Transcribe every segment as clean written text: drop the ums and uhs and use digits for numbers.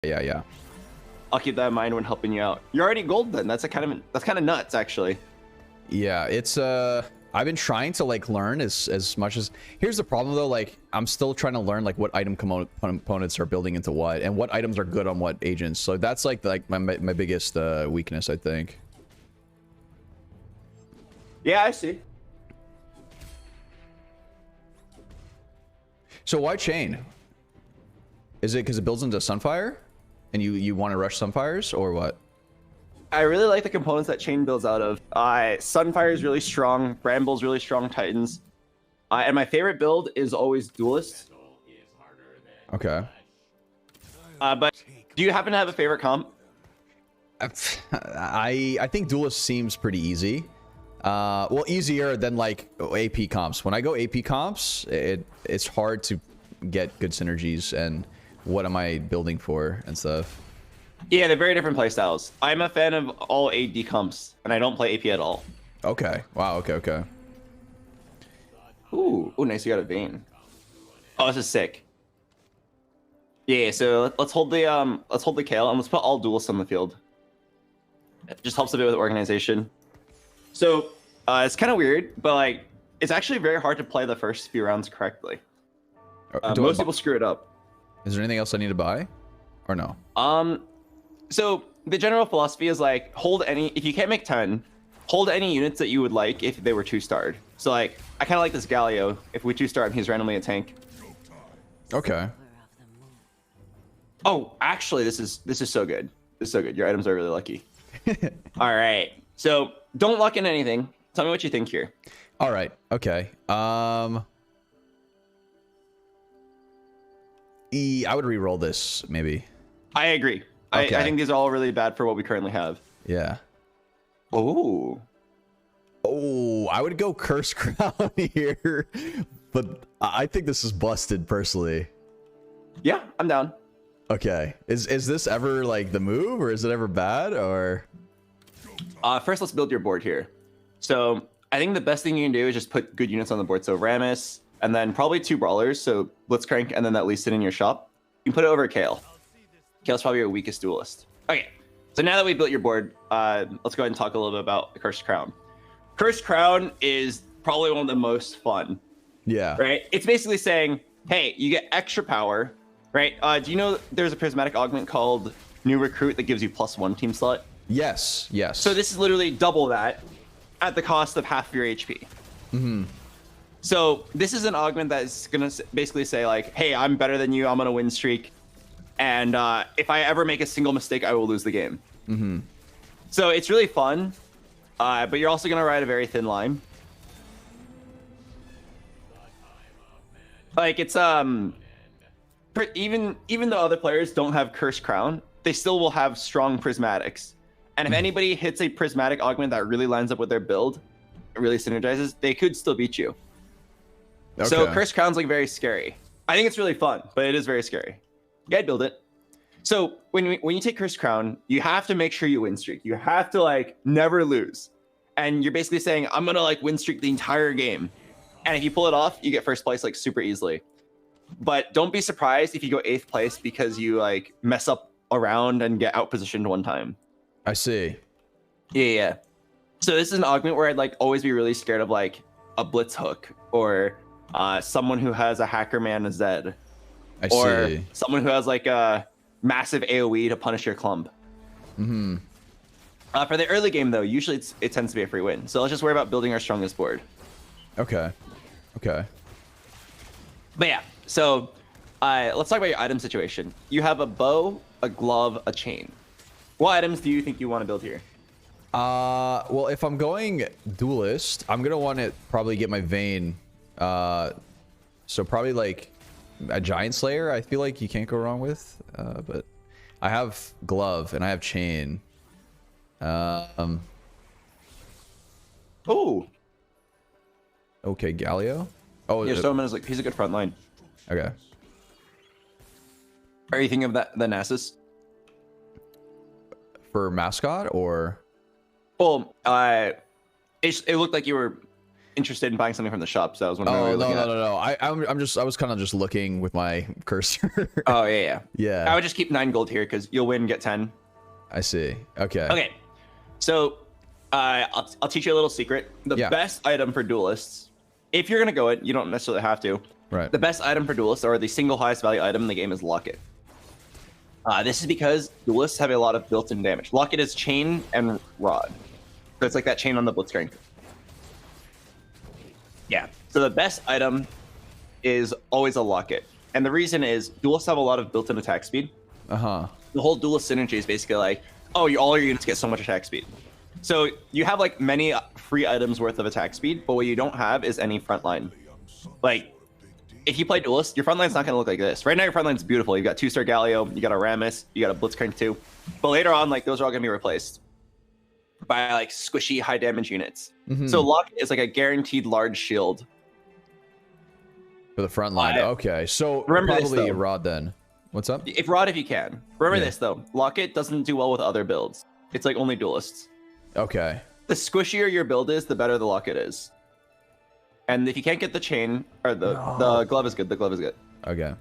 Yeah. I'll keep that in mind when helping you out. You're already gold then. That's kind of nuts actually. Yeah, it's I've been trying to like learn as much as. Here's the problem though, like I'm still trying to learn like what item components are building into what and what items are good on what agents. So that's like my biggest weakness, I think. Yeah, I see. So why chain? Is it because it builds into Sunfire and you want to rush Sunfires or what? I really like the components that chain builds out of. Sunfire is really strong, Bramble's really strong, Titans. And my favorite build is always Duelist. Okay. But do you happen to have a favorite comp? I think Duelist seems pretty easy. Well, easier than like AP comps. When I go AP comps, it's hard to get good synergies and what am I building for and stuff. Yeah, they're very different playstyles. I'm a fan of all AD comps, and I don't play AP at all. Okay. Wow. Okay. Ooh, nice. You got a vein. Oh, this is sick. Yeah. So let's hold the Kale and let's put all duelists on the field. It just helps a bit with organization. So it's kind of weird, but like it's actually very hard to play the first few rounds correctly. Most people screw it up. Is there anything else I need to buy, or no? So the general philosophy is like if you can't make 10, hold any units that you would like if they were 2-starred. So like I kind of like this Galio. If we 2-star him, he's randomly a tank. Okay. Oh, actually, this is so good. This is so good. Your items are really lucky. All right. So don't lock in anything. Tell me what you think here. All right. Okay. I would re-roll this maybe. I agree. Okay. I think these are all really bad for what we currently have. Yeah. Oh, I would go Curse Crown here, but I think this is busted personally. Yeah, I'm down. Okay. Is this ever like the move, or is it ever bad, or? First, let's build your board here. So I think the best thing you can do is just put good units on the board. So Rammus, and then probably 2 brawlers. So Blitzcrank, and then that Lee Sin in your shop. You can put it over Kale. Kale's probably your weakest duelist. Okay, so now that we built your board, let's go ahead and talk a little bit about the Cursed Crown. Cursed Crown is probably one of the most fun. Yeah. Right? It's basically saying, hey, you get extra power, right? Do you know there's a prismatic augment called New Recruit that gives you +1 team slot? Yes. So this is literally double that at the cost of half your HP. Mm-hmm. So this is an augment that's going to basically say like, hey, I'm better than you. I'm on a win streak. And if I ever make a single mistake, I will lose the game. Mm-hmm. So it's really fun, but you're also going to ride a very thin line. Like it's even though other players don't have Cursed Crown, they still will have strong prismatics. And if anybody hits a prismatic augment that really lines up with their build, it really synergizes, they could still beat you. Okay. So Cursed Crown's like very scary. I think it's really fun, but it is very scary. Yeah, I'd build it. So when you take Cursed Crown, you have to make sure you win streak. You have to like never lose. And you're basically saying, I'm gonna like win streak the entire game. And if you pull it off, you get first place like super easily. But don't be surprised if you go 8th place because you like mess up around and get out positioned one time. I see. Yeah. So this is an augment where I'd like always be really scared of like a blitz hook or someone who has a hacker man as Zed. Or someone who has like a massive AoE to punish your clump. Mm-hmm. For the early game though, usually it tends to be a free win. So let's just worry about building our strongest board. Okay. But yeah, so let's talk about your item situation. You have a bow, a glove, a chain. What items do you think you want to build here? Well, if I'm going duelist, I'm gonna want to probably get my Vayne. So probably like a Giant Slayer. I feel like you can't go wrong with. But I have glove and I have chain. Oh. Okay, Galio. Oh, yeah. Stoneman is like he's a good front line. Okay. Are you thinking of the Nasus? For mascot or? Well, it looked like you were interested in buying something from the shop, so I was wondering. Oh no. I was kind of just looking with my cursor. Oh yeah. Yeah. I would just keep 9 gold here because you'll win, get 10. I see. Okay. Okay. So I'll teach you a little secret. The best item for duelists, if you're gonna go it, you don't necessarily have to. Right. The best item for duelists, or the single highest value item in the game, is Locket. This is because duelists have a lot of built-in damage. Locket is chain and rod, so it's like that chain on the blitzcrank. Yeah. So the best item is always a Locket, and the reason is duelists have a lot of built-in attack speed. The whole duelist synergy is basically like, oh, all your units get so much attack speed. So you have like many free items worth of attack speed, but what you don't have is any frontline. Like, if you play duelist, your frontline's not going to look like this. Right now, your frontline's beautiful. You've got 2-star Galio, you got a Rammus, you got a Blitzcrank 2. But later on, like, those are all going to be replaced by like squishy high damage units. So Locket is like a guaranteed large shield for the front line. Okay, so remember probably this, Rod then. What's up? If Rod, if you can. Remember this though. Locket doesn't do well with other builds. It's like only duelists. Okay. The squishier your build is, the better the Locket is. And if you can't get the chain, or the glove is good. The glove is good. Okay.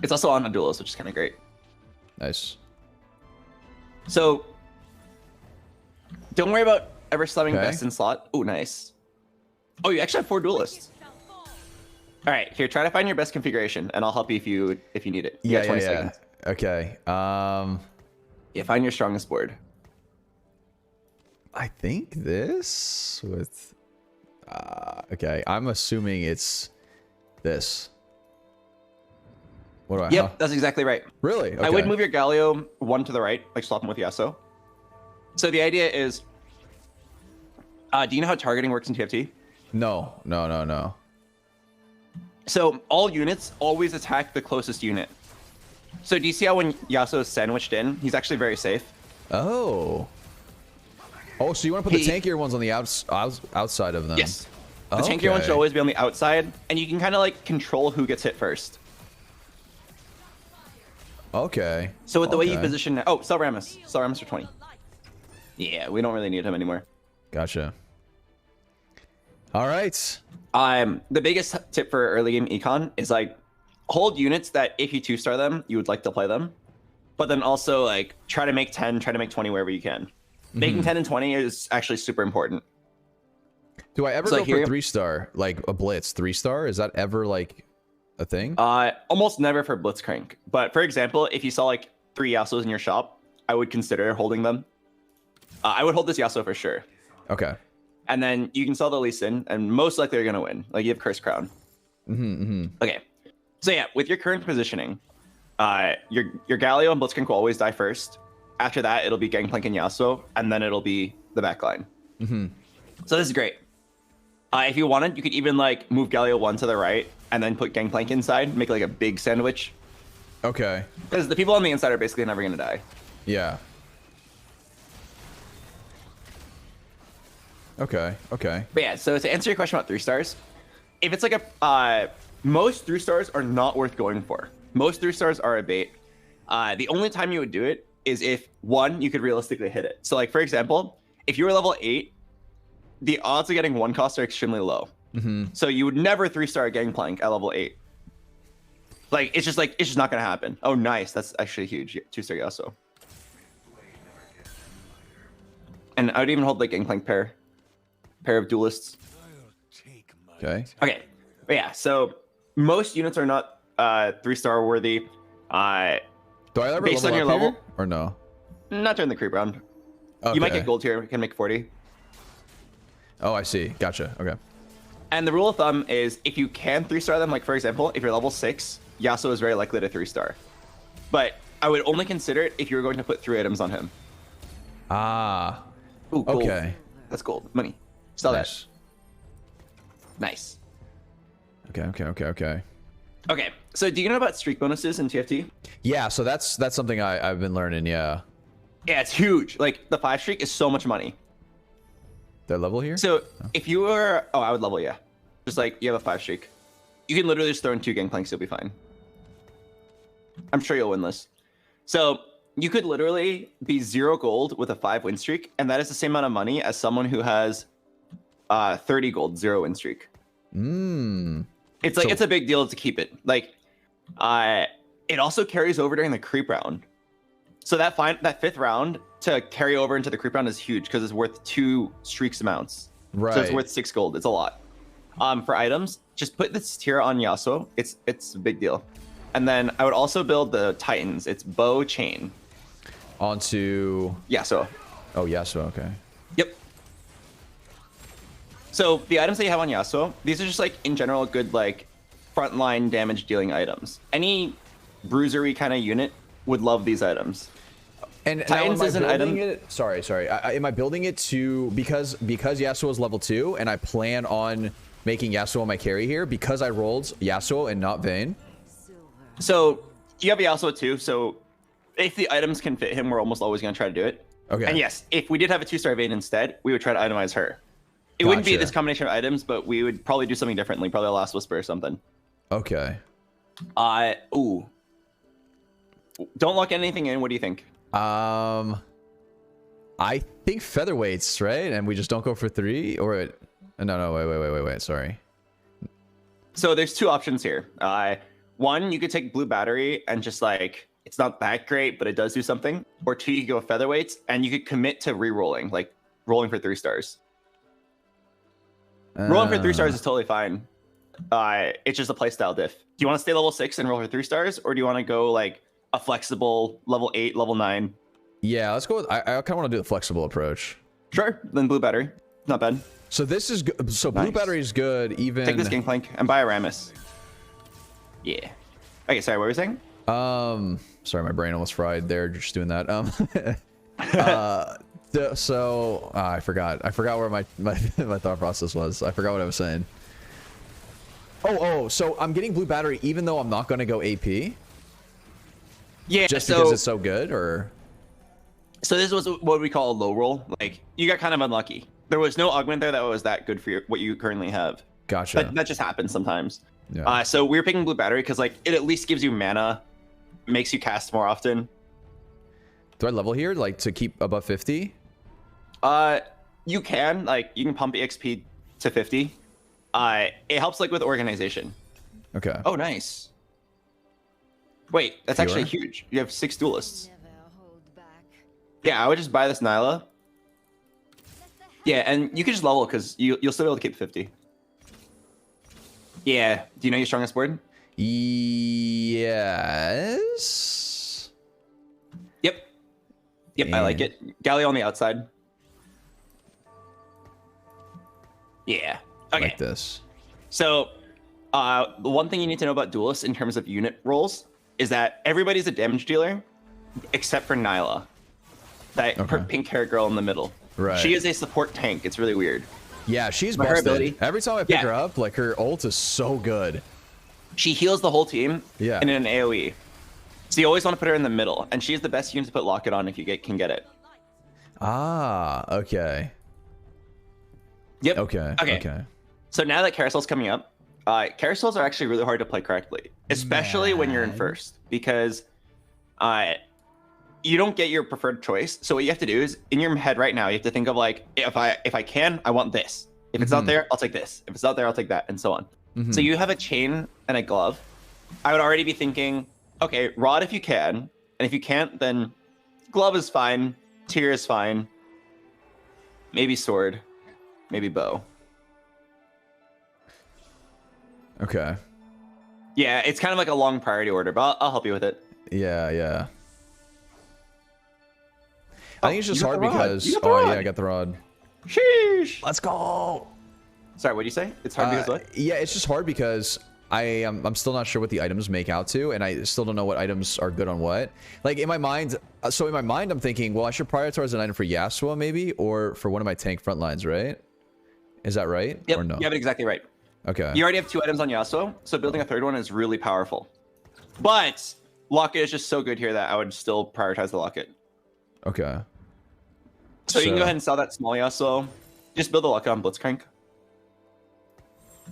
It's also on a duelist, which is kind of great. Nice. So don't worry about ever slamming best in slot. Oh, nice. Oh, you actually have 4 duelists. All right, here, try to find your best configuration, and I'll help you if you need it. You got 20 seconds. Okay. Yeah, find your strongest board. I think this with. Okay, I'm assuming it's this. What do I? Yep, that's exactly right. Really? Okay. I would move your Galio 1 to the right, like swap him with Yasuo. So the idea is, do you know how targeting works in TFT? No. So all units always attack the closest unit. So do you see how when Yasuo is sandwiched in, he's actually very safe? Oh, so you want to put the tankier ones on the outside of them? Yes. The tankier ones should always be on the outside, and you can kind of like control who gets hit first. Okay. So with the way you position now, sell Rammus for 20. Yeah, we don't really need him anymore. Gotcha. All right. The biggest tip for early game econ is like hold units that if you 2-star them, you would like to play them, but then also like try to make 10, try to make 20 wherever you can. Making 10 and 20 is actually super important. Do I ever go for 3-star, like a blitz 3-star? Is that ever like a thing? Almost never for Blitzcrank. But for example, if you saw like 3 Yasuos in your shop, I would consider holding them. I would hold this Yasuo for sure. Okay. And then you can sell the Lee Sin, and most likely you're gonna win. Like you have Curse Crown. Okay. So yeah, with your current positioning, your Galio and Blitzcrank will always die first. After that, it'll be Gangplank and Yasuo, and then it'll be the backline. So this is great. If you wanted, you could even like move Galio 1 to the right, and then put Gangplank inside, make like a big sandwich. Okay. Because the people on the inside are basically never gonna die. Yeah. Okay. But yeah, so to answer your question about 3-stars, if it's like most 3-stars are not worth going for. Most 3-stars are a bait. The only time you would do it is if 1, you could realistically hit it. So like, for example, if you were level 8, the odds of getting 1 cost are extremely low. So you would never 3-star a Gangplank at level 8. Like, it's just not gonna happen. Oh, nice. That's actually huge. 2-star Yasuo. And I would even hold like Gangplank pair of duelists. Okay. Okay. But yeah, so most units are not 3-star worthy. Do I ever based on your level level or no? Not during the creep round. Okay. You might get gold here. You can make 40. Oh, I see. Gotcha. Okay. And the rule of thumb is if you can 3-star them, like for example, if you're level 6, Yasuo is very likely to 3-star. But I would only consider it if you were going to put 3 items on him. Ah. Ooh, gold. Okay. That's gold. Money. Sell that. Nice. Nice. Okay. Okay. So do you know about streak bonuses in TFT? Yeah, so that's something I've been learning, yeah. Yeah, it's huge. Like the 5 streak is so much money. That level here? So if you were, I would level, yeah. Just like you have a 5 streak. You can literally just throw in 2 Gangplanks, you'll be fine. I'm sure you'll win this. So you could literally be 0 gold with a 5 win streak, and that is the same amount of money as someone who has 30 gold, 0 win streak. It's like, So- it's a big deal to keep it. Like, it also carries over during the creep round. So that 5th round to carry over into the creep round is huge because it's worth 2 streaks amounts. Right. So it's worth 6 gold. It's a lot. For items, just put this tier on Yasuo. It's a big deal. And then I would also build the Titans. It's bow chain. Onto Yasuo. Oh, Yasuo, okay. Yep. So the items that you have on Yasuo, these are just like in general good like frontline damage dealing items. Any bruisery kind of unit would love these items. And Titans now, is an item. Sorry. Am I building it to because Yasuo is level 2 and I plan on making Yasuo my carry here because I rolled Yasuo and not Vayne? So you have Yasuo too. So if the items can fit him, we're almost always going to try to do it. Okay. And yes, if we did have a 2-star Vayne instead, we would try to itemize her. It wouldn't be Gotcha. this combination of items, but we would probably do something differently. Probably a Last Whisper or something. Okay. Ooh. Don't lock anything in. What do you think? I think featherweights, right? And we just don't go for 3 or no, wait, sorry. So there's 2 options here. One, you could take blue battery and just like, it's not that great, but it does do something. Or 2, you could go featherweights and you could commit to re-rolling, like rolling for 3 stars. Rolling for 3 stars is totally fine. It's just a playstyle diff. Do you want to stay level 6 and roll for 3 stars? Or do you want to go like a flexible level 8, level 9? Yeah, let's go with, I kind of want to do the flexible approach. Sure, then blue battery. Not bad. So this is good. So blue Nice. battery is good. Even Take this Gangplank and buy a Ramus. Yeah. Okay, sorry, what were you saying? sorry, my brain almost fried there just doing that. I forgot where my thought process was. I forgot what I was saying. So I'm getting blue battery even though I'm not going to go AP? Yeah, Just because it's so good, or? So this was what we call a low roll. Like, you got kind of unlucky. There was no augment there that was that good for what you currently have. Gotcha. That just happens sometimes. Yeah. So we were picking blue battery because like it at least gives you mana, makes you cast more often. Do I level here, like, to keep above 50? You can pump EXP to 50. It helps like with organization. Okay. Oh, nice. Wait, that's Fewer? actually huge. You have 6 duelists. Yeah, I would just buy this Nyla. Yeah, and you can just level because you'll still be able to keep 50. Yeah. Do you know your strongest board? Yes. Yep. I like it. Galio on the outside. Yeah. Okay. Like this. So, the one thing you need to know about duelists in terms of unit roles is that everybody's a damage dealer except for Nyla. That pink hair girl in the middle. Right. She is a support tank. It's really weird. Yeah, she's But her busted. ability- Every time I pick Yeah. her up, like, her ult is so good. She heals the whole team Yeah. in an AoE. So you always want to put her in the middle, and she's the best unit to put Locket on if you can get it. Ah, okay. Yep. Okay. So now that Carousel's coming up, Carousels are actually really hard to play correctly, especially when you're in first, because you don't get your preferred choice. So what you have to do is, in your head right now, you have to think of like, if I can, I want this. If it's not there, I'll take this. If it's not there, I'll take that, and so on. So you have a chain and a glove. I would already be thinking, okay, rod if you can, and if you can't, then glove is fine, tier is fine, maybe sword, maybe bow. Okay. Yeah, it's kind of like a long priority order, but I'll help you with it. Yeah. I think it's just you got hard the rod. because... You got the Oh, yeah, rod. I got the rod. Sheesh. Let's go! Sorry, what do you say? It's hard because what? Yeah, it's just hard because I'm still not sure what the items make out to, and I still don't know what items are good on what. Like, in my mind... So in my mind, I'm thinking, well, I should prioritize an item for Yasuo, maybe, or for one of my tank front lines, right? Is that right? Yep, Or no? you have it exactly right. Okay. You already have 2 items on Yasuo, so building a third one is really powerful. But Locket is just so good here that I would still prioritize the Locket. Okay. So you can go ahead and sell that small Yasuo. Just build a Locket on Blitzcrank.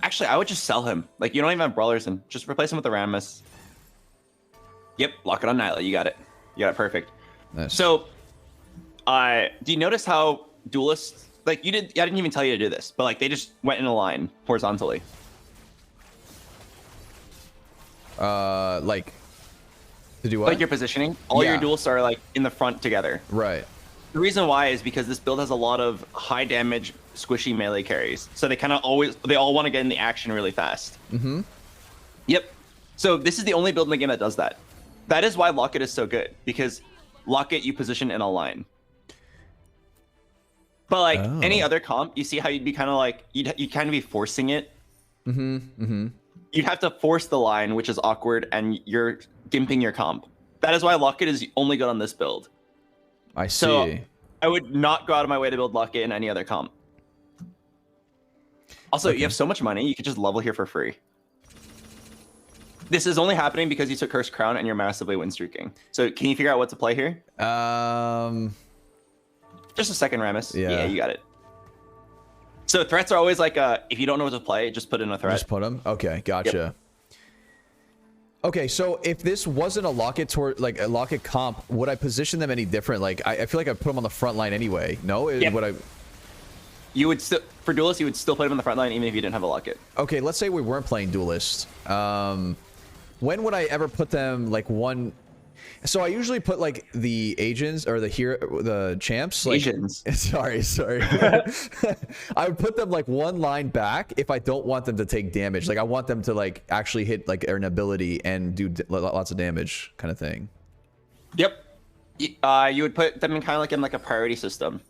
Actually, I would just sell him. Like, you don't even have Brawlers, and just replace him with the Ramus. Yep, Locket on Nyla. You got it. You got it perfect. Nice. So, do you notice how duelists like I didn't even tell you to do this, but like they just went in a line horizontally. Like to do what? Like your positioning. All your duels are like in the front together. Right. The reason why is because this build has a lot of high damage, squishy melee carries. So they kind of they all want to get in the action really fast. Mm-hmm. Yep. So this is the only build in the game that does that. That is why Locket is so good, because Locket you position in a line. But like any other comp, you see how you'd be kind of like you'd kind of be forcing it. Mm-hmm. Mm-hmm. You'd have to force the line, which is awkward, and you're gimping your comp. That is why Locket is only good on this build. I see. So I would not go out of my way to build Locket in any other comp. Also, you have so much money, you could just level here for free. This is only happening because you took Cursed Crown and you're massively win streaking. So can you figure out what to play here? Just a second, Ramus. Yeah, you got it. So threats are always like, if you don't know what to play, just put in a threat. Just put them? Okay, gotcha. Yep. Okay, so if this wasn't a Locket like a Locket comp, would I position them any different? Like, I feel like I put them on the front line anyway. No? Yep. Would I... You would still, for Duelist, you would still put them on the front line even if you didn't have a Locket. Okay, let's say we weren't playing Duelist. When would I ever put them like one... So I usually put like the agents or the champs. Like, Asians. Sorry. I would put them like one line back if I don't want them to take damage. Like I want them to like actually hit like an ability and do lots of damage kind of thing. Yep. You would put them in kind of like in like a priority system.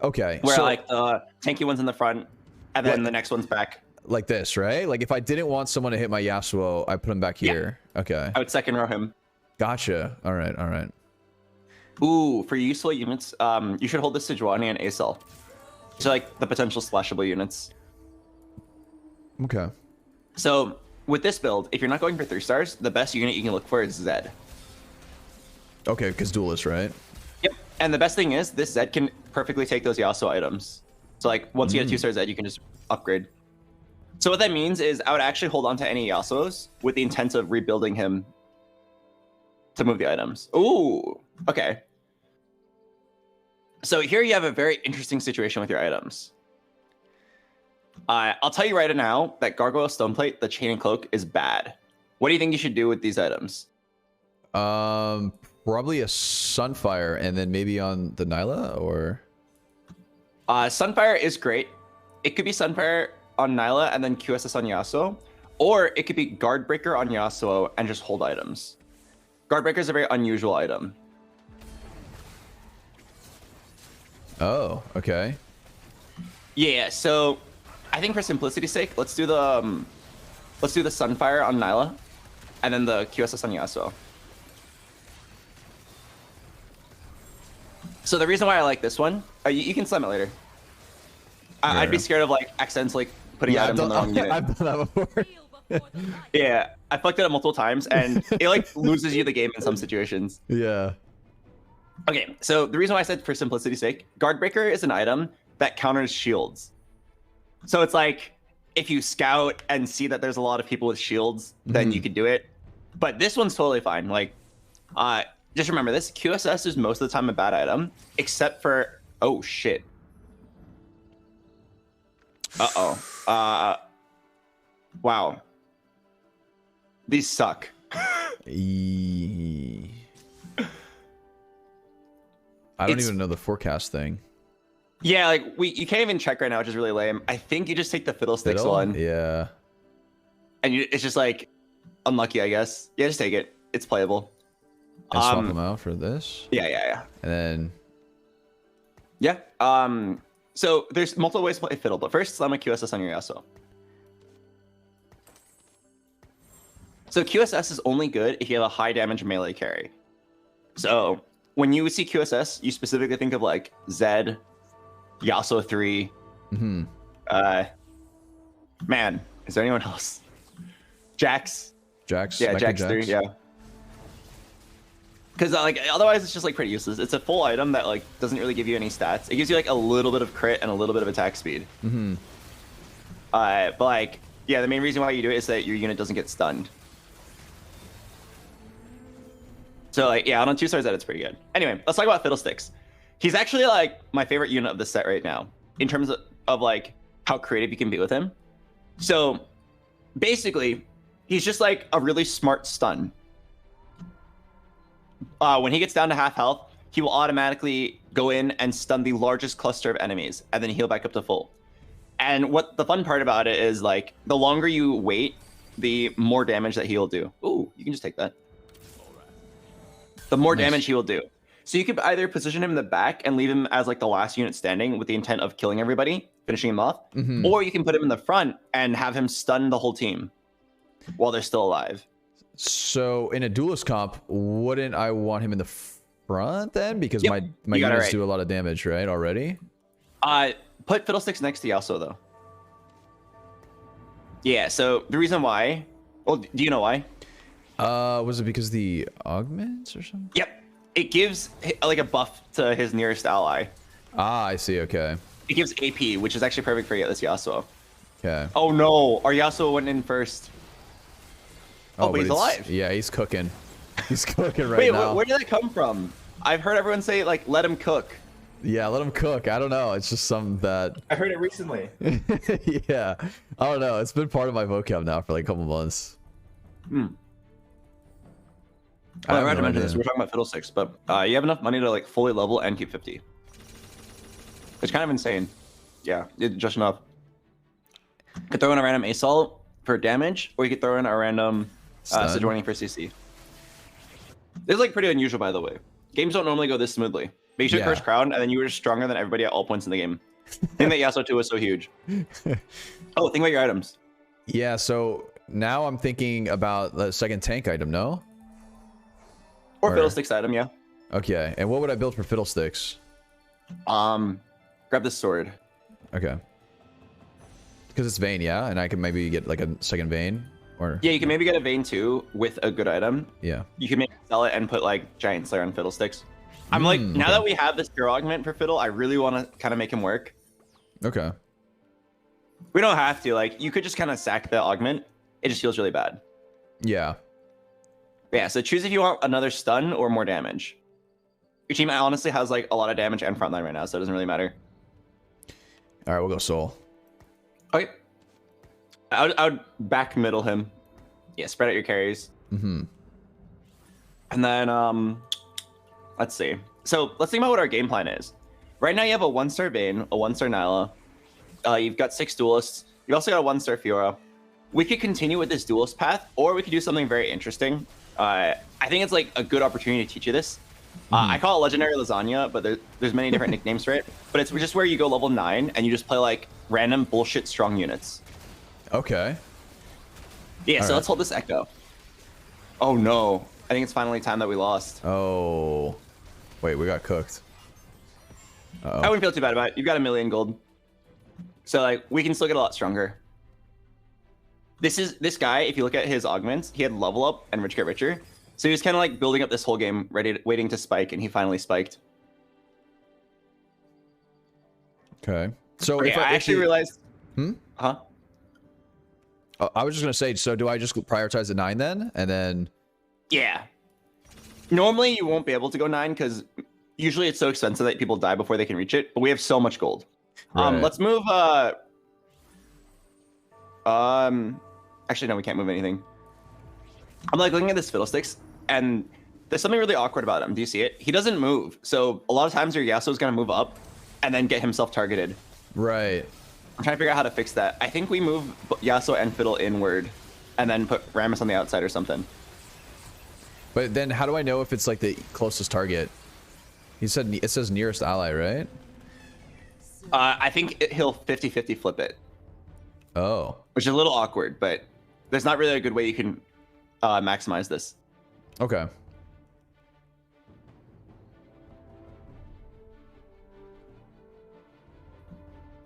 Okay. Where so, like the tanky one's in the front and then the next one's back. Like this, right? Like if I didn't want someone to hit my Yasuo, I put him back here. Yeah. Okay. I would second row him. Gotcha. All right. Ooh, for useful units, you should hold this Sejuani and Acel. So like the potential splashable units. Okay. So with this build, if you're not going for 3 stars, the best unit you can look for is Zed. Okay, because Duelist, right? Yep. And the best thing is this Zed can perfectly take those Yasuo items. So like once you get a 2-star Zed, you can just upgrade. So what that means is I would actually hold on to any Yasuos with the intent of rebuilding him to move the items. Ooh, okay. So here you have a very interesting situation with your items. I'll tell you right now that Gargoyle Stoneplate, the Chain and Cloak, is bad. What do you think you should do with these items? Probably a Sunfire and then maybe on the Nyla or... Sunfire is great. It could be Sunfire on Nyla and then QSS on Yasuo. Or it could be Guardbreaker on Yasuo and just hold items. Guardbreaker is a very unusual item. Oh, okay. Yeah, so I think for simplicity's sake, let's do the Sunfire on Nyla, and then the QSS on Yasuo. So the reason why I like this one, you can slam it later. I'd be scared of like accidentally putting items on the wrong unit. I've done that before. Yeah, I fucked it up multiple times, and it like loses you the game in some situations. Yeah. Okay, so the reason why I said for simplicity's sake, Guardbreaker is an item that counters shields. So it's like, if you scout and see that there's a lot of people with shields, then you could do it. But this one's totally fine. Like, just remember this, QSS is most of the time a bad item, except for, oh shit. Uh-oh. Wow. These suck. I don't even know the forecast thing. Yeah, like you can't even check right now, which is really lame. I think you just take the Fiddlesticks one. Yeah. And it's just like unlucky, I guess. Yeah, just take it. It's playable. And swap them out for this. Yeah. And then. Yeah. So there's multiple ways to play Fiddle, but first slam a QSS on your Yasuo. So QSS is only good if you have a high damage melee carry. So when you see QSS, you specifically think of like Zed, Yasuo 3. Man, is there anyone else? Jax. Yeah, Jax 3, yeah. Because like otherwise it's just like pretty useless. It's a full item that like doesn't really give you any stats. It gives you like a little bit of crit and a little bit of attack speed. But like, yeah, the main reason why you do it is that your unit doesn't get stunned. So like, yeah, on a 2-star Zed, it's pretty good. Anyway, let's talk about Fiddlesticks. He's actually like my favorite unit of this set right now. in terms of like how creative you can be with him. So basically, he's just like a really smart stun. When he gets down to half health, he will automatically go in and stun the largest cluster of enemies and then heal back up to full. And what the fun part about it is, like, the longer you wait, the more damage that he'll do. Ooh, you can just take that. The more damage he will do. So you could either position him in the back and leave him as like the last unit standing with the intent of killing everybody, finishing him off, or you can put him in the front and have him stun the whole team while they're still alive. So in a duelist comp, wouldn't I want him in the front then? Because my units do a lot of damage, right? Already. Put Fiddlesticks next to Yasuo though. Yeah. So the reason why, well, do you know why? Was it because the augments or something? Yep. It gives like a buff to his nearest ally. Ah, I see. Okay. It gives AP, which is actually perfect for this Yasuo. Okay. Oh no, our Yasuo went in first. Oh, but he's alive. Yeah, he's cooking. He's cooking right now. Wait, where did that come from? I've heard everyone say like, let him cook. Yeah, let him cook. I don't know. It's just something that I heard it recently. Yeah, I don't know. It's been part of my vocab now for like a couple months. I forgot to mention this. We're talking about Fiddlesticks, but you have enough money to like fully level and keep 50. It's kind of insane. Yeah, just enough. You could throw in a random assault for damage, or you could throw in a random Sojourning for CC. This is like pretty unusual, by the way. Games don't normally go this smoothly. But you took first crown, and then you were just stronger than everybody at all points in the game. I think that Yasuo 2 was so huge. Oh, think about your items. Yeah, so now I'm thinking about the second tank item, no? Or Fiddlesticks item, yeah. Okay, and what would I build for Fiddlesticks? Grab this sword. Okay. Because it's Vayne, yeah? And I can maybe get like a second Vayne? Or yeah, you can maybe get a Vayne too with a good item. Yeah. You can maybe sell it and put like Giant Slayer on Fiddlesticks. I'm like, now that we have this pure augment for Fiddle, I really want to kind of make him work. Okay. We don't have to. Like, you could just kind of sack the augment. It just feels really bad. Yeah. Yeah, so choose if you want another stun or more damage. Your team honestly has like a lot of damage and frontline right now, so it doesn't really matter. All right, we'll go Soul. Okay. I would back middle him. Yeah, spread out your carries. And then, let's see. So let's think about what our game plan is. Right now you have a 1-star Vayne, a 1-star Nyla. You've got 6 duelists. You've also got a 1-star Fiora. We could continue with this duelist path, or we could do something very interesting. I think it's like a good opportunity to teach you this. I call it Legendary Lasagna, but there's many different nicknames for it. But it's just where you go level 9 and you just play like random bullshit strong units. Okay. Yeah, so let's hold this Echo. Oh no. I think it's finally time that we lost. Oh. Wait, we got cooked. I wouldn't feel too bad about it. You've got 1,000,000 gold. So like we can still get a lot stronger. This guy, if you look at his augments, he had level up and rich get richer. So he was kind of like building up this whole game, waiting to spike, and he finally spiked. Okay. So okay, I actually realized. Huh? I was just gonna say. So do I just prioritize the 9 then, and then? Yeah. Normally you won't be able to go 9 because usually it's so expensive that people die before they can reach it. But we have so much gold. Right. Let's move. Actually, no, we can't move anything. I'm like looking at this Fiddlesticks, and there's something really awkward about him. Do you see it? He doesn't move. So a lot of times your Yasuo's gonna move up and then get himself targeted. Right. I'm trying to figure out how to fix that. I think we move Yasuo and Fiddle inward and then put Rammus on the outside or something. But then how do I know if it's like the closest target? He said it says nearest ally, right? I think he'll 50-50 flip it. Oh. Which is a little awkward, but there's not really a good way you can maximize this. Okay.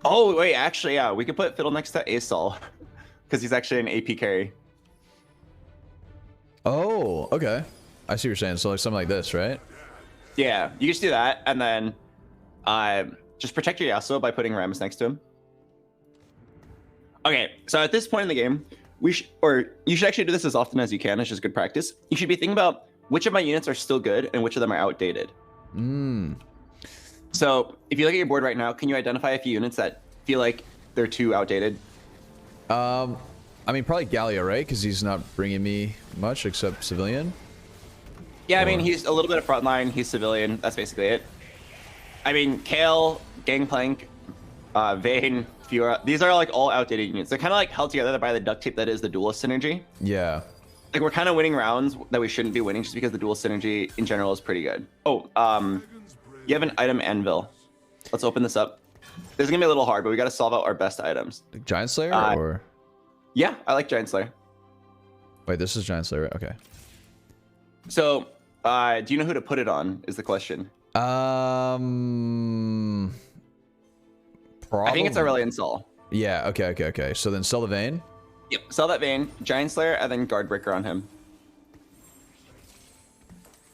Oh, wait, actually, yeah, we could put Fiddle next to Asol because he's actually an AP carry. Oh, okay. I see what you're saying. So like something like this, right? Yeah, you just do that, and then just protect your Yasuo by putting Rammus next to him. Okay, so at this point in the game, you should actually do this as often as you can. It's just good practice. You should be thinking about which of my units are still good and which of them are outdated. So if you look at your board right now, can you identify a few units that feel like they're too outdated? I mean, probably Gallia, right? Because he's not bringing me much except civilian. Yeah, I mean, he's a little bit of frontline. He's civilian. That's basically it. I mean, Kale, Gangplank, Vayne, Fiora. These are like all outdated units. They're kind of like held together by the duct tape that is the duelist synergy. Yeah. Like we're kind of winning rounds that we shouldn't be winning just because the duel synergy in general is pretty good. Oh, you have an item anvil. Let's open this up. This is gonna be a little hard, but we got to solve out our best items. Giant Slayer or? Yeah, I like Giant Slayer. Wait, this is Giant Slayer, right? Okay. So, do you know who to put it on? Is the question. Probably. I think it's Aurelion Sol. Yeah. Okay. So then sell the Vayne. Yep. Sell that Vayne, Giant Slayer, and then Guard Breaker on him.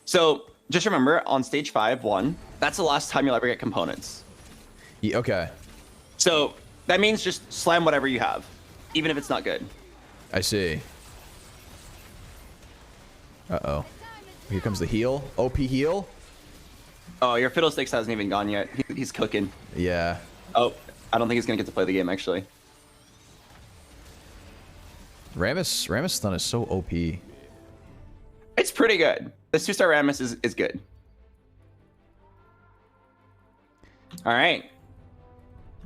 So just remember, on stage 5-1, that's the last time you'll ever get components. Yeah, okay. So that means just slam whatever you have, even if it's not good. I see. Uh-oh. Here comes the heal. OP heal. Oh, your Fiddlesticks hasn't even gone yet. He's cooking. Yeah. Oh, I don't think he's going to get to play the game, actually. Rammus stun is so OP. It's pretty good. This 2-star Rammus is good. All right.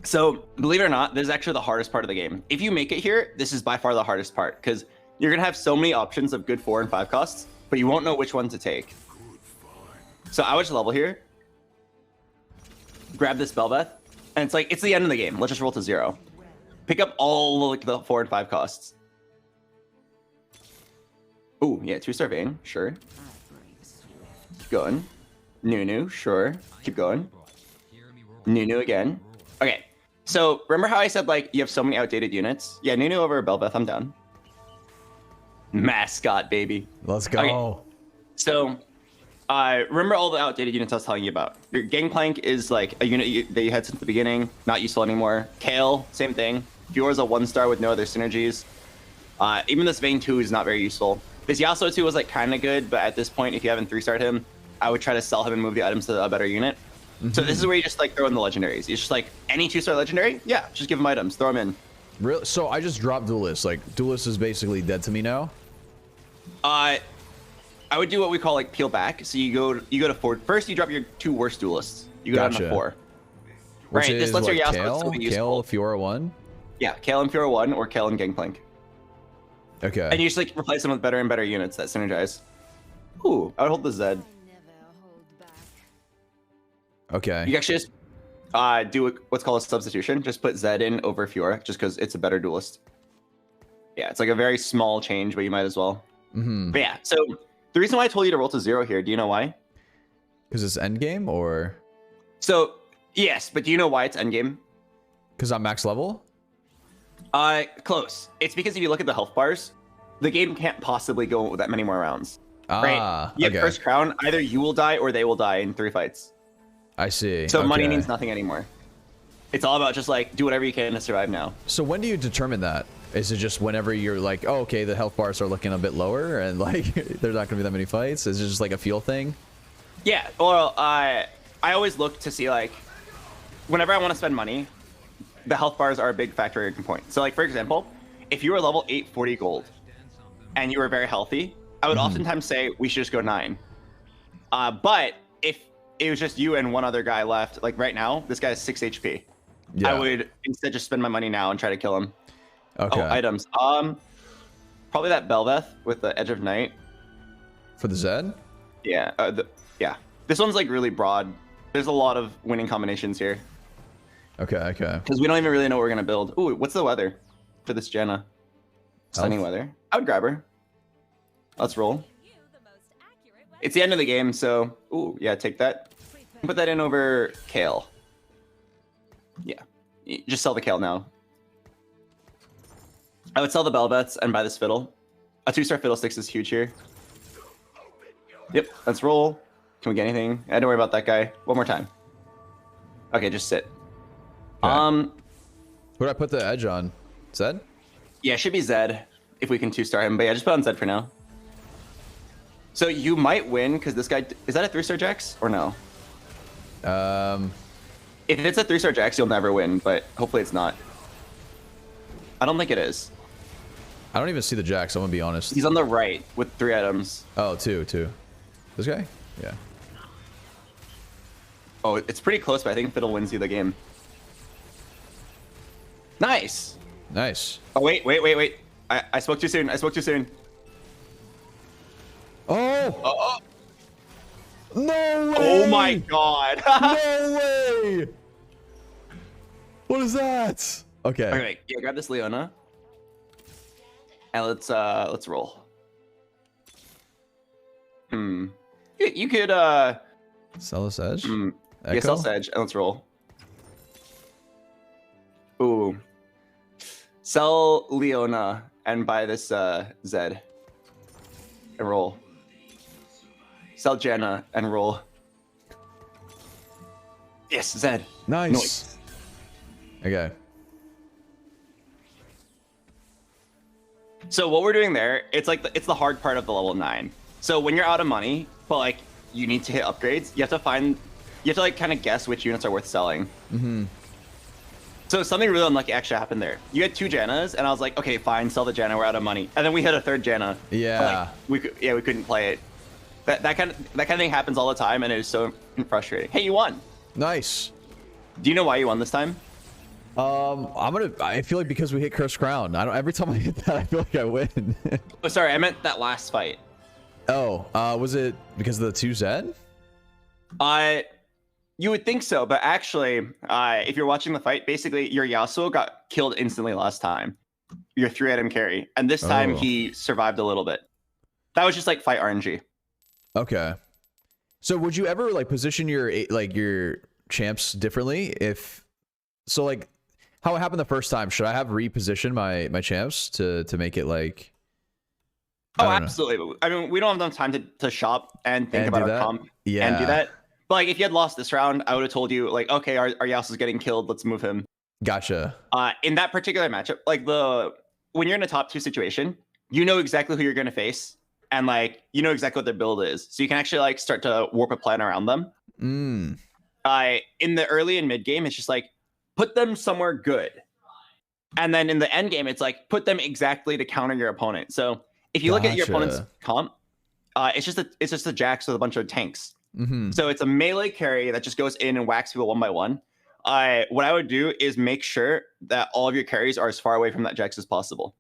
So, believe it or not, this is actually the hardest part of the game. If you make it here, this is by far the hardest part, because you're going to have so many options of good 4 and 5 costs, but you won't know which one to take. So I would just level here. Grab this Belveth, and it's the end of the game. Let's just roll to 0. Pick up all like the 4 and 5 costs. Ooh, yeah, 2-star Vayne, sure. Keep going. Nunu, sure. Keep going. Nunu again. Okay, so remember how I said like you have so many outdated units? Yeah, Nunu over Belveth, I'm down. Mascot, baby. Let's go. Okay. So, remember all the outdated units I was telling you about. Your Gangplank is like a unit that you had since the beginning, not useful anymore. Kale, same thing. Fiora's a 1-star with no other synergies. Even this Vayne 2 is not very useful. This Yasuo 2 was like kind of good, but at this point, if you haven't 3-starred him, I would try to sell him and move the items to a better unit. So this is where you just like throw in the legendaries. It's just like any 2-star legendary, yeah, just give him items, throw them in. Really? So I just dropped Duelist. Like Duelist is basically dead to me now. I would do what we call like peel back. So you go to 4. First, you drop your 2 worst duelists. You go down to 4. Which right. Is, this lets your Yasuo Kale, still be useful. Kale, Fiora 1. Yeah, Kale and Fiora 1 or Kale and Gangplank. Okay. And you just like replace them with better and better units that synergize. Ooh, I would hold the Zed. Okay. You actually just do what's called a substitution. Just put Zed in over Fiora, just because it's a better duelist. Yeah, it's like a very small change, but you might as well. But yeah, so the reason why I told you to roll to 0 here, do you know why? Because it's endgame, or? So yes, but do you know why it's endgame? Because I'm max level? Close. It's because if you look at the health bars, the game can't possibly go that many more rounds. Right? You have first crown, either you will die or they will die in 3 fights. I see. So money means nothing anymore. It's all about just like do whatever you can to survive now. So when do you determine that? Is it just whenever you're like, oh, okay, the health bars are looking a bit lower and like there's not gonna be that many fights? Is it just like a feel thing? Yeah. Well, I always look to see like whenever I want to spend money, the health bars are a big factor in point. So like for example, if you were level 840 gold and you were very healthy, I would oftentimes say we should just go 9. But if it was just you and one other guy left, like right now, this guy has 6 HP. Yeah. I would instead just spend my money now and try to kill him. Okay. Oh, items. Probably that Belveth with the Edge of Night. For the Zed? Yeah. Yeah. This one's like really broad. There's a lot of winning combinations here. Okay. Because we don't even really know what we're gonna build. Ooh, what's the weather for this Janna? Stunning weather. I would grab her. Let's roll. It's the end of the game, so ooh, yeah, take that. Put that in over Kale. Yeah, just sell the Kale now. I would sell the Belveths and buy this Fiddle. A 2-star Fiddlesticks is huge here. Yep, let's roll. Can we get anything? Don't worry about that guy. One more time. Okay, just sit. Okay. Who do I put the edge on? Zed? Yeah, it should be Zed if we can 2-star him. But yeah, just put on Zed for now. So you might win because this guy is that a 3-star Jax or no? If it's a 3-star Jax, you'll never win, but hopefully it's not. I don't think it is. I don't even see the Jax, I'm gonna be honest. He's on the right with 3 items. Oh, two. This guy? Yeah. Oh, it's pretty close, but I think Fiddle wins you the game. Nice. Nice. Oh, wait. I spoke too soon. Oh! No way! Oh my god. No way! What is that? Okay. Okay, yeah, grab this Leona. And let's roll. You could Sell this edge? yeah, sell this edge and let's roll. Ooh. Sell Leona and buy this Zed. And roll. Sell Janna and roll. Yes, Zed. Nice. Okay. So what we're doing there, it's like it's the hard part of the level 9. So when you're out of money, but like you need to hit upgrades, you have to like kind of guess which units are worth selling. So something really unlucky actually happened there. You had 2 Jannas, and I was like, okay, fine, sell the Janna, we're out of money. And then we hit a 3rd Janna. Yeah. Like, we couldn't play it. That kind of thing happens all the time, and it is so frustrating. Hey, you won. Nice. Do you know why you won this time? I feel like because we hit Cursed Crown. Every time I hit that, I feel like I win. Oh, sorry, I meant that last fight. Oh, was it because of the 2Z? You would think so, but actually, if you're watching the fight, basically your Yasuo got killed instantly last time. Your 3-item carry, and this time he survived a little bit. That was just like fight RNG. Okay. So would you ever like position your champs differently if like how it happened the first time? Should I have repositioned my champs to make it like? Oh, absolutely. I mean, we don't have enough time to shop and think about our comp and do that. But like, if you had lost this round, I would have told you like, okay, our Yasuo's getting killed. Let's move him. Gotcha. In that particular matchup, like when you're in a top 2 situation, you know exactly who you're going to face. And like, you know exactly what their build is. So you can actually like start to warp a plan around them. In the early and mid game, it's just like, put them somewhere good. And then in the end game, it's like, put them exactly to counter your opponent. So if you look at your opponent's comp, it's just a Jax with a bunch of tanks. So it's a melee carry that just goes in and whacks people 1 by 1. What I would do is make sure that all of your carries are as far away from that Jax as possible.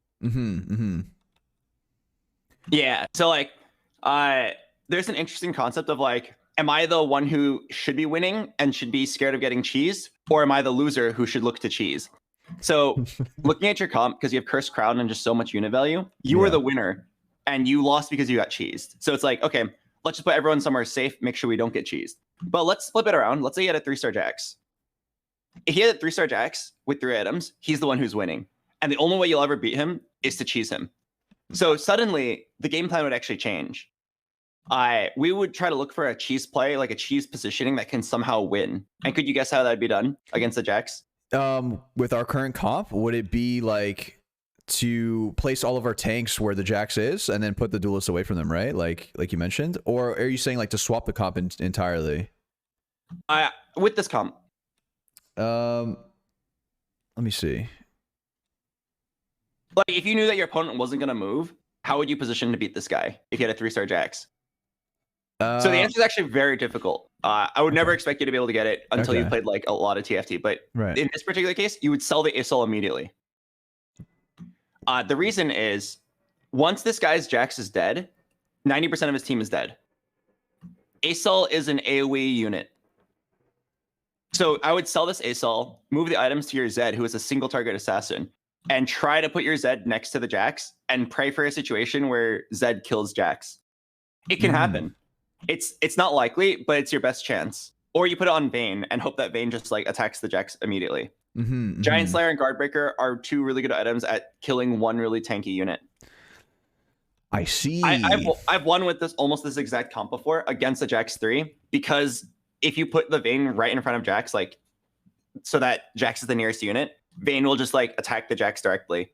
Yeah. So like, there's an interesting concept of like, am I the one who should be winning and should be scared of getting cheesed, or am I the loser who should look to cheese? So looking at your comp, because you have Cursed Crown and just so much unit value, you were the winner and you lost because you got cheesed. So it's like, okay, let's just put everyone somewhere safe, make sure we don't get cheesed. But let's flip it around. Let's say you had a 3-star Jax. If he had a 3-star Jax with 3 items, he's the one who's winning. And the only way you'll ever beat him is to cheese him. So suddenly the game plan would actually change. We would try to look for a cheese play, like a cheese positioning that can somehow win. And could you guess how that'd be done against the Jax? With our current comp, would it be like to place all of our tanks where the Jax is and then put the duelist away from them, right? Like you mentioned, or are you saying like to swap the comp entirely? With this comp. Let me see. Like if you knew that your opponent wasn't going to move, how would you position to beat this guy if you had a 3-star Jax? So the answer is actually very difficult. I would never expect you to be able to get it until you played like a lot of TFT. But in this particular case, you would sell the Isol immediately. The reason is, once this guy's Jax is dead, 90% of his team is dead. Isol is an AoE unit. So I would sell this Isol, move the items to your Zed, who is a single target assassin, and try to put your Zed next to the Jax and pray for a situation where Zed kills Jax. It can happen. It's not likely, but it's your best chance. Or you put it on Vayne and hope that Vayne just like attacks the Jax immediately. Giant Slayer and Guardbreaker are 2 really good items at killing 1 really tanky unit. I see. I've won with almost this exact comp before against the Jax 3, because if you put the Vayne right in front of Jax, like so that Jax is the nearest unit, Vayne will just like attack the Jax directly,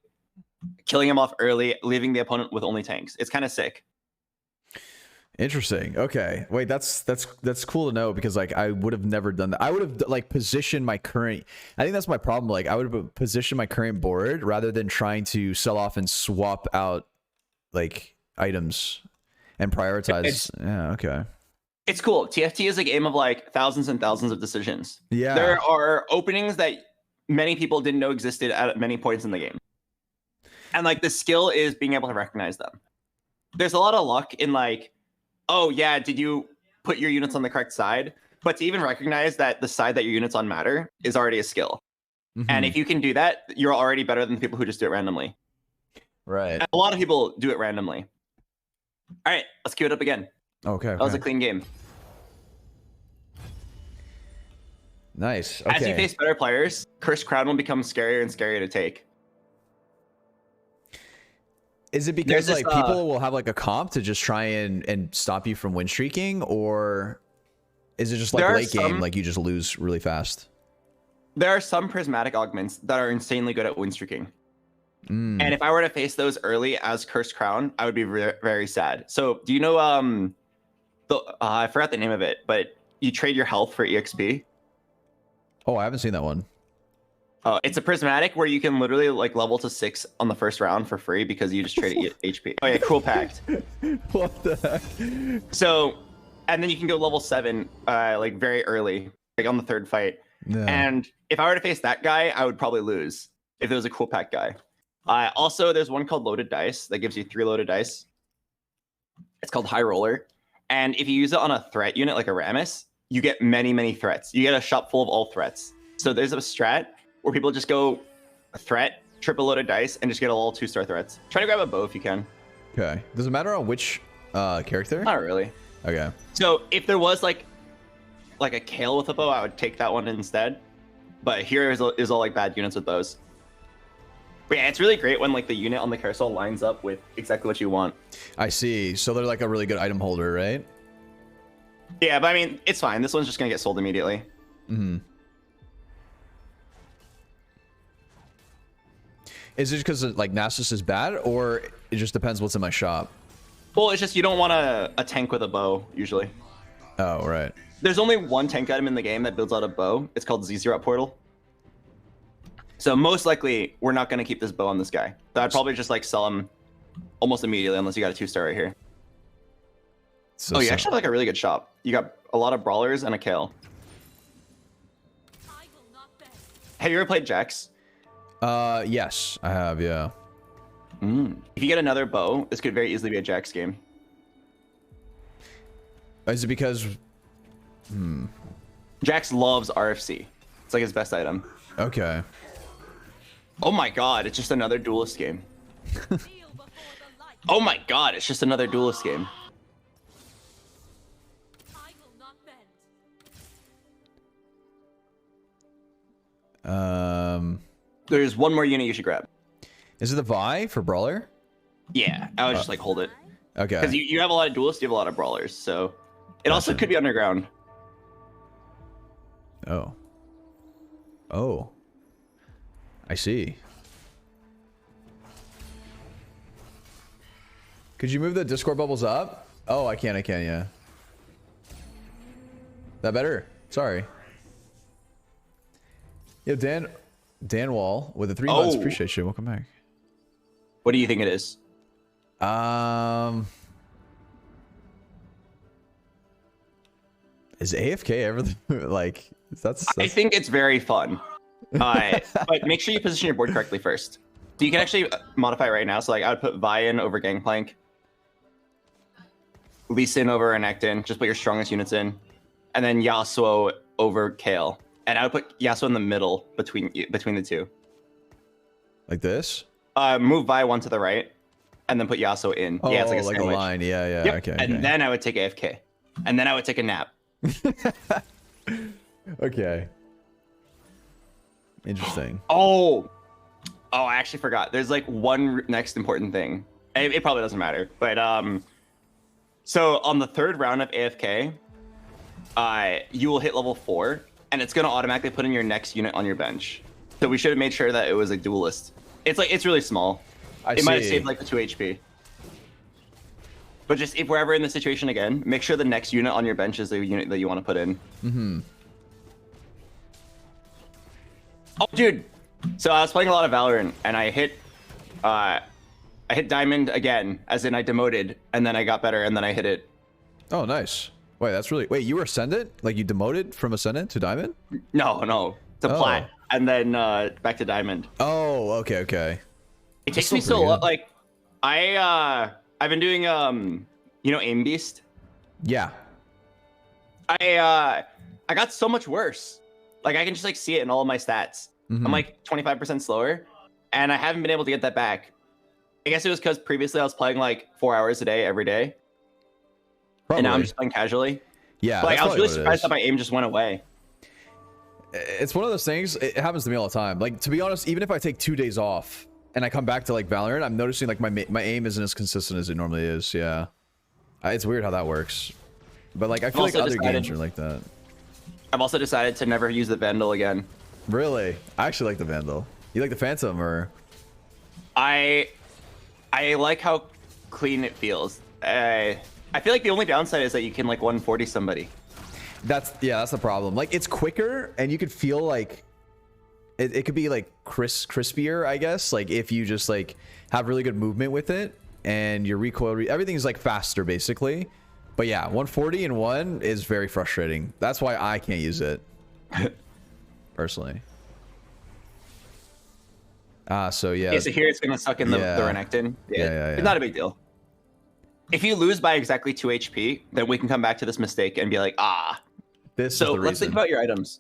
killing him off early, leaving the opponent with only tanks. It's kind of sick. Interesting. Okay. Wait, that's cool to know, because like I would have never done that. I would have like positioned my current. I think that's my problem. Like I would have positioned my current board rather than trying to sell off and swap out like items and prioritize. Yeah. Okay. It's cool. TFT is a game of like thousands and thousands of decisions. Yeah. There are openings that many people didn't know existed at many points in the game. And like the skill is being able to recognize them. There's a lot of luck in like, oh yeah, did you put your units on the correct side? But to even recognize that the side that your units on matter is already a skill. And if you can do that, you're already better than people who just do it randomly. Right. And a lot of people do it randomly. All right, let's queue it up again. Okay. That was a clean game. Nice. Okay. As you face better players, Cursed Crown will become scarier and scarier to take. Is it because like people will have like a comp to just try and stop you from win streaking, or is it just like late game, like you just lose really fast? There are some prismatic augments that are insanely good at win streaking. And if I were to face those early as Cursed Crown, I would be very sad. So do you know, I forgot the name of it, but you trade your health for EXP? Oh, I haven't seen that one. It's a prismatic where you can literally like level to 6 on the first round for free because you just trade HP. Oh yeah, cool pact. What the heck? So, and then you can go level 7 like very early, like on the 3rd fight. Yeah. And if I were to face that guy, I would probably lose if it was a cool pack guy. Also, there's one called Loaded Dice that gives you 3 loaded dice. It's called High Roller. And if you use it on a threat unit like a Rammus, you get many, many threats. You get a shop full of all threats. So there's a strat where people just go threat, triple loaded dice, and just get all 2-star threats. Try to grab a bow if you can. Okay. Does it matter on which character? Not really. Okay. So if there was like a Kale with a bow, I would take that one instead. But here is all like bad units with bows. But yeah, it's really great when like the unit on the carousel lines up with exactly what you want. I see. So they're like a really good item holder, right? Yeah, but I mean, it's fine. This one's just gonna get sold immediately. Is it because like Nasus is bad, or it just depends what's in my shop? Well, it's just you don't want a tank with a bow usually. Oh, right. There's only one tank item in the game that builds out a bow. It's called Zzerat Portal. So most likely, we're not going to keep this bow on this guy. So I'd probably just like sell him almost immediately unless you got a 2-star right here. So, you actually have like a really good shop. You got a lot of brawlers and a Kale. Have you ever played Jax? Yes, I have, yeah. If you get another bow, this could very easily be a Jax game. Is it because... Jax loves RFC. It's like his best item. Okay. Oh my god, it's just another duelist game. Oh my god, it's just another duelist game. There's one more unit you should grab. Is it the Vi for Brawler? Yeah, I would just like hold it. Okay. Because you have a lot of duelists, you have a lot of brawlers, so... It also could be underground. Oh. Oh. I see. Could you move the Discord bubbles up? Oh, I can, yeah. That better? Sorry. Yo, Dan Wall with the 3 months. Appreciate you. Welcome back. What do you think it is? Is AFK ever like that's I think it's very fun. But make sure you position your board correctly first. So you can actually modify it right now. So like I would put Vi in over Gangplank, Lee Sin over Renekton, just put your strongest units in, and then Yasuo over Kale. And I would put Yasuo in the middle between the two. Like this? Move Vi one to the right, and then put Yasuo in. Oh, yeah, it's like a sandwich. A line. Yeah, yeah. Yep. Okay. And then I would take AFK, and then I would take a nap. Okay. Interesting. Oh, I actually forgot. There's like one next important thing. It probably doesn't matter, but so on the 3rd round of AFK, you will hit level 4, and it's gonna automatically put in your next unit on your bench. So we should have made sure that it was a duelist. It's really small. It might have saved like the 2 HP. But just if we're ever in the situation again, make sure the next unit on your bench is the unit that you want to put in. Mm-hmm. Oh, dude. So I was playing a lot of Valorant, and I hit Diamond again, as in I demoted, and then I got better, and then I hit it. Oh, nice. Wait, that's really... Wait, you were Ascendant? Like, you demoted from Ascendant to Diamond? No. To Plat, and then back to Diamond. Oh, okay. It takes me so long. Like, I've been doing, you know, Aim Beast? Yeah. I got so much worse. Like, I can just, like, see it in all of my stats. Mm-hmm. I'm, like, 25% slower, and I haven't been able to get that back. I guess it was because previously I was playing, like, 4 hours a day, every day. Probably. And now I'm just playing casually. Yeah, but, like, I was really surprised that my aim just went away. It's one of those things, it happens to me all the time. Like, to be honest, even if I take 2 days off and I come back to, like, Valorant, I'm noticing, like, my aim isn't as consistent as it normally is. Yeah. It's weird how that works. But, like, I feel like other games are like that. I've also decided to never use the Vandal again. Really? I actually like the Vandal. You like the Phantom, or? I like how clean it feels. I feel like the only downside is that you can, like, 140 somebody. That's the problem. Like, it's quicker, and you could feel like it could be like crispier, I guess. Like, if you just like have really good movement with it, and your recoil, everything's like faster basically. But yeah, 140 and 1 is very frustrating. That's why I can't use it personally. So yeah. Yeah, so here it's gonna suck in the Renekton. Yeah. It's not a big deal. If you lose by exactly 2 HP, then we can come back to this mistake and be like, So let's think about your items.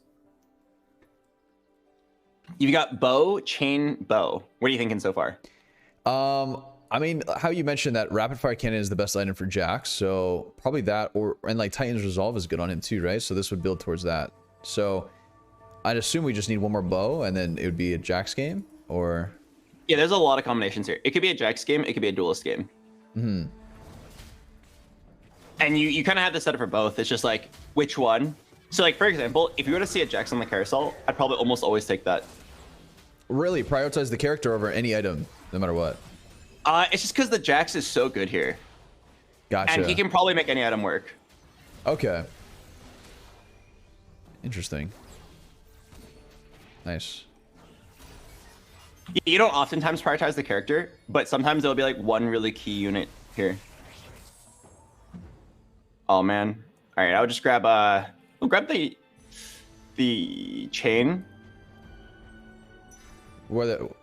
You've got bow, chain, bow. What are you thinking so far? I mean, how you mentioned that rapid fire cannon is the best item for Jax, so probably that, and like Titan's Resolve is good on him too, right? So this would build towards that. So I'd assume we just need one more bow, and then it would be a Jax game, or... Yeah, there's a lot of combinations here. It could be a Jax game, it could be a Duelist game. Mm-hmm. And you kind of have to set up for both. It's just like, which one? So like, for example, if you were to see a Jax on the carousel, I'd probably almost always take that. Really? Prioritize the character over any item, no matter what? It's just because the Jax is so good here. Gotcha. And he can probably make any item work. Okay. Interesting. Nice. You don't oftentimes prioritize the character, but sometimes there'll be like one really key unit here. Oh man. All right, I'll just grab we'll grab the chain.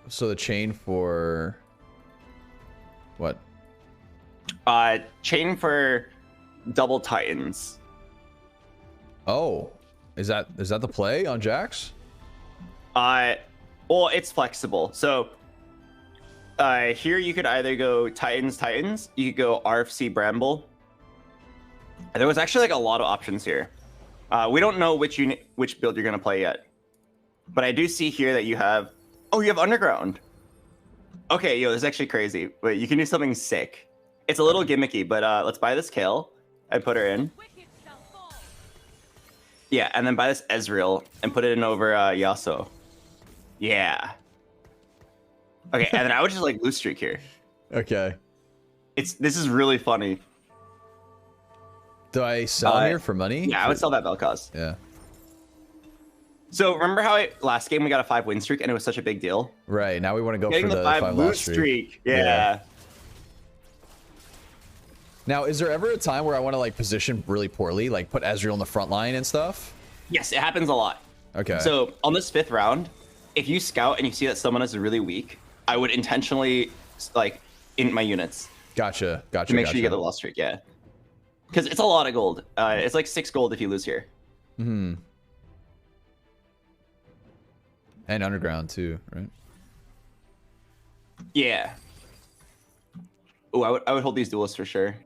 So the chain for what? Chain for double Titans. Oh, is that the play on Jax? Well, it's flexible. So here you could either go Titans, you could go RFC Bramble. There was actually like a lot of options here. We don't know which build you're gonna play yet, but I do see here that you have Underground. Okay, yo, this is actually crazy, but you can do something sick. It's a little gimmicky, but let's buy this Kale and put her in. Yeah, and then buy this Ezreal and put it in over Yasuo. Yeah. Okay, and then I would just like loot streak here. Okay. This is really funny. Do I sell here for money? Yeah, I would sell that Vel'Koz. Yeah. So remember how last game we got a 5 win streak and it was such a big deal? Right. Now we want to go Getting for the 5 loot loss streak. Yeah. Now, is there ever a time where I want to like position really poorly, like put Ezreal in the front line and stuff? Yes, it happens a lot. Okay. So on this 5th round, if you scout and you see that someone is really weak, I would intentionally like in my units. Gotcha. To make sure you get the loss streak. Yeah. Because it's a lot of gold. It's like 6 gold if you lose here. Hmm. And Underground too, right? Yeah. Oh, I would hold these duelists for sure.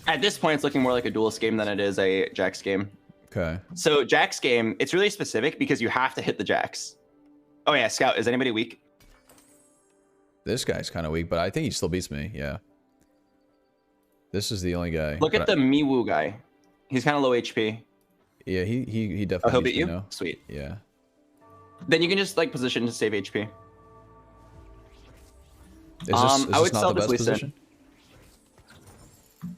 At this point, it's looking more like a duelist game than it is a Jax game. Okay. So Jax game, it's really specific because you have to hit the Jax. Oh yeah, Scout, is anybody weak? This guy's kind of weak, but I think he still beats me. Yeah. This is the only guy. Look at the Miwu guy. He's kind of low HP. Yeah, he definitely. Oh, he'll beat you? Now. Sweet. Yeah. Then you can just like position to save HP. Is this I would not sell the this best Lisa. position?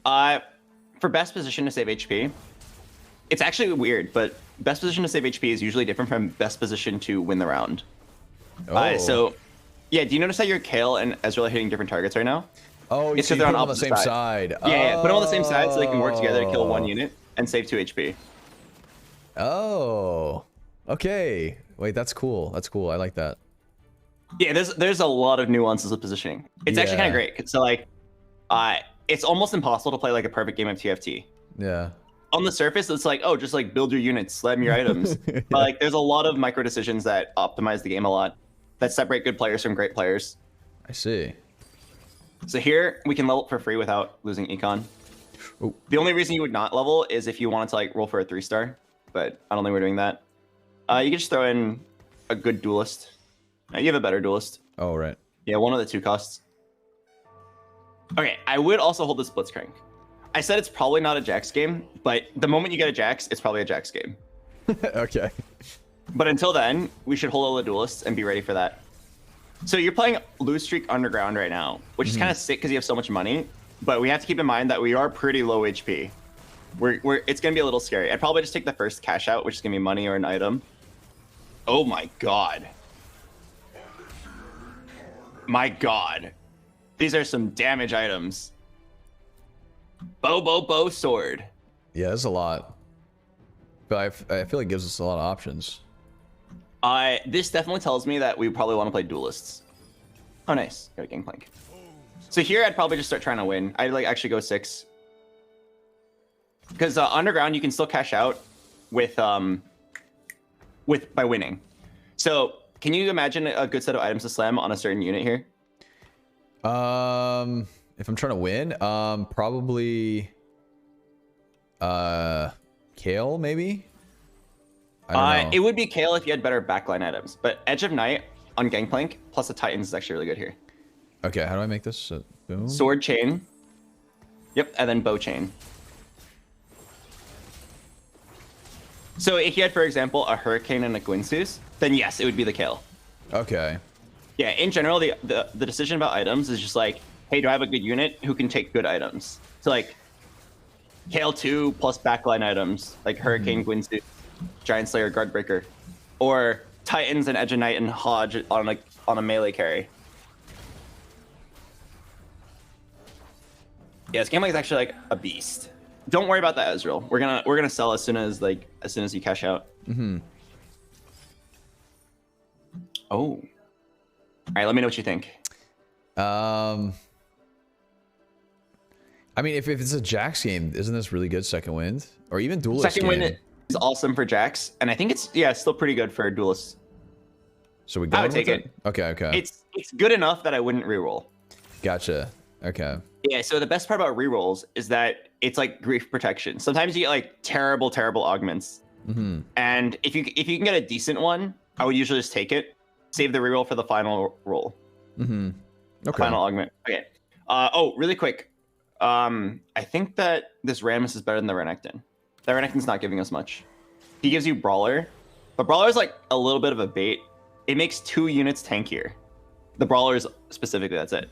For best position to save HP, it's actually weird, but best position to save HP is usually different from best position to win the round. Oh. So, yeah, do you notice how your Kale and Ezreal are hitting different targets right now? Oh, It's so you they're put them on the opposite same side. side. Yeah, put them on the same side so they can work together to kill one Oh. unit and save 2 HP. Oh. Okay. Wait, that's cool. That's cool. I like that. Yeah, there's a lot of nuances with positioning. It's actually kind of great. So like, it's almost impossible to play like a perfect game of TFT. Yeah. On the surface, it's like, oh, just like build your units, slam your items. Yeah. But like, there's a lot of micro decisions that optimize the game a lot, that separate good players from great players. I see. So here we can level for free without losing econ. Ooh. The only reason you would not level is if you wanted to like roll for a 3-star, but I don't think we're doing that. You can just throw in a good duelist. You have a better duelist. Oh, right. Yeah, one of the 2 costs. Okay, I would also hold the Blitzcrank. I said it's probably not a Jax game, but the moment you get a Jax, it's probably a Jax game. Okay. But until then, we should hold all the duelists and be ready for that. So you're playing Lose Streak Underground right now, which is kind of sick because you have so much money. But we have to keep in mind that we are pretty low HP. It's going to be a little scary. I'd probably just take the first cash out, which is going to be money or an item. Oh my god. My god. These are some damage items. Bow sword. Yeah, that's a lot. But I feel like it gives us a lot of options. This definitely tells me that we probably want to play duelists. Oh, nice. Got a Gangplank. So here I'd probably just start trying to win. I'd like actually go 6. Because underground you can still cash out with by winning. So can you imagine a good set of items to slam on a certain unit here? If I'm trying to win, probably Kale maybe. I don't know. It would be Kale if you had better backline items, but Edge of Night on Gangplank plus the Titans is actually really good here. Okay, how do I make this? Boom. Sword chain. Yep, and then bow chain. So if you had, for example, a Hurricane and a Gwynsus, then yes, it would be the Kale. Okay. Yeah, in general, the decision about items is just like, hey, do I have a good unit who can take good items? So like, Kale 2 plus backline items, like Hurricane, Gwynsus, Giant Slayer, Guardbreaker, or Titans and Edge of Night and Hodge on a melee carry. Yeah, this game is actually like a beast. Don't worry about that, Ezreal. We're gonna sell as soon as you cash out. Mm-hmm. Oh. All right, let me know what you think. I mean, if it's a Jax game, isn't this really good second wind? Or even duelist Second game? win is awesome for Jax, and I think it's still pretty good for duelists. So we go. I would take it. Okay. It's good enough that I wouldn't reroll. Gotcha. Okay. Yeah, so the best part about rerolls is that it's like grief protection. Sometimes you get like terrible augments. Mm-hmm. And if you can get a decent one, I would usually just take it, save the reroll for the final roll. Mm-hmm. Okay. Final augment. Okay. Oh, really quick. I think that this Rammus is better than the Renekton. The Renekton's not giving us much. He gives you Brawler, but Brawler is like a little bit of a bait. It makes 2 units tankier. The Brawlers specifically, that's it.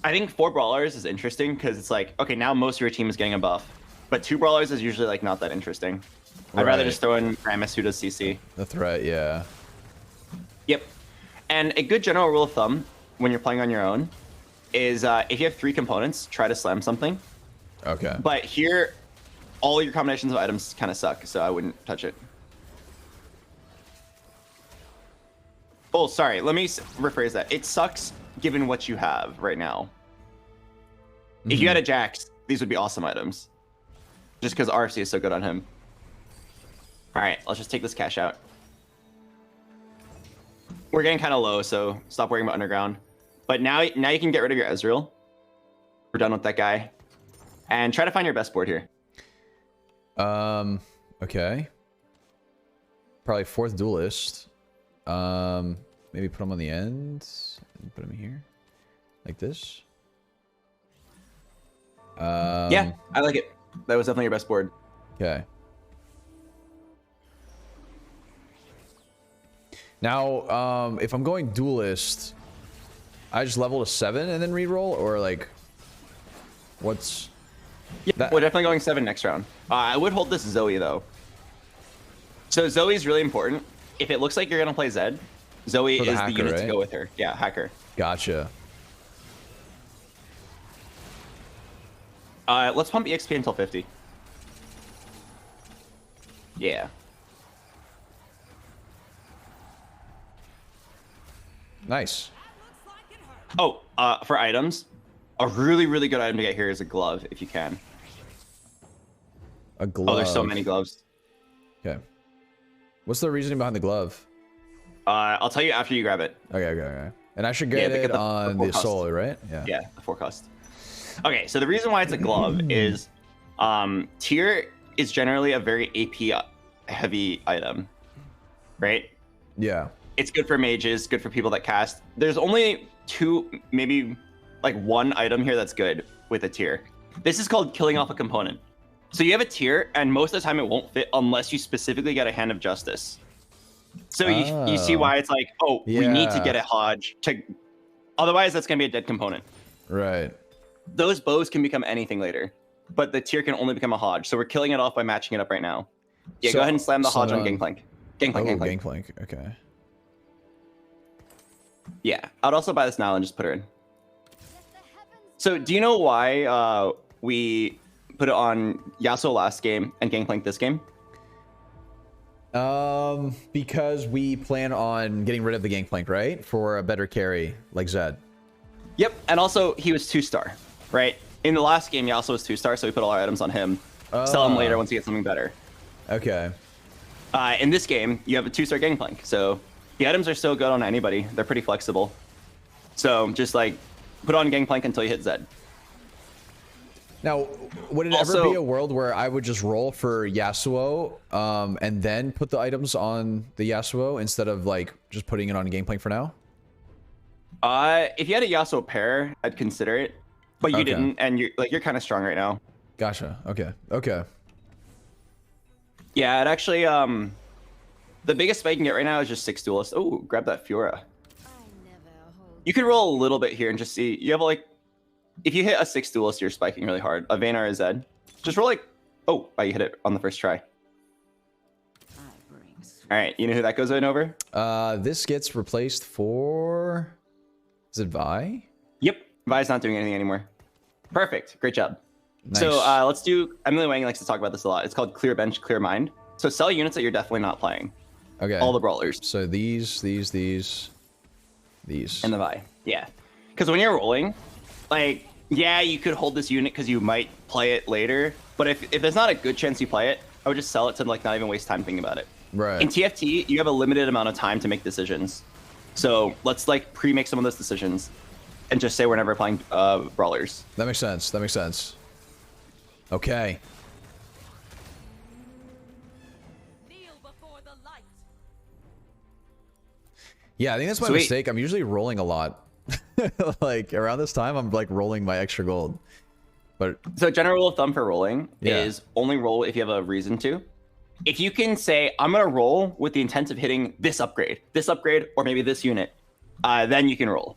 I think 4 Brawlers is interesting because it's like, okay, now most of your team is getting a buff, but 2 Brawlers is usually like not that interesting. I'd rather just throw in Rammus who does CC. The threat, yeah. Yep. And a good general rule of thumb when you're playing on your own is if you have 3 components, try to slam something. Okay. But here, all your combinations of items kind of suck, so I wouldn't touch it. Oh, sorry. Let me rephrase that. It sucks given what you have right now. Mm-hmm. If you had a Jax, these would be awesome items. Just because RFC is so good on him. All right, let's just take this cash out. We're getting kind of low, so stop worrying about underground. But now you can get rid of your Ezreal. We're done with that guy. And try to find your best board here. Okay. Probably 4th duelist. Maybe put him on the end. And put him here. Like this. Yeah, I like it. That was definitely your best board. Okay. Now, if I'm going duelist, I just level to 7 and then reroll, or like, What's... Yeah, we're definitely going 7 next round. I would hold this Zoe, though. So Zoe is really important. If it looks like you're going to play Zed, Zoe is hacker, the unit right? to go with her. Yeah, hacker. Gotcha. Let's pump EXP until 50. Yeah. Nice. Oh, for items, a really, really good item to get here is a glove, if you can. A glove. Oh, there's so many gloves. Okay. What's the reasoning behind the glove? I'll tell you after you grab it. Okay. And I should get it on the solo, right? Yeah. Yeah, the forecast. Okay, so the reason why it's a glove is tier is generally a very AP heavy item, right? Yeah. It's good for mages, good for people that cast. There's only 2, maybe like 1 item here that's good with a tier. This is called killing off a component. So you have a tier, and most of the time it won't fit unless you specifically get a Hand of Justice. So you see why it's like, oh, we need to get a Hodge. Otherwise, that's going to be a dead component. Right. Those bows can become anything later, but the tier can only become a Hodge. So we're killing it off by matching it up right now. Yeah, go ahead and slam the Hodge on Gangplank. Gangplank. Okay. Yeah, I'd also buy this now and just put her in. So do you know why we put it on Yasuo last game and Gangplank this game? Because we plan on getting rid of the Gangplank, right? For a better carry like Zed. Yep, and also he was 2-star, right? In the last game, Yasuo was 2-star, so we put all our items on him. Sell him later once he gets something better. Okay. In this game, you have a 2-star Gangplank, so the items are so good on anybody. They're pretty flexible. So just like put on Gangplank until you hit Zed. Now, would it ever be a world where I would just roll for Yasuo and then put the items on the Yasuo instead of like just putting it on Gangplank for now? If you had a Yasuo pair, I'd consider it, but you didn't, and you're kind of strong right now. Gotcha. Okay. Yeah, it actually the biggest spike you can get right now is just 6 duelists. Oh, grab that Fiora. You can roll a little bit here and just see. You have like, if you hit a 6 duelist, you're spiking really hard. A Vayne or a Zed. Just roll like, oh, you hit it on the first try. All right, you know who that goes in over? This gets replaced for... Is it Vi? Yep, Vi's not doing anything anymore. Perfect, great job. Nice. So let's do, Emily Wang likes to talk about this a lot. It's called clear bench, clear mind. So sell units that you're definitely not playing. Okay. All the brawlers. So these. And the Vi, yeah. Because when you're rolling, like, yeah, you could hold this unit because you might play it later. But if there's not a good chance you play it, I would just sell it to like not even waste time thinking about it. Right. In TFT, you have a limited amount of time to make decisions. So let's like pre-make some of those decisions and just say we're never playing brawlers. That makes sense. Okay. Yeah, I think that's my mistake. I'm usually rolling a lot. Like around this time, I'm like rolling my extra gold. But so general rule of thumb for rolling is only roll if you have a reason to. If you can say, I'm going to roll with the intent of hitting this upgrade, or maybe this unit, then you can roll.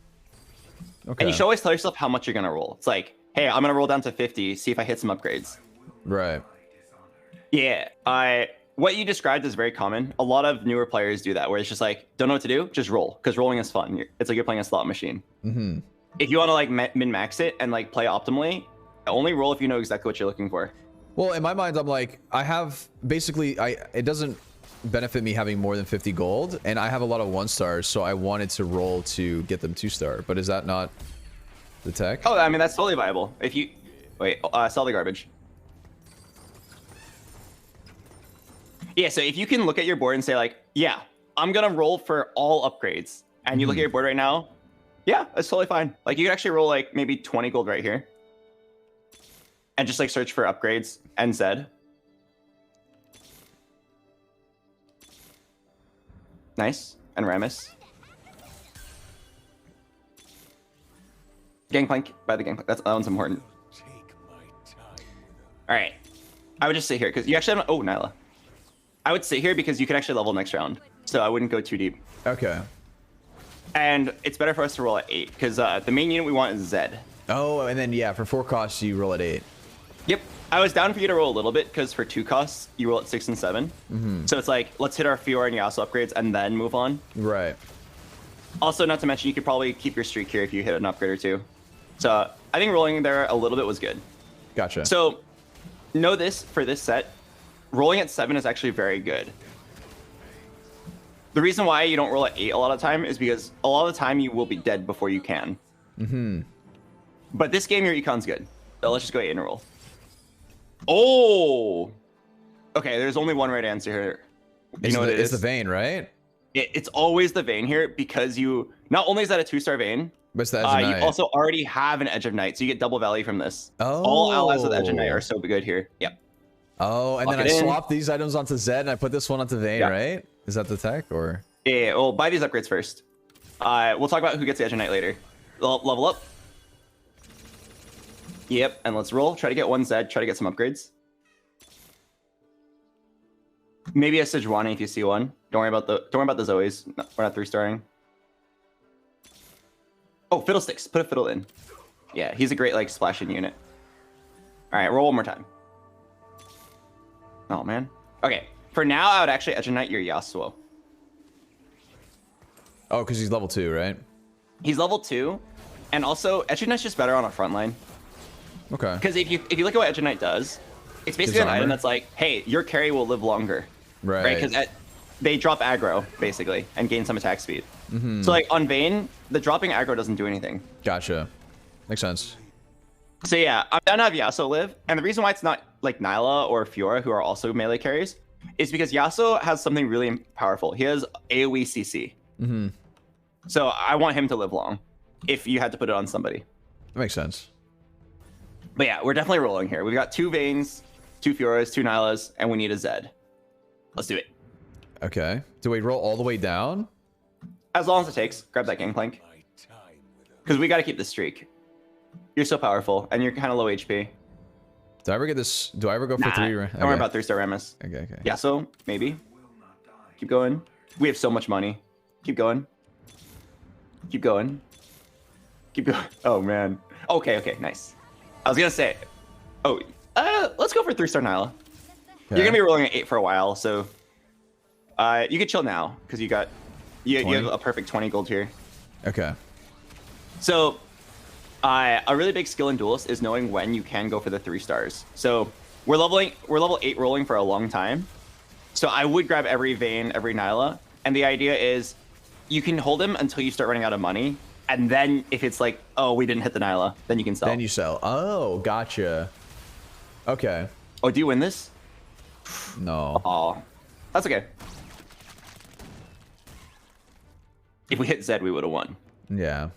Okay. And you should always tell yourself how much you're going to roll. It's like, hey, I'm going to roll down to 50, see if I hit some upgrades. Right. Yeah. What you described is very common. A lot of newer players do that, where it's just like, don't know what to do, just roll, because rolling is fun. It's like you're playing a slot machine. Mm-hmm. If you want to like min-max it and like play optimally, only roll if you know exactly what you're looking for. Well, in my mind, I'm like, I have basically, it doesn't benefit me having more than 50 gold, and I have a lot of 1-stars, so I wanted to roll to get them 2-star. But is that not the tech? Oh, I mean, that's totally viable. If you wait, sell the garbage. Yeah, so if you can look at your board and say like, yeah, I'm gonna roll for all upgrades, and you look at your board right now, yeah, that's totally fine. Like you can actually roll like maybe 20 gold right here. And just like search for upgrades and Zed. Nice. And Ramus. Gangplank. By the Gangplank. That one's important. Alright. I would just sit here because you actually have... Oh, Nyla. I would sit here because you can actually level next round. So I wouldn't go too deep. Okay. And it's better for us to roll at 8 because the main unit we want is Zed. Oh, and then yeah, for 4 costs you roll at 8. Yep. I was down for you to roll a little bit because for 2 costs you roll at 6 and 7. So it's like let's hit our Fiora and Yasuo upgrades and then move on. Right. Also, not to mention you could probably keep your streak here if you hit an upgrade or 2. So I think rolling there a little bit was good. Gotcha. So know this for this set, rolling at 7 is actually very good. The reason why you don't roll at 8 a lot of the time is because a lot of the time you will be dead before you can. But this game your econ's good. So let's just go 8 and roll. Oh! Okay, there's only one right answer here. You know what it is? It's the vein, right? It's always the vein here because you... Not only is that a 2-star vein, but it's the Edge of Night. you also already have an Edge of Night, so you get double value from this. Oh. All allies with Edge of Night are so good here. Yep. Oh, and then I swap these items onto Zed and I put this one onto Vayne, right? Is that the tech or? Yeah, well, buy these upgrades first. We'll talk about who gets the Edge of Night later. Level up. Yep, and let's roll. Try to get one Zed. Try to get some upgrades. Maybe a Sejuani if you see one. Don't worry about the Zoes. No, we're not 3-starring. Oh, Fiddlesticks. Put a Fiddle in. Yeah, he's a great like splashing unit. All right, roll one more time. Oh man. Okay, for now I would actually Edge of Night your Yasuo. Oh, because he's level 2, right? He's level 2, and also Edge of Knight's just better on a front line. Okay. Because if you look at what Edge of Night does, it's basically an item that's like, hey, your carry will live longer. Right. Because they drop aggro basically and gain some attack speed. So like on Vayne, the dropping aggro doesn't do anything. Gotcha. Makes sense. So yeah, I'm down to have Yasuo live, and the reason why it's not like Nyla or Fiora who are also melee carries is because Yasuo has something really powerful. He has AoE CC. So I want him to live long. If you had to put it on somebody, that makes sense. But yeah, we're definitely rolling here. We've got 2 Vaynes, 2 Fioras, 2 Nylas, and we need a Zed. Let's do it. Okay. Do we roll all the way down? As long as it takes. Grab that Gangplank. Because we got to keep the streak. You're so powerful, and you're kind of low HP. Do I ever get this? Do I ever go for 3? Don't worry about 3-star Rammus. Okay. Yeah, so maybe. Keep going. We have so much money. Keep going. Keep going. Keep going. Oh, man. Okay, nice. I was going to say, let's go for 3-star Nyla. Okay. You're going to be rolling at 8 for a while, so you can chill now, because you have a perfect 20 gold here. Okay. So a really big skill in Duelist is knowing when you can go for the 3 stars. So we're level 8 rolling for a long time. So I would grab every Vayne, every Nyla, and the idea is you can hold him until you start running out of money, and then if it's like, oh, we didn't hit the Nyla, then you can sell. Then you sell. Oh, gotcha. Okay. Oh, do you win this? No. Oh, that's okay. If we hit Zed, we would have won. Yeah.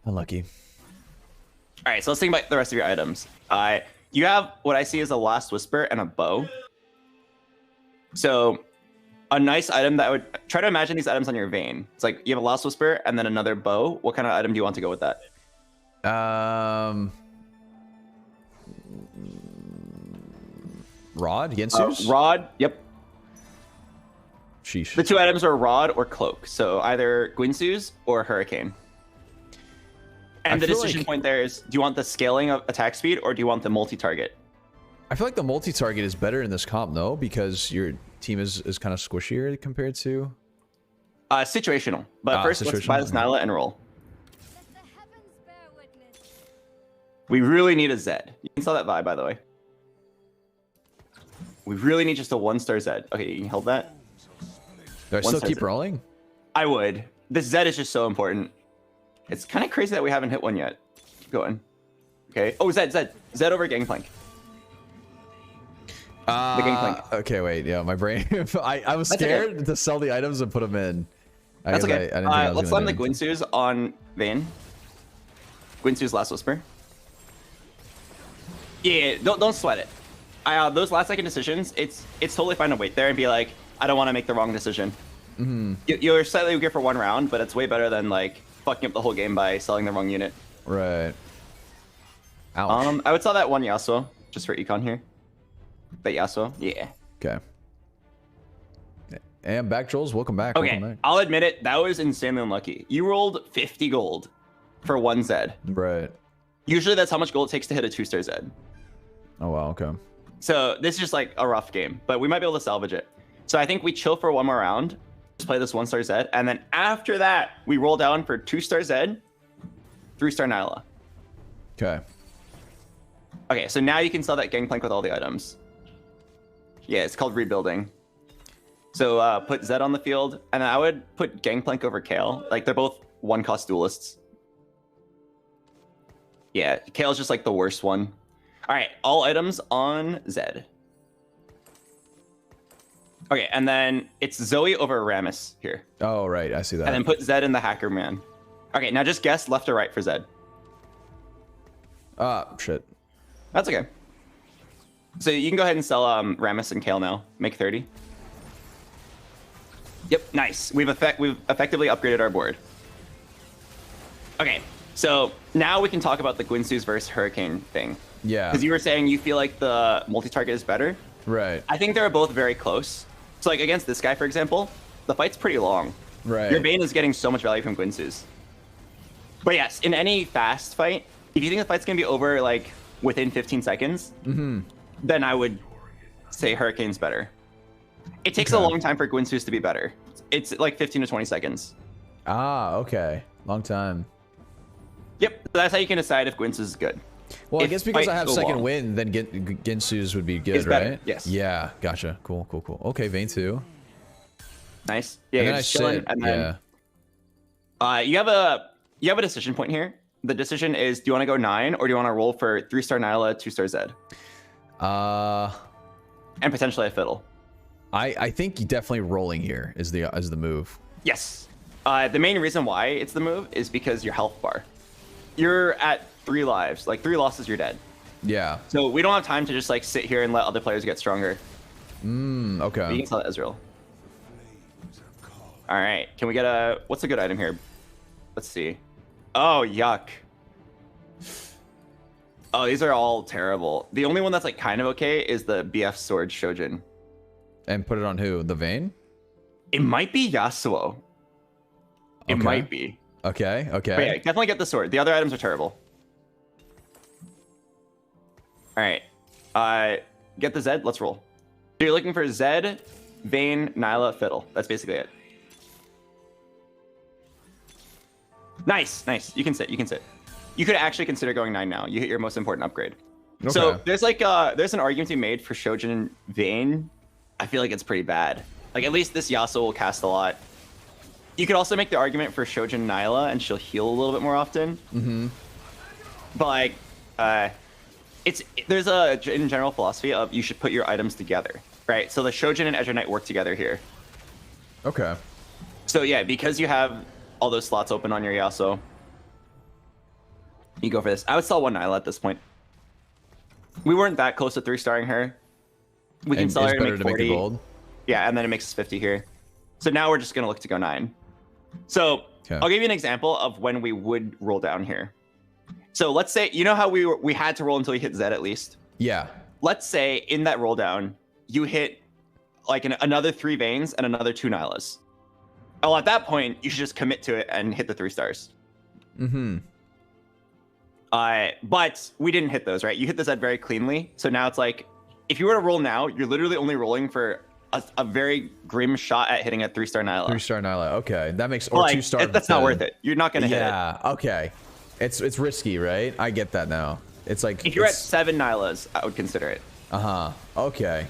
Unlucky. All right, so let's think about the rest of your items. You have what I see as a Last Whisper and a bow. So a nice item that I would try to imagine these items on your Vayne. It's like you have a Last Whisper and then another bow. What kind of item do you want to go with that? Rod? Yensu's? Rod, yep. Sheesh. The 2 items are Rod or Cloak. So either Guinsoo's or Hurricane. And the decision point there is, do you want the scaling of attack speed or do you want the multi-target? I feel like the multi-target is better in this comp, no? Because your team is kind of squishier compared to... situational. But first, let's buy this Nyla and roll. We really need a Zed. You can sell that vibe, by the way. We really need just a 1-star Zed. Okay, you can hold that. Do I still keep rolling? I would. This Zed is just so important. It's kind of crazy that we haven't hit one yet. Keep going. Okay. Oh, Zed over Gangplank. The Gangplank. Okay, wait. Yeah, my brain. I was scared to sell the items and put them in. That's okay. Let's land the Guinsoo's on Vayne. Guinsoo's Last Whisper. Yeah, don't sweat it. Those last second decisions, it's totally fine to wait there and be like, I don't want to make the wrong decision. You're slightly weaker for 1 round, but it's way better than like fucking up the whole game by selling the wrong unit. Right. Ouch. I would sell that 1 Yasuo just for econ here. That Yasuo, yeah. Okay. And back, Jollz. Welcome back. Okay, welcome back. I'll admit it. That was insanely unlucky. You rolled 50 gold for 1 Z. Right. Usually that's how much gold it takes to hit a 2-star Z. Oh, wow. Okay. So this is just like a rough game, but we might be able to salvage it. So I think we chill for 1 more round, just play this 1-star Z, and then after that, we roll down for 2-star Z, 3-star Nyla. Okay. Okay, so now you can sell that Gangplank with all the items. Yeah, it's called rebuilding. So put Z on the field, and I would put Gangplank over Kale. Like, they're both 1-cost duelists. Yeah, Kale's just like the worst one. All right, all items on Z. Okay, and then it's Zoe over Rammus here. Oh, right. I see that. And then put Zed in the Hacker Man. Okay, now just guess left or right for Zed. Shit. That's okay. So you can go ahead and sell Rammus and Kale now. Make 30. Yep, nice. We've effectively upgraded our board. Okay, so now we can talk about the Gwinsu's versus Hurricane thing. Yeah. Because you were saying you feel like the multi-target is better. Right. I think they're both very close. So like against this guy, for example, the fight's pretty long. Right. Your Bane is getting so much value from Gwinsu's. But yes, in any fast fight, if you think the fight's gonna be over like within 15 seconds, then I would say Hurricane's better. It takes a long time for Gwinsu's to be better. It's like 15 to 20 seconds. Okay. Long time. Yep, so that's how you can decide if Gwinsu's is good. Well, I If guess because I fights have go second long. win, then Ginsu's would be good, It's better, right? yes. Yeah, gotcha. Cool. Okay, Vayne 2. Nice. Yeah, And you're then just chilling, and then you have a decision point here. The decision is: do you want to go 9 or do you want to roll for 3-star Nyla, 2-star Zed, and potentially a Fiddle? I think definitely rolling here is the move. Yes. The main reason why it's the move is because your health bar. You're at 3 lives. Like 3 losses, you're dead. Yeah. So we don't have time to just like sit here and let other players get stronger. Okay. You can sell Ezreal. All right. Can we get a... What's a good item here? Let's see. Oh, yuck. Oh, these are all terrible. The only one that's like kind of okay is the BF Sword Shojin. And put it on who? The Vayne? It might be Yasuo. It might be. Okay. But yeah, definitely get the sword. The other items are terrible. All right. Get the Zed. Let's roll. So you're looking for Zed, Vayne, Nyla, Fiddle. That's basically it. Nice. You can sit. You could actually consider going 9 now. You hit your most important upgrade. Okay. So there's like there's an argument to be made for Shojin and Vayne. I feel like it's pretty bad. Like at least this Yasuo will cast a lot. You could also make the argument for Shojin Nyla, and she'll heal a little bit more often. But like, there's a in general philosophy of you should put your items together, right? So the Shojin and Ezra Knight work together here. Okay. So yeah, because you have all those slots open on your Yasuo, you go for this. I would sell 1 Nyla at this point. We weren't that close to 3-starring her. We can sell her to make 40. Make the gold. Yeah, and then it makes us 50 here. So now we're just gonna look to go 9. So I'll give you an example of when we would roll down here. So let's say, you know how we had to roll until we hit Zed at least? Yeah. Let's say in that roll down, you hit like another 3 Vaynes and another 2 Nylas. Oh, at that point, you should just commit to it and hit the 3 stars. But we didn't hit those, right? You hit the Zed very cleanly. So now it's like, if you were to roll now, you're literally only rolling for a very grim shot at hitting a 3-star Nyla. 3-star Nyla. Okay, that makes or like, 2-star. That's not worth it. You're not gonna hit it. Yeah. Okay. It's risky, right? I get that now. It's like if you're at 7 Nylas, I would consider it. Okay.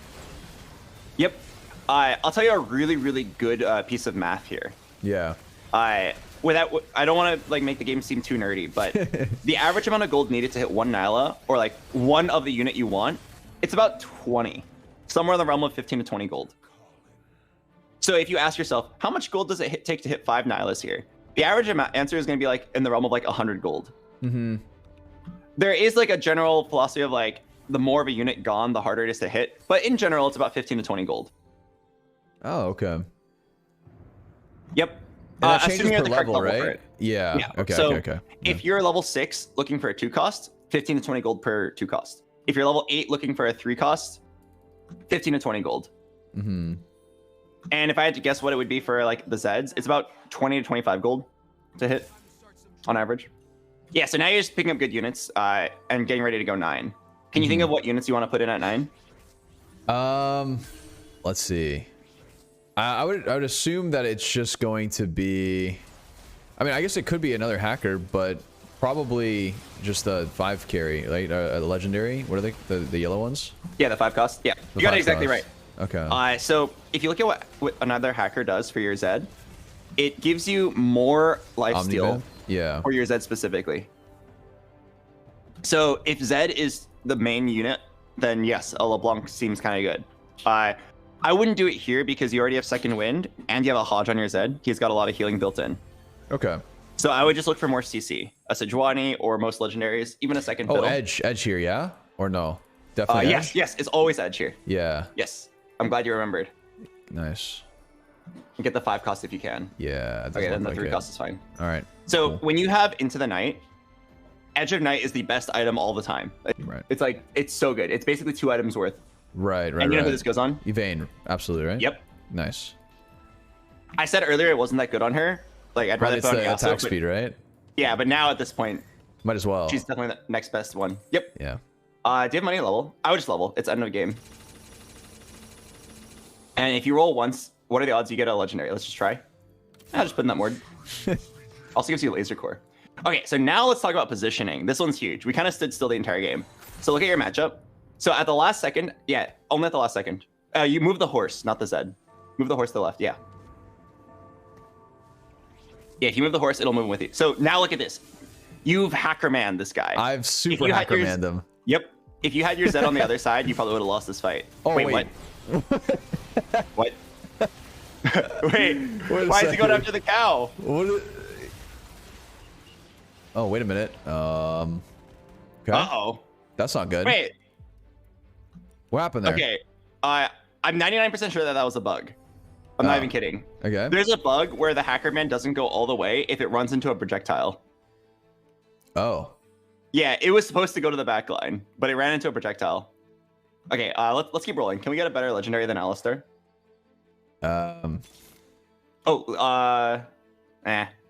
Yep. I'll tell you a really, really good piece of math here. Yeah. I don't want to like make the game seem too nerdy, but the average amount of gold needed to hit 1 Nyla, or like one of the unit you want, it's about 20. Somewhere in the realm of 15 to 20 gold. So if you ask yourself, how much gold does it take to hit 5 Nylas here? The average answer is going to be like in the realm of like 100 gold. There is like a general philosophy of like, the more of a unit gone, the harder it is to hit. But in general, it's about 15 to 20 gold. Oh, okay. Yep. And that changes assuming you're per at the correct level, level for right? it. Yeah. Okay. So Okay. if you're level 6 looking for a 2 cost, 15 to 20 gold per 2 cost. If you're level 8 looking for a 3 cost, 15 to 20 gold. And if I had to guess what it would be for like the Zeds, it's about 20 to 25 gold to hit on average. Yeah, so now you're just picking up good units and getting ready to go 9. Can you think of what units you want to put in at 9? Let's see. I would assume that it's just going to be. I mean, I guess it could be another hacker, but probably just a 5 carry, right? A legendary. What are they? The yellow ones? Yeah, the 5 cost. Yeah, The you got it 5 exactly cost. right. Okay. So if you look at what another hacker does for your Zed, it gives you more lifesteal Yeah. for your Zed specifically. So if Zed is the main unit, then yes, a LeBlanc seems kind of good. I wouldn't do it here because you already have second wind and you have a Hodge on your Zed. He's got a lot of healing built in. Okay. So I would just look for more CC, a Sejuani or most legendaries, even a second fiddle. Edge here, yeah? Or no? Definitely edge? Yes, it's always edge here. Yeah. Yes, I'm glad you remembered. Nice. Get the 5 cost if you can. Yeah. Okay, then the 3 cost is fine. All right. So cool. when you have Into the Night, Edge of Night is the best item all the time. Right. It's like, it's so good. It's basically 2 items worth. Right. And you know who this goes on? Yvain, absolutely, right? Yep. Nice. I said earlier it wasn't that good on her. Like, I'd rather It's put on the Yasuo, attack speed, right? Yeah, but now at this point, Might as well. she's definitely the next best one. Yep. Yeah. Do you have money level? I would just level. It's end of game. And if you roll once, what are the odds you get a legendary? Let's just try. I'll just put in that ward. Also gives you laser core. Okay, so now let's talk about positioning. This one's huge. We kind of stood still the entire game. So look at your matchup. So at the last second, yeah, only at the last second. You move the horse, not the Zed. Move the horse to the left, yeah. Yeah, if you move the horse, it'll move with you. So now look at this. You've hacker manned this guy. I've super hacker manned him. Yep. If you had your Zed on the other side, you probably would have lost this fight. Oh, wait. What? What? Wait, why is he going after the cow? What? Oh, wait a minute. Okay. Uh-oh. That's not good. Wait. What happened there? Okay. I'm 99% sure that was a bug. I'm not even kidding. Okay. There's a bug where the hacker man doesn't go all the way if it runs into a projectile. Oh. Yeah, it was supposed to go to the back line, but it ran into a projectile. Okay, let's keep rolling. Can we get a better legendary than Alistar?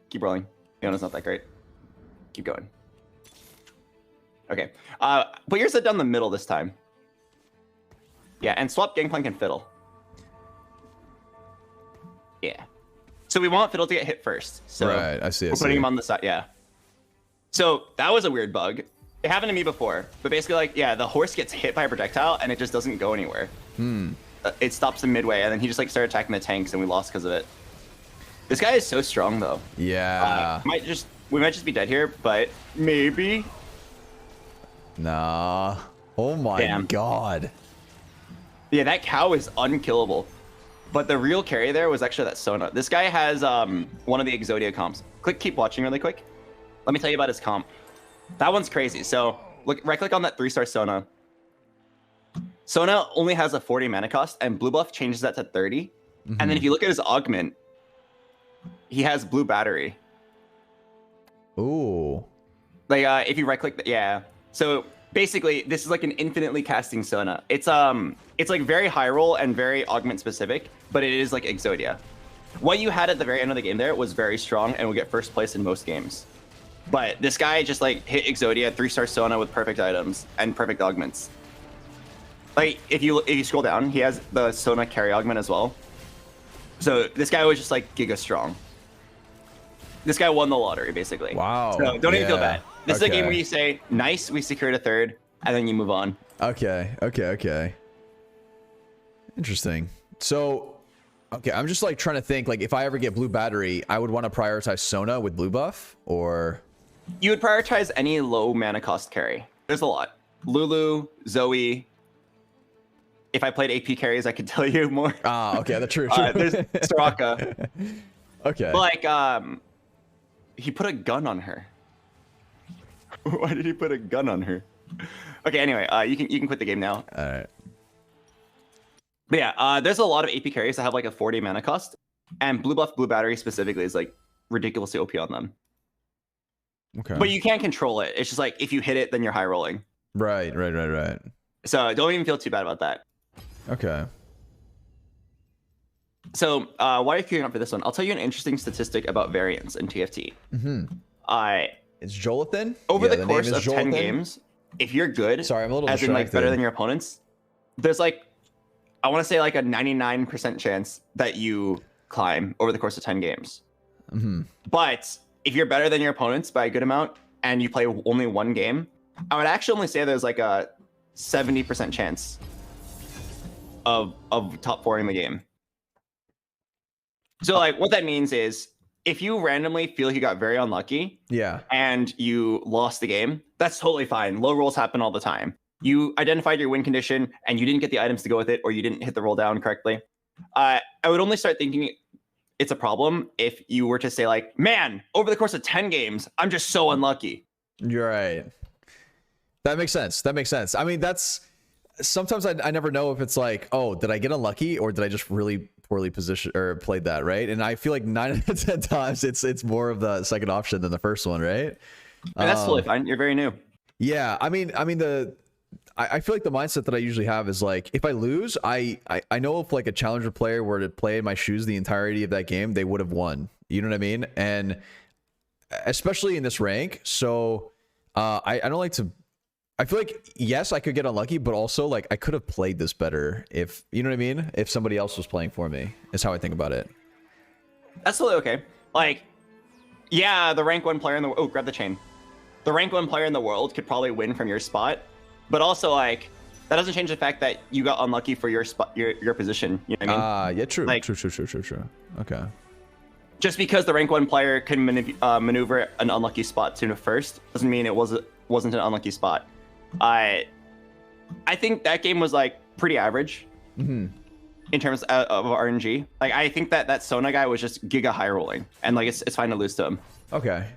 Keep rolling. Fiona's not that great. Keep going. Okay. Put your set down the middle this time. Yeah, and swap Gangplank and Fiddle. Yeah. So we want Fiddle to get hit first. So right, I see. We're putting him on the side. Yeah. So that was a weird bug. It happened to me before, but basically, like, yeah, the horse gets hit by a projectile and it just doesn't go anywhere. It stops him midway, and then he just like started attacking the tanks, and we lost because of it. This guy is so strong, though. Yeah. We might just be dead here, but maybe. Nah. Oh my god. Yeah, that cow is unkillable. But the real carry there was actually that Sona. This guy has one of the Exodia comps. Keep watching really quick. Let me tell you about his comp. That one's crazy. So look, right-click on that 3-star Sona. Sona only has a 40 mana cost, and blue buff changes that to 30. And then if you look at his augment, he has blue battery. Ooh. Like if you right-click, yeah. So basically, this is like an infinitely casting Sona. It's like very high roll and very augment specific, but it is like Exodia. What you had at the very end of the game there was very strong and will get first place in most games. But this guy just like hit Exodia 3-star Sona with perfect items and perfect augments. Like if you scroll down, he has the Sona carry augment as well. So this guy was just like giga strong. This guy won the lottery basically. Wow. So don't even feel bad. This is a game where you say, nice, we secured a third, and then you move on. Okay. Interesting. So, okay, I'm just like trying to think, like, if I ever get blue battery, I would want to prioritize Sona with blue buff, or... You would prioritize any low mana cost carry. There's a lot. Lulu, Zoe. If I played AP carries, I could tell you more. Ah, okay, that's true. There's Soraka. Okay. But like, he put a gun on her. Why did he put a gun on her? Okay, anyway, you can quit the game now. All right. But yeah, there's a lot of AP carries that have like a 40 mana cost, and blue buff, blue battery specifically is like ridiculously OP on them. Okay. But you can't control it. It's just like if you hit it, then you're high rolling. Right. So don't even feel too bad about that. Okay. So why are you queuing up for this one? I'll tell you an interesting statistic about variance in TFT. It's Jollztv. Over Yeah, the course of 10 Jollztv. games, if you're good, Sorry, I'm a little as in distracted. like better than your opponents, there's like, I want to say like a 99% chance that you climb over the course of 10 games. Mm-hmm. But if you're better than your opponents by a good amount and you play only one game, I would actually only say there's like a 70% chance of top 4ing the game. So like what that means is if you randomly feel you got very unlucky, yeah, and you lost the game, that's totally fine. Low rolls happen all the time. You identified your win condition and you didn't get the items to go with it, or you didn't hit the roll down correctly. I would only start thinking it's a problem if you were to say like, man, over the course of 10 games, I'm just so unlucky. You're right. That makes sense. That makes sense. I mean, that's sometimes I never know if it's like, oh, did I get unlucky or did I just really poorly positioned or played that, right? And I feel like 9 out of 10 times it's more of the second option than the first one, right? And that's totally fine. You're very new. Yeah, I mean I feel like the mindset that I usually have is like, if I lose, I know if like a challenger player were to play in my shoes the entirety of that game, they would have won. You know what I mean? And especially in this rank. So I don't like to. I feel like, yes, I could get unlucky, but also like I could have played this better if, you know what I mean? If somebody else was playing for me, is how I think about it. That's totally okay. Like, yeah, the rank 1 player in the oh, grab the chain. The rank 1 player in the world could probably win from your spot, but also like that doesn't change the fact that you got unlucky for your spot, your position. You know what I mean? Yeah, true. Like, True. Okay. Just because the rank 1 player can maneuver an unlucky spot to first doesn't mean it wasn't an unlucky spot. I think that game was like pretty average in terms of RNG. Like I think that Sona guy was just giga high rolling, and like it's fine to lose to him. Okay.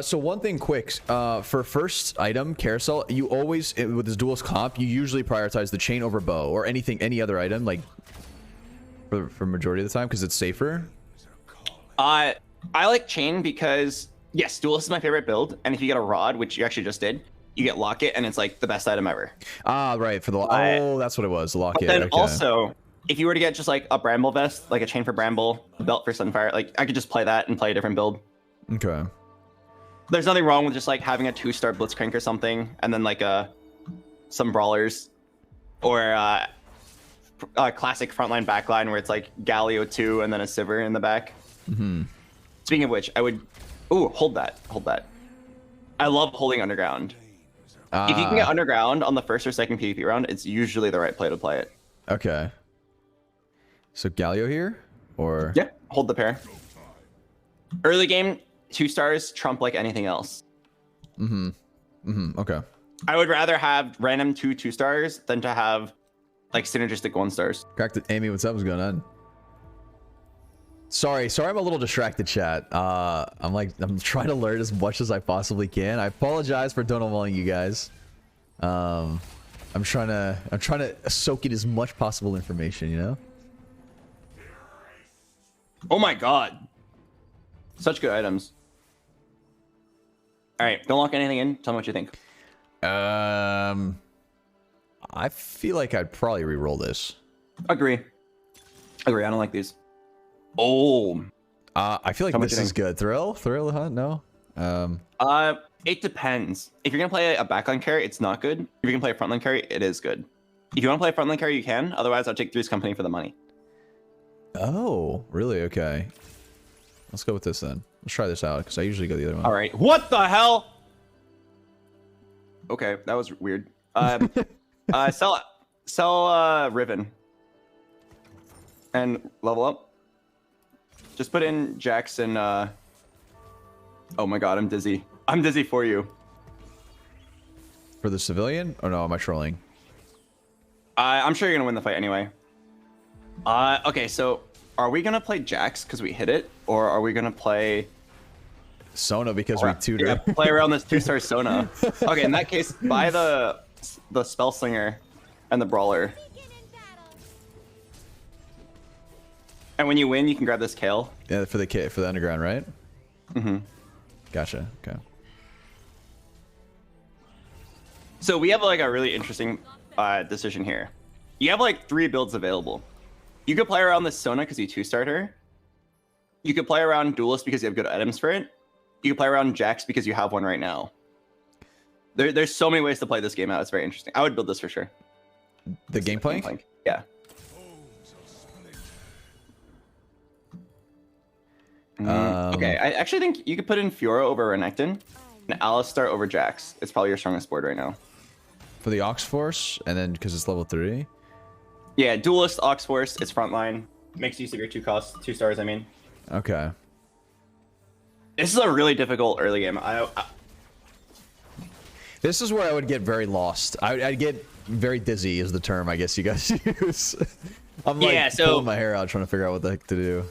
So one thing quick, for first item carousel, you always with this duelist comp, you usually prioritize the chain over bow or any other item, like for majority of the time because it's safer. I like chain because yes, duelist is my favorite build, and if you get a rod, which you actually just did, you get locket, and it's like the best item ever. Ah, right, for the oh, that's what it was, the locket. But then okay. also, if you were to get just like a bramble vest, like a chain for bramble, a belt for sunfire, like I could just play that and play a different build. Okay. There's nothing wrong with just like having a 2-star blitzcrank or something, and then like some brawlers, or a classic frontline backline where it's like Galio 2 and then a Sivir in the back. Speaking of which, I would hold that. I love holding underground. If you can get underground on the first or second PvP round, it's usually the right play to play it. Okay. So Galio here, or yeah, hold the pair. Early game, 2 stars trump like anything else. Okay. I would rather have random 2 stars than to have like synergistic 1 stars. Cracked it. Amy, what's up? What's going on? Sorry, I'm a little distracted, chat. I'm trying to learn as much as I possibly can. I apologize for don't you guys. I'm trying to soak in as much possible information, you know? Oh my god. Such good items. All right, don't lock anything in. Tell me what you think. I feel like I'd probably re-roll this. Agree. I don't like these. Oh. I feel like this is good. Thrill, huh? No. It depends. If you're gonna play a backline carry, it's not good. If you're gonna play a frontline carry, it is good. If you want to play a frontline carry, you can. Otherwise, I'll take Three's Company for the money. Oh, really? Okay. Let's go with this then. Let's try this out because I usually go the other one. All right. What the hell? Okay, that was weird. Sell Riven and level up. Just put in Jax and oh my god, I'm dizzy. I'm dizzy for you. For the civilian? Oh no, am I trolling? I'm sure you're gonna win the fight anyway. Okay, so are we gonna play Jax because we hit it, or are we gonna play Sona because we tutor? Yeah, play around this 2-star Sona. Okay, in that case, buy the Spellslinger and the Brawler. And when you win, you can grab this Kale. Yeah, for the underground, right? Gotcha. Okay. So we have like a really interesting decision here. You have like 3 builds available. You could play around this Sona because you 2-starred her. You could play around Duelist because you have good items for it. You can play around Jax because you have one right now. There's so many ways to play this game out. It's very interesting. I would build this for sure. The game plank? Yeah. Okay, I actually think you could put in Fiora over Renekton and Alistar over Jax. It's probably your strongest board right now. For the Ox Force, and then because it's level 3? Yeah, Duelist, Ox Force, it's frontline. Makes use of your 2 stars, I mean. Okay. This is a really difficult early game. This is where I would get very lost. I'd get very dizzy is the term I guess you guys use. I'm like pulling my hair out trying to figure out what the heck to do.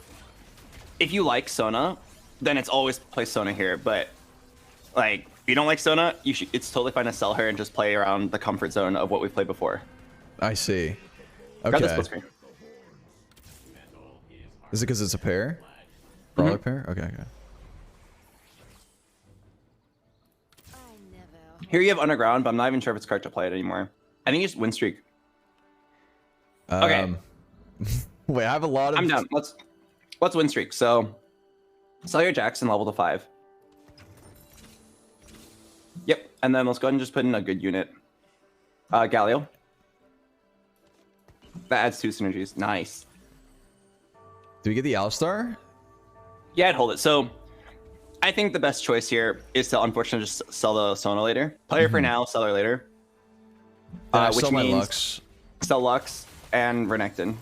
If you like Sona, then it's always play Sona here. But like, if you don't like Sona, it's totally fine to sell her and just play around the comfort zone of what we've played before. I see. Okay. Grab this split screen. Is it because it's a pair? Brawler pair? Okay, okay. Here you have Underground, but I'm not even sure if it's correct to play it anymore. I think it's Win Streak. Okay. Wait, I have a lot of... I'm down. Let's Win Streak. So, sell your Jackson level to 5. Yep. And then let's go ahead and just put in a good unit. Galio. That adds 2 synergies. Nice. Do we get the Alistar? Yeah, I'd hold it. So, I think the best choice here is to unfortunately just sell the Sona later. Play her for now, sell her later. Which means Lux. Sell Lux and Renekton. And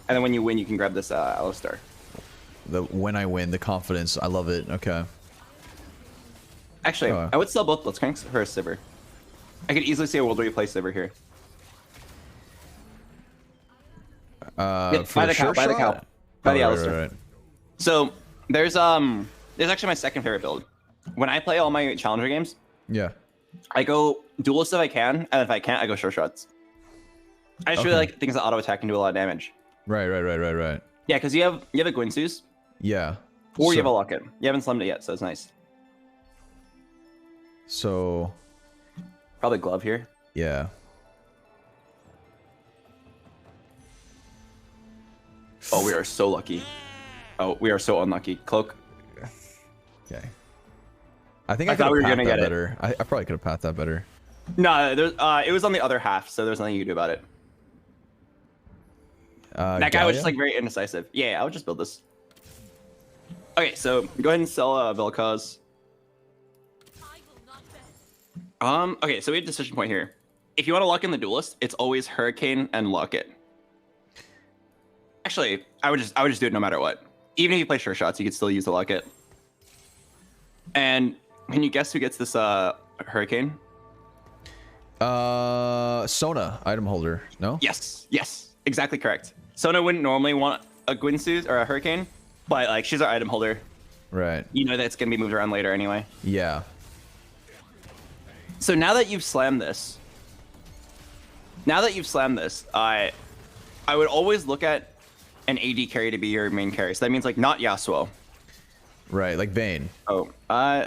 then when you win, you can grab this Alistar. When I win, the confidence. I love it. Okay. Actually, I would sell both Blitzcranks for a Sivir. I could easily see a world where you play Sivir here. Buy the cow. Buy the Alistar. Right. So there's actually my second favorite build. When I play all my challenger games, I go duelist if I can, and if I can't, I go short shots. I just really like things that auto attack and do a lot of damage. Right. Yeah, because you have a Gwynsu's. Yeah. Or you have a Locket. You haven't slammed it yet, so it's nice. So probably Glove here. Yeah. Oh, we are so lucky. Oh, we are so unlucky. Cloak. Okay. I think I thought we were gonna get better. I probably could have pathed that better. No, it was on the other half, so there's nothing you can do about it. That guy was just like very indecisive. Yeah, I would just build this. Okay, so go ahead and sell Vel'Koz. Okay, so we have a decision point here. If you want to lock in the duelist, it's always Hurricane and Locket. Actually, I would just do it no matter what. Even if you play short shots, you could still use the Locket. And can you guess who gets this Hurricane? Sona, item holder. No? Yes, exactly correct. Sona wouldn't normally want a Gwynsu's or a Hurricane, but like she's our item holder. Right. You know that's gonna be moved around later anyway. Yeah. So now that you've slammed this, I would always look at an AD carry to be your main carry. So that means like not Yasuo. Right, like Vayne. Oh,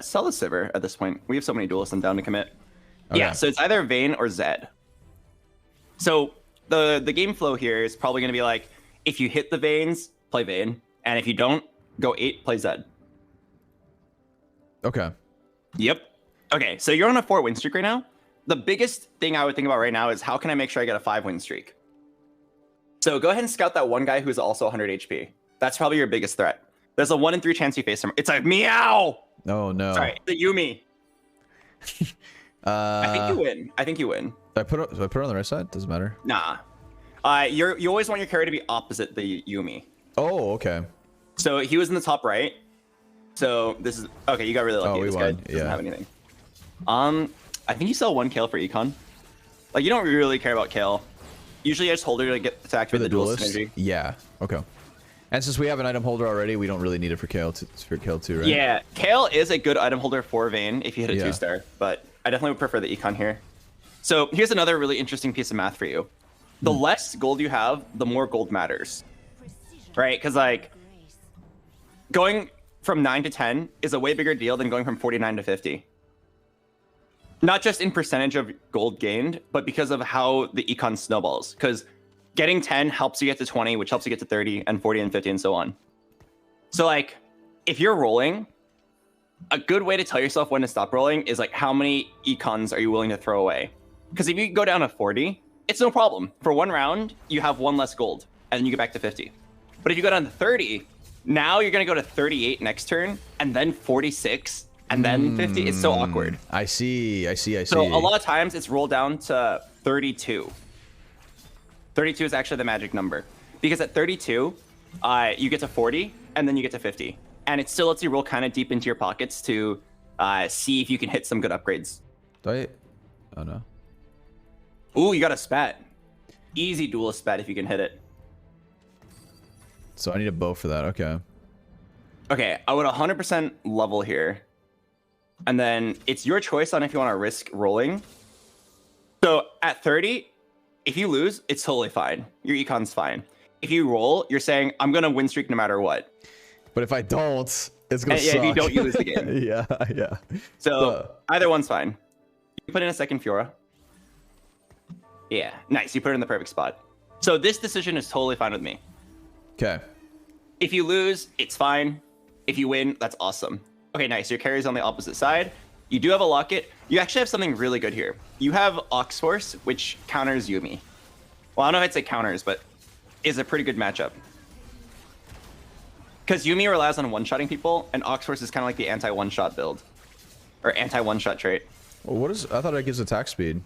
sell the Sivir at this point. We have so many duelists I'm down to commit. Okay. Yeah, so it's either Vayne or Zed. So the game flow here is probably gonna be like, if you hit the Vaynes, play Vayne, and if you don't, go 8, play Zed. Okay. Yep. Okay, so you're on a 4 win streak right now. The biggest thing I would think about right now is how can I make sure I get a 5 win streak? So go ahead and scout that one guy who's also 100 HP. That's probably your biggest threat. There's a 1 in 3 chance you face him. It's like meow. Oh no. Sorry, the Yuumi. I think you win. Do I put it on the right side? Doesn't matter. Nah. You always want your carry to be opposite the Yuumi. Oh, okay. So he was in the top right. So this is okay. You got really lucky. This guy doesn't have anything. I think you sell 1 Kale for Econ. Like you don't really care about Kale. Usually I just hold her to get to activate the duelist synergy. Yeah. Okay. And since we have an item holder already, we don't really need it for Kale too, right? Yeah, Kale is a good item holder for Vayne if you hit a 2-star, but I definitely would prefer the Econ here. So here's another really interesting piece of math for you. The less gold you have, the more gold matters, right? Because like going from 9 to 10 is a way bigger deal than going from 49 to 50. Not just in percentage of gold gained, but because of how the Econ snowballs. Because getting 10 helps you get to 20, which helps you get to 30 and 40 and 50 and so on. So like, if you're rolling a good way to tell yourself when to stop rolling is like how many econs are you willing to throw away? Because if you go down to 40, it's no problem. For 1 round, you have 1 less gold, and then you get back to 50. But if you go down to 30, now you're gonna go to 38 next turn, and then 46, and then 50. It's so awkward. I see. So a lot of times it's rolled down to 32. 32 is actually the magic number. Because at 32, you get to 40, and then you get to 50. And it still lets you roll kind of deep into your pockets to see if you can hit some good upgrades. Do I? Oh, no. Ooh, you got a spat. Easy duelist spat if you can hit it. So I need a bow for that. Okay. Okay, I would 100% level here. And then it's your choice on if you want to risk rolling. So at 30, if you lose, it's totally fine. Your econ's fine. If you roll, you're saying, I'm going to win streak no matter what. But if I don't, it's going to suck. Yeah, if you don't, you lose the game. yeah. So either one's fine. You put in a second Fiora. Yeah, nice. You put it in the perfect spot. So this decision is totally fine with me. Okay. If you lose, it's fine. If you win, that's awesome. Okay, nice. Your carry's on the opposite side. You do have a locket. You actually have something really good here. You have Ox Force, which counters Yuumi. Well, I don't know if I'd say counters, but is a pretty good matchup. Because Yuumi relies on one-shotting people, and Ox Force is kind of like the anti-one-shot build. Or anti-one-shot trait. Well, what is... I thought it gives attack speed.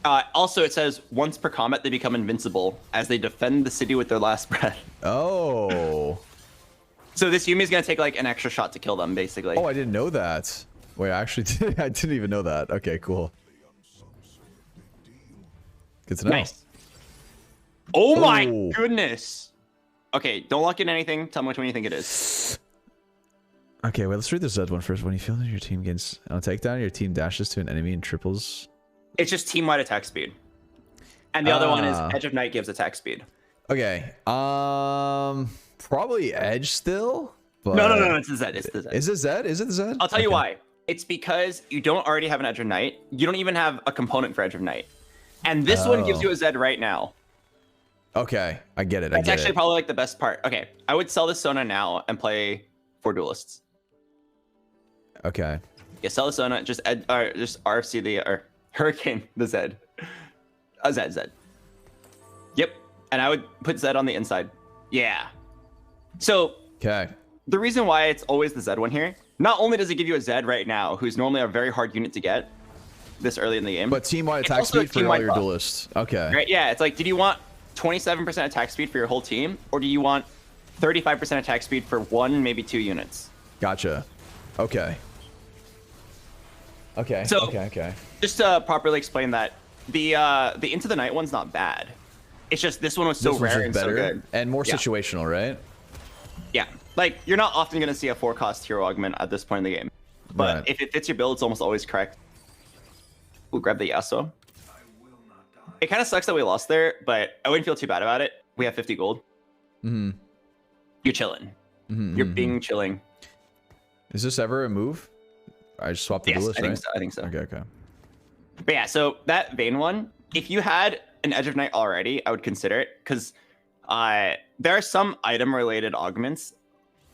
Also, it says, once per combat, they become invincible as they defend the city with their last breath. Oh. So this Yuumi is going to take like an extra shot to kill them, basically. Oh, I didn't know that. Wait, I actually did. I didn't even know that. Okay, cool. Good to know. Nice. Oh my goodness. Okay, don't lock in anything. Tell me which one you think it is. Okay, wait, let's read the Zed one first. When you feel that your team gains on a takedown, your team dashes to an enemy and triples. It's just team-wide attack speed. And the other one is Edge of Night gives attack speed. Okay. Probably Edge still. But... No, it's the Zed. It's the Zed. Is it Zed? Is it the Zed? I'll tell you why. It's because you don't already have an Edge of Night. You don't even have a component for Edge of Night. And this one gives you a Zed right now. Okay, I get it. That's actually probably like the best part. Okay, I would sell this Sona now and play 4 duelists. Okay. Yeah, sell the Sona, just RFC the or Hurricane the Zed. Zed. Yep. And I would put Zed on the inside. Yeah. So okay. The reason why it's always the Zed one here, not only does it give you a Zed right now, who's normally a very hard unit to get this early in the game, but team-wide attack speed for all your duelists. Okay. Right? Yeah, it's like, did you want 27% attack speed for your whole team, or do you want 35% attack speed for 1, maybe 2 units? Gotcha. Okay. Okay. So, okay. Just to properly explain that, the Into the Night one's not bad. It's just this one was so rare and so good. And more situational, right? Yeah. Like, you're not often going to see a 4-cost hero augment at this point in the game. But if it fits your build, it's almost always correct. Ooh, grab the Yasuo. It kind of sucks that we lost there, but I wouldn't feel too bad about it. We have 50 gold. You're chilling. You're being chilling. Is this ever a move? I just swapped the duelist, right? I think so. Okay. But yeah, so that Vayne one, if you had an Edge of Night already, I would consider it, because there are some item-related augments.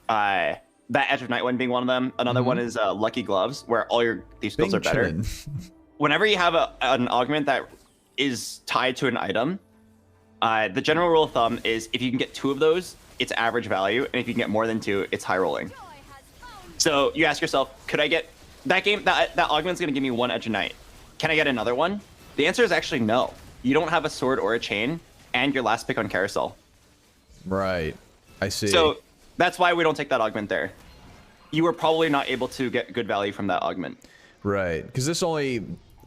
That Edge of Night one being one of them. Another one is Lucky Gloves, where all your these skills are better. Whenever you have an augment that is tied to an item, the general rule of thumb is if you can get 2 of those, it's average value, and if you can get more than 2, it's high rolling. So you ask yourself, could I get that game? That augment's going to give me 1 Edge of Night. Can I get another one? The answer is actually no. You don't have a sword or a chain, and your last pick on carousel. Right. I see. So that's why we don't take that augment there. You were probably not able to get good value from that augment. Right. Because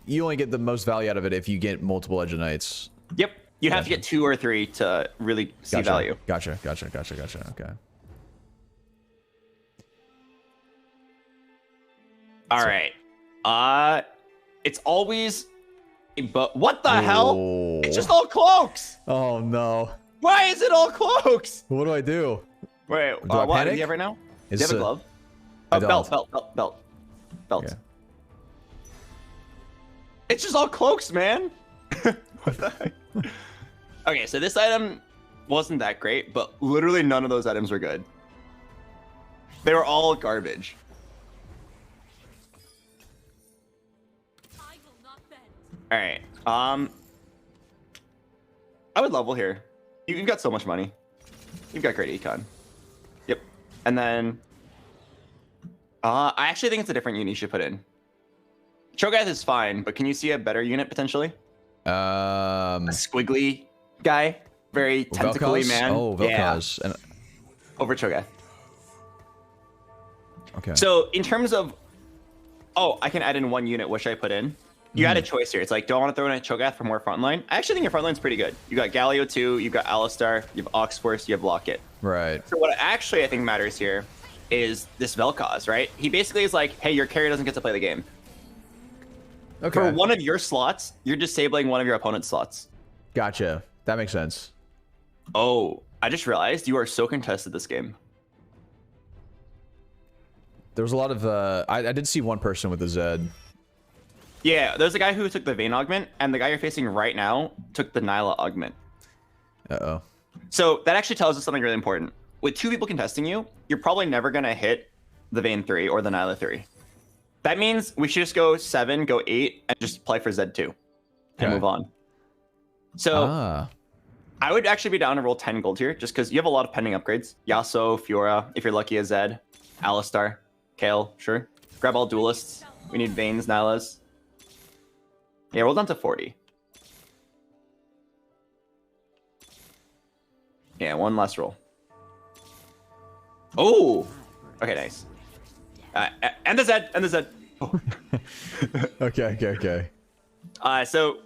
you only get the most value out of it if you get multiple Edge of Nights. Yep. You'd have to get 2 or 3 to really see value. Gotcha. Okay. All right. It's always... But what the hell? It's just all cloaks. Oh, no. Why is it all cloaks? What do I do? Wait, do I what panic? do you have right now? Do you have a glove? I Belt. Okay. It's just all cloaks, man. What the heck? Okay, so this item wasn't that great, but literally none of those items were good. They were all garbage. All right. I would level here. You've got so much money. You've got great econ. Yep. And then I actually think it's a different unit you should put in. Cho'Gath is fine, but can you see a better unit potentially? A squiggly guy, very tentacly man. Oh, Vel'Koz. Yeah. Over Cho'Gath. Okay. So in terms of, I can add in one unit. What should I put in? You had a choice here. It's like, do I want to throw in a Cho'Gath for more frontline? I actually think your frontline's pretty good. You got Galio 2, you got Alistar, you have Oxforce, you have Locket. Right. So what actually I think matters here is this Vel'Koz, right? He basically is like, hey, your carry doesn't get to play the game. Okay. For one of your slots, you're disabling one of your opponent's slots. Gotcha. That makes sense. Oh, I just realized you are so contested this game. There was a lot of I did see one person with a Zed. Yeah, there's a guy who took the Vayne augment, and the guy you're facing right now took the Nyla augment. Uh-oh. So that actually tells us something really important. With 2 people contesting you, you're probably never going to hit the Vayne 3 or the Nyla 3. That means we should just go 7, go 8, and just play for Z2 and move on. So I would actually be down to roll 10 gold here, just because you have a lot of pending upgrades. Yasuo, Fiora, if you're lucky, a Zed, Alistar, Kayle, sure. Grab all duelists. We need Vaynes, Nylas. Yeah, roll down to 40. Yeah, one last roll. Oh! Okay, nice. And the Zed, and the Zed. Oh. Okay. So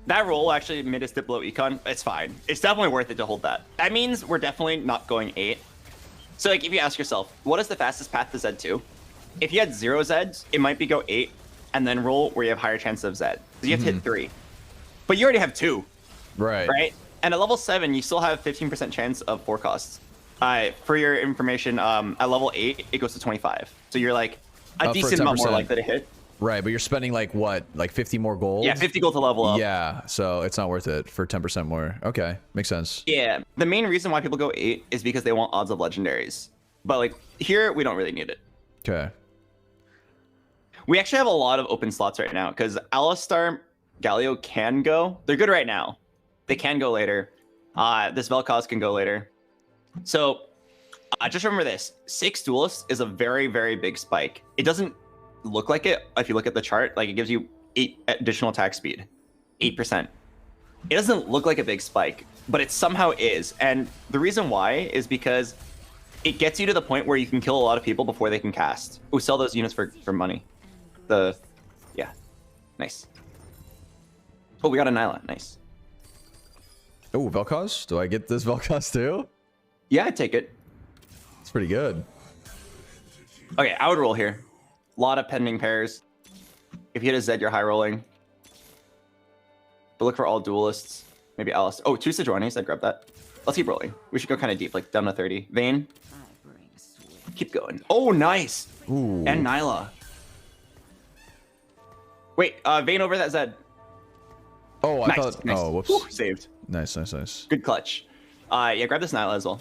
that roll actually made us dip below econ. It's fine. It's definitely worth it to hold that. That means we're definitely not going 8. So like, if you ask yourself, what is the fastest path to Z2? If you had 0 Zeds, it might be go 8 and then roll where you have higher chance of Zed. So you have to hit 3. But you already have 2. Right? And at level 7, you still have 15% chance of 4 costs. For your information, at level 8, it goes to 25. So you're like a decent amount more likely to hit. Right, but you're spending like what? Like 50 more gold? Yeah, 50 gold to level up. Yeah, so it's not worth it for 10% more. Okay, makes sense. Yeah, the main reason why people go 8 is because they want odds of legendaries. But like here, we don't really need it. Okay. We actually have a lot of open slots right now because Alistar, Galio can go. They're good right now. They can go later. This Vel'Koz can go later. So just remember this. 6 duelists is a very, very big spike. It doesn't look like it if you look at the chart. Like it gives you 8 additional attack speed. 8%. It doesn't look like a big spike, but it somehow is. And the reason why is because it gets you to the point where you can kill a lot of people before they can cast. Ooh, sell those units for money. Yeah, nice. Oh, we got a Nyla, nice. Oh, Vel'Koz? Do I get this Vel'Koz too? Yeah, I'd take it. It's pretty good. Okay, I would roll here. A lot of pending pairs. If you hit a Zed, you're high rolling. But look for all duelists. Maybe Alice. Oh, 2 Sejuani's, I'd grab that. Let's keep rolling. We should go kind of deep, like down to 30. Vayne. Keep going. Oh, nice. Ooh. And Nyla. Wait, Vayne over that Zed. Oh, I nice, thought. nice. Oh, whoops. Whew, saved. Nice. Good clutch. Yeah, grab this Nyla as well.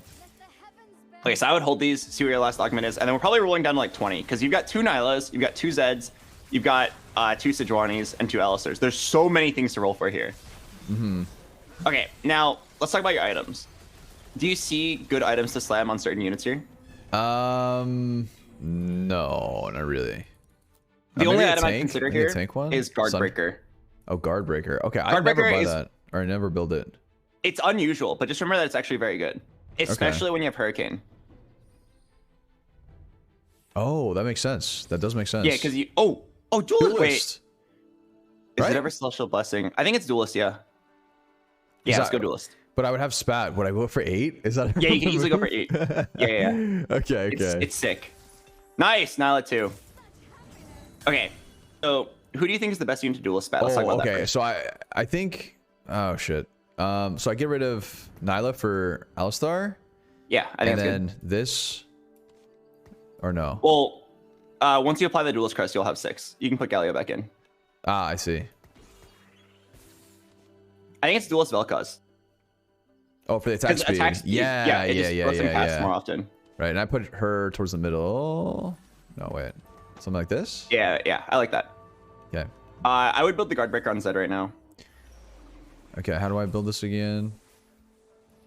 Okay, so I would hold these, see where your last augment is, and then we're probably rolling down to like 20, because you've got 2 Nylas, you've got 2 Zeds, you've got 2 Sejuani's, and 2 Alistars. There's so many things to roll for here. Okay, now let's talk about your items. Do you see good items to slam on certain units here? No, not really. The only item I consider here is Guardbreaker. Oh, Guardbreaker. Okay, I never buy that, or I never build it. It's unusual, but just remember that it's actually very good, especially when you have Hurricane. Oh, that makes sense. That does make sense. Yeah, because you. Oh, Duelist. Wait. Is right? it ever Celestial Blessing? I think it's Duelist. Yeah. Yeah, let's go Duelist. But I would have Spat. Would I go for 8? Is that? Yeah, you can easily go for 8. Yeah. Okay. It's sick. Nice, Nyla 2. Okay, so who do you think is the best unit to duelist Spat? Let's talk about that first. So I think. Oh shit. So I get rid of Nyla for Alistar. Yeah, I think. And then this. Or no? Well, once you apply the duelist crest, you'll have 6. You can put Galio back in. Ah, I see. I think it's duelist Vel'Koz. Oh, for the attack speed. Yeah. More often. Right, and I put her towards the middle. No, wait. Something like this? Yeah, I like that. Okay. I would build the guard breaker on Zed right now. Okay, how do I build this again?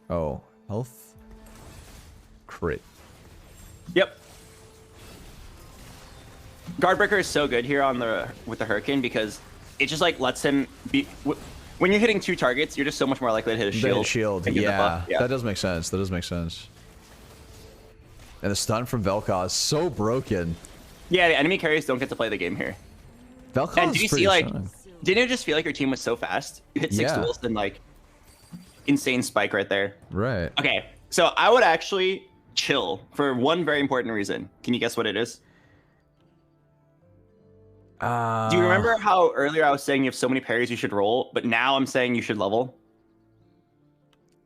Oh, health. Crit. Yep. Guard breaker is so good here on with the Hurricane because it just like lets him be. When you're hitting 2 targets, you're just so much more likely to hit a shield. Shield. Yeah, that does make sense. That does make sense. And the stun from Vel'Koz is so broken. Yeah, the enemy carries don't get to play the game here. Vel'Koz and did you is pretty see like? strong. Didn't it just feel like your team was so fast? You hit 6 duels and like insane spike right there. Right. Okay, so I would actually chill for one very important reason. Can you guess what it is? Do you remember how earlier I was saying you have so many parries you should roll, but now I'm saying you should level?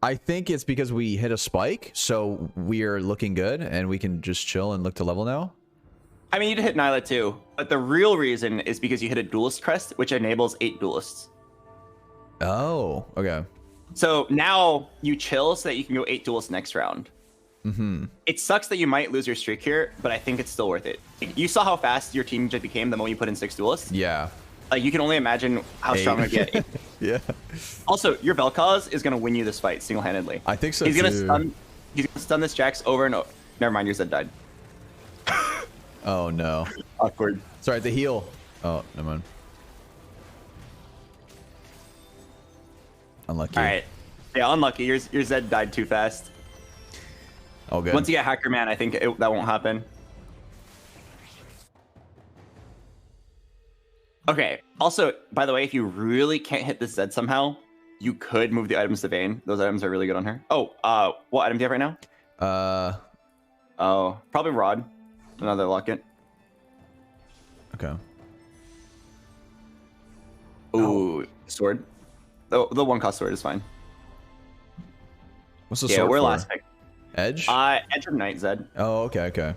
I think it's because we hit a spike, so we are looking good, and we can just chill and look to level now. I mean, you did hit Nyla too, but the real reason is because you hit a duelist crest, which enables 8 duelists. Oh, okay. So now you chill so that you can go 8 duelists next round. Mm-hmm. It sucks that you might lose your streak here, but I think it's still worth it. You saw how fast your team just became the moment you put in 6 duelists. Yeah. Like you can only imagine how strong it would get. Yeah. Also, your Vel'Koz is gonna win you this fight single-handedly. I think so He's too. He's gonna stun this Jax over and over. Never mind, your Zed died. Oh no. Awkward. Sorry, the heal. Oh, never mind. Unlucky. All right. Yeah, unlucky. Your Zed died too fast. Oh, good. Once you get Hacker Man, I think that won't happen. Okay. Also, by the way, if you really can't hit this Zed somehow, you could move the items to Vayne. Those items are really good on her. Oh, what item do you have right now? Oh, probably Rod. Another locket. Okay. Ooh, sword. The 1-cost sword is fine. What's the sword? Yeah, we're for? last pick. Edge? Edge of Night Zed. Oh, okay, okay.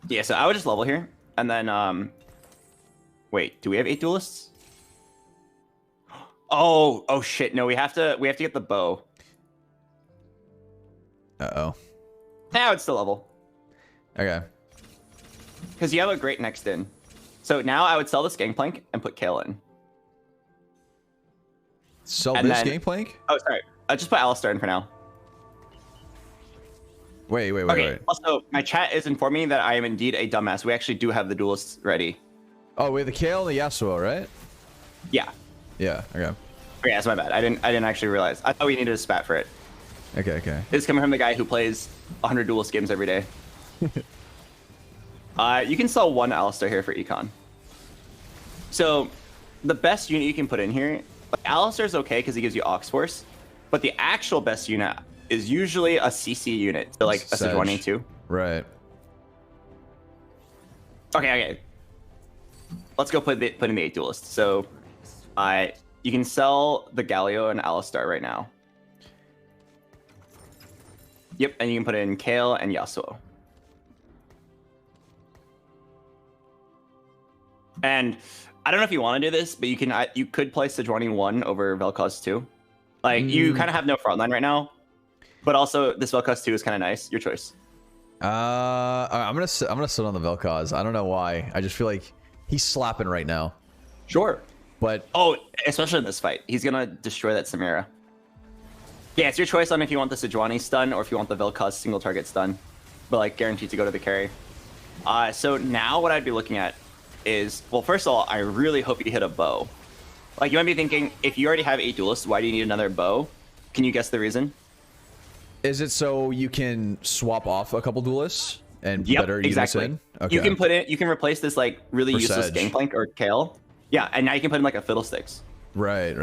Yeah, so I would just level here, and then wait, do we have 8 duelists? Oh shit! No, we have to get the bow. Uh-oh. I would still level. Okay. Because you have a great next in. So now I would sell this Gangplank and put Kale in. Sell And this then- Gangplank? Oh, sorry. I'll just put Alistar in for now. Wait. Okay. Also, my chat is informing me that I am indeed a dumbass. We actually do have the duelists ready. Oh, we have the Kale and the Yasuo, right? Yeah. Yeah, okay. Okay, that's my bad. I didn't actually realize. I thought we needed a spat for it. Okay. This is coming from the guy who plays 100 duelist games every day. You can sell 1 Alistar here for Econ. So, the best unit you can put in here, like, Alistar's okay because he gives you Ox Force, but the actual best unit is usually a CC unit, so like a Sejuani too. Right. Okay. Let's go put in the 8 duelists. So, you can sell the Galio and Alistar right now. Yep, and you can put in Kale and Yasuo. And I don't know if you want to do this, but you could play Sejuani 1 over Vel'Koz 2. Like, you kind of have no frontline right now, but also this Vel'Koz 2 is kind of nice. Your choice. I'm gonna sit on the Vel'Koz. I don't know why. I just feel like he's slapping right now. Sure. But especially in this fight, he's gonna destroy that Samira. Yeah, it's your choice on if you want the Sejuani stun or if you want the Vel'Koz single target stun, but like guaranteed to go to the carry. So now what I'd be looking at is, well, first of all, I really hope you hit a bow. Like, you might be thinking, if you already have 8 duelists, why do you need another bow? Can you guess the reason? Is it so you can swap off a couple duelists and better units in? Okay. You can replace this like really useless Gangplank or Kale. Yeah, and now you can put in like a Fiddlesticks. Right.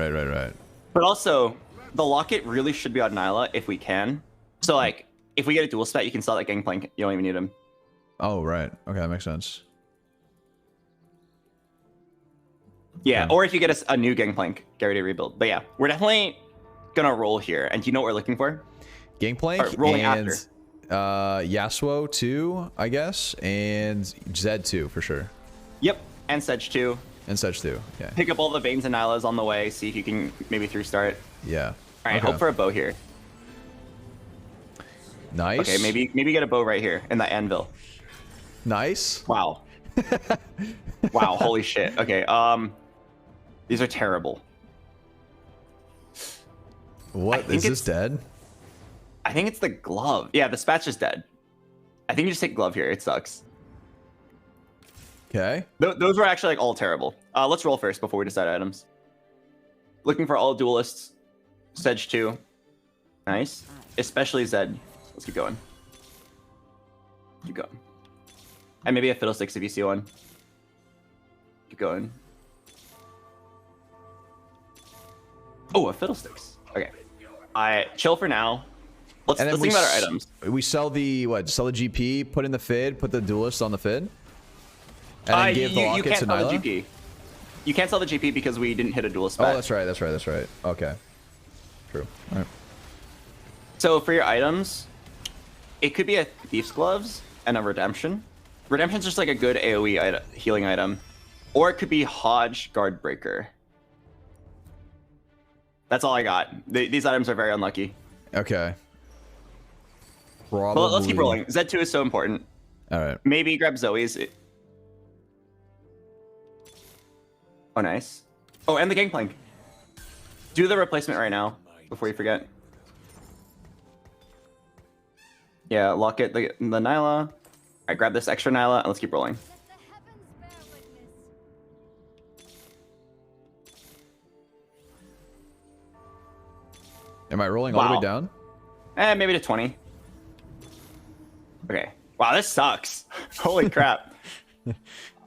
But also, the locket really should be on Nyla if we can. So like, if we get a dual spat, you can sell that Gangplank. You don't even need him. Oh, right. Okay, that makes sense. Yeah, or if you get a new Gangplank, get ready to rebuild. But yeah, we're definitely gonna roll here. And do you know what we're looking for? Gangplank rolling and after. Yasuo 2, I guess, and Zed 2 for sure. Yep, and Sedge 2. And Sedge 2, yeah. Pick up all the Veins and Nylas on the way, see if you can maybe 3-star it. Yeah. All right, hope for a bow here. Nice. Okay, maybe get a bow right here in that anvil. Nice. Wow. Wow, holy shit. Okay, these are terrible. What? Is this dead? I think it's the glove. Yeah, the spat's just dead. I think you just take glove here. It sucks. Okay. Those were actually like all terrible. Let's roll first before we decide items. Looking for all duelists. Sedge 2. Nice. Especially Zed. Let's keep going. Keep going. And maybe a Fiddlesticks if you see one. Keep going. Oh, a Fiddlesticks. Okay. Chill for now. Let's think about our items. We sell the what? Sell the GP, put in the Fid, put the duelist on the Fid, and then give the locket to Nyla? The GP. You can't sell the GP because we didn't hit a duelist spot. Oh, that's right. That's right. That's right. Okay. True. All right. So for your items, it could be a Thief's Gloves and a Redemption. Redemption's just like a good AoE healing item. Or it could be Hodge Guard Breaker. That's all I got. These items are very unlucky. Okay. Probably. Well, let's keep rolling. Z2 is so important. All right. Maybe grab Zoe's. Oh, nice. Oh, and the Gangplank. Do the replacement right now before you forget. Yeah, lock it, the Nyla. All right, grab this extra Nyla, and let's keep rolling. Am I rolling all the way down? Maybe to 20. Okay. Wow, this sucks. Holy crap.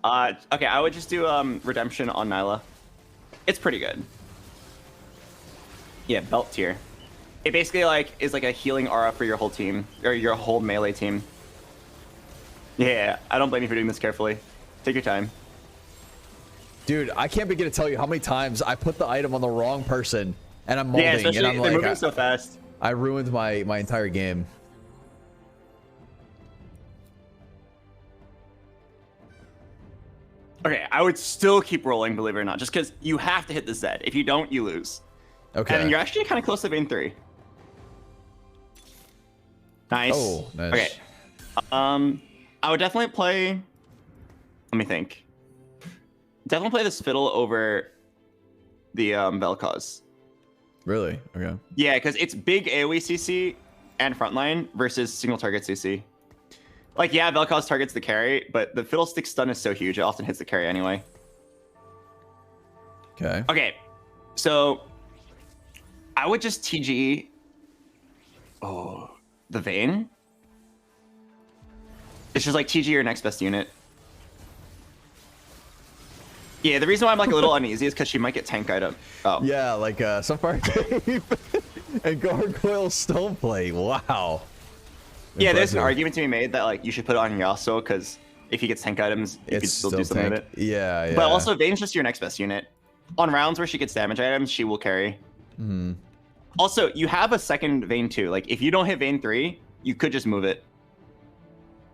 Okay, I would just do Redemption on Nyla. It's pretty good. Yeah, belt tier. It basically is like a healing aura for your whole team, or your whole melee team. Yeah, I don't blame you for doing this carefully. Take your time. Dude, I can't begin to tell you how many times I put the item on the wrong person, and I'm molding, especially and I'm they're moving so fast. I ruined my entire game. Okay, I would still keep rolling, believe it or not, just because you have to hit the Z. If you don't, you lose. Okay. And you're actually kind of close to Vein 3. Nice. Oh, nice. Okay. I would definitely play... Let me think. Definitely play this Fiddle over the Vel'Koz. Really? Okay. Yeah, because it's big AoE CC and frontline versus single target CC. Like, yeah, Vel'Koz targets the carry, but the Fiddlestick stun is so huge, it often hits the carry anyway. Okay. Okay, so I would just TG... Oh, the Vayne? It's just like TG your next best unit. Yeah, the reason why I'm like a little uneasy is because she might get tank item. Oh. Yeah, like Sunfire Cave and Gargoyle Stoneplate. Wow. Yeah, there's an argument to be made that like you should put it on Yasuo because if he gets tank items, you can still do something with it. Yeah, yeah. But also, Vayne's just your next best unit. On rounds where she gets damage items, she will carry. Hmm. Also, you have a second Vayne too. Like if you don't hit Vayne 3, you could just move it.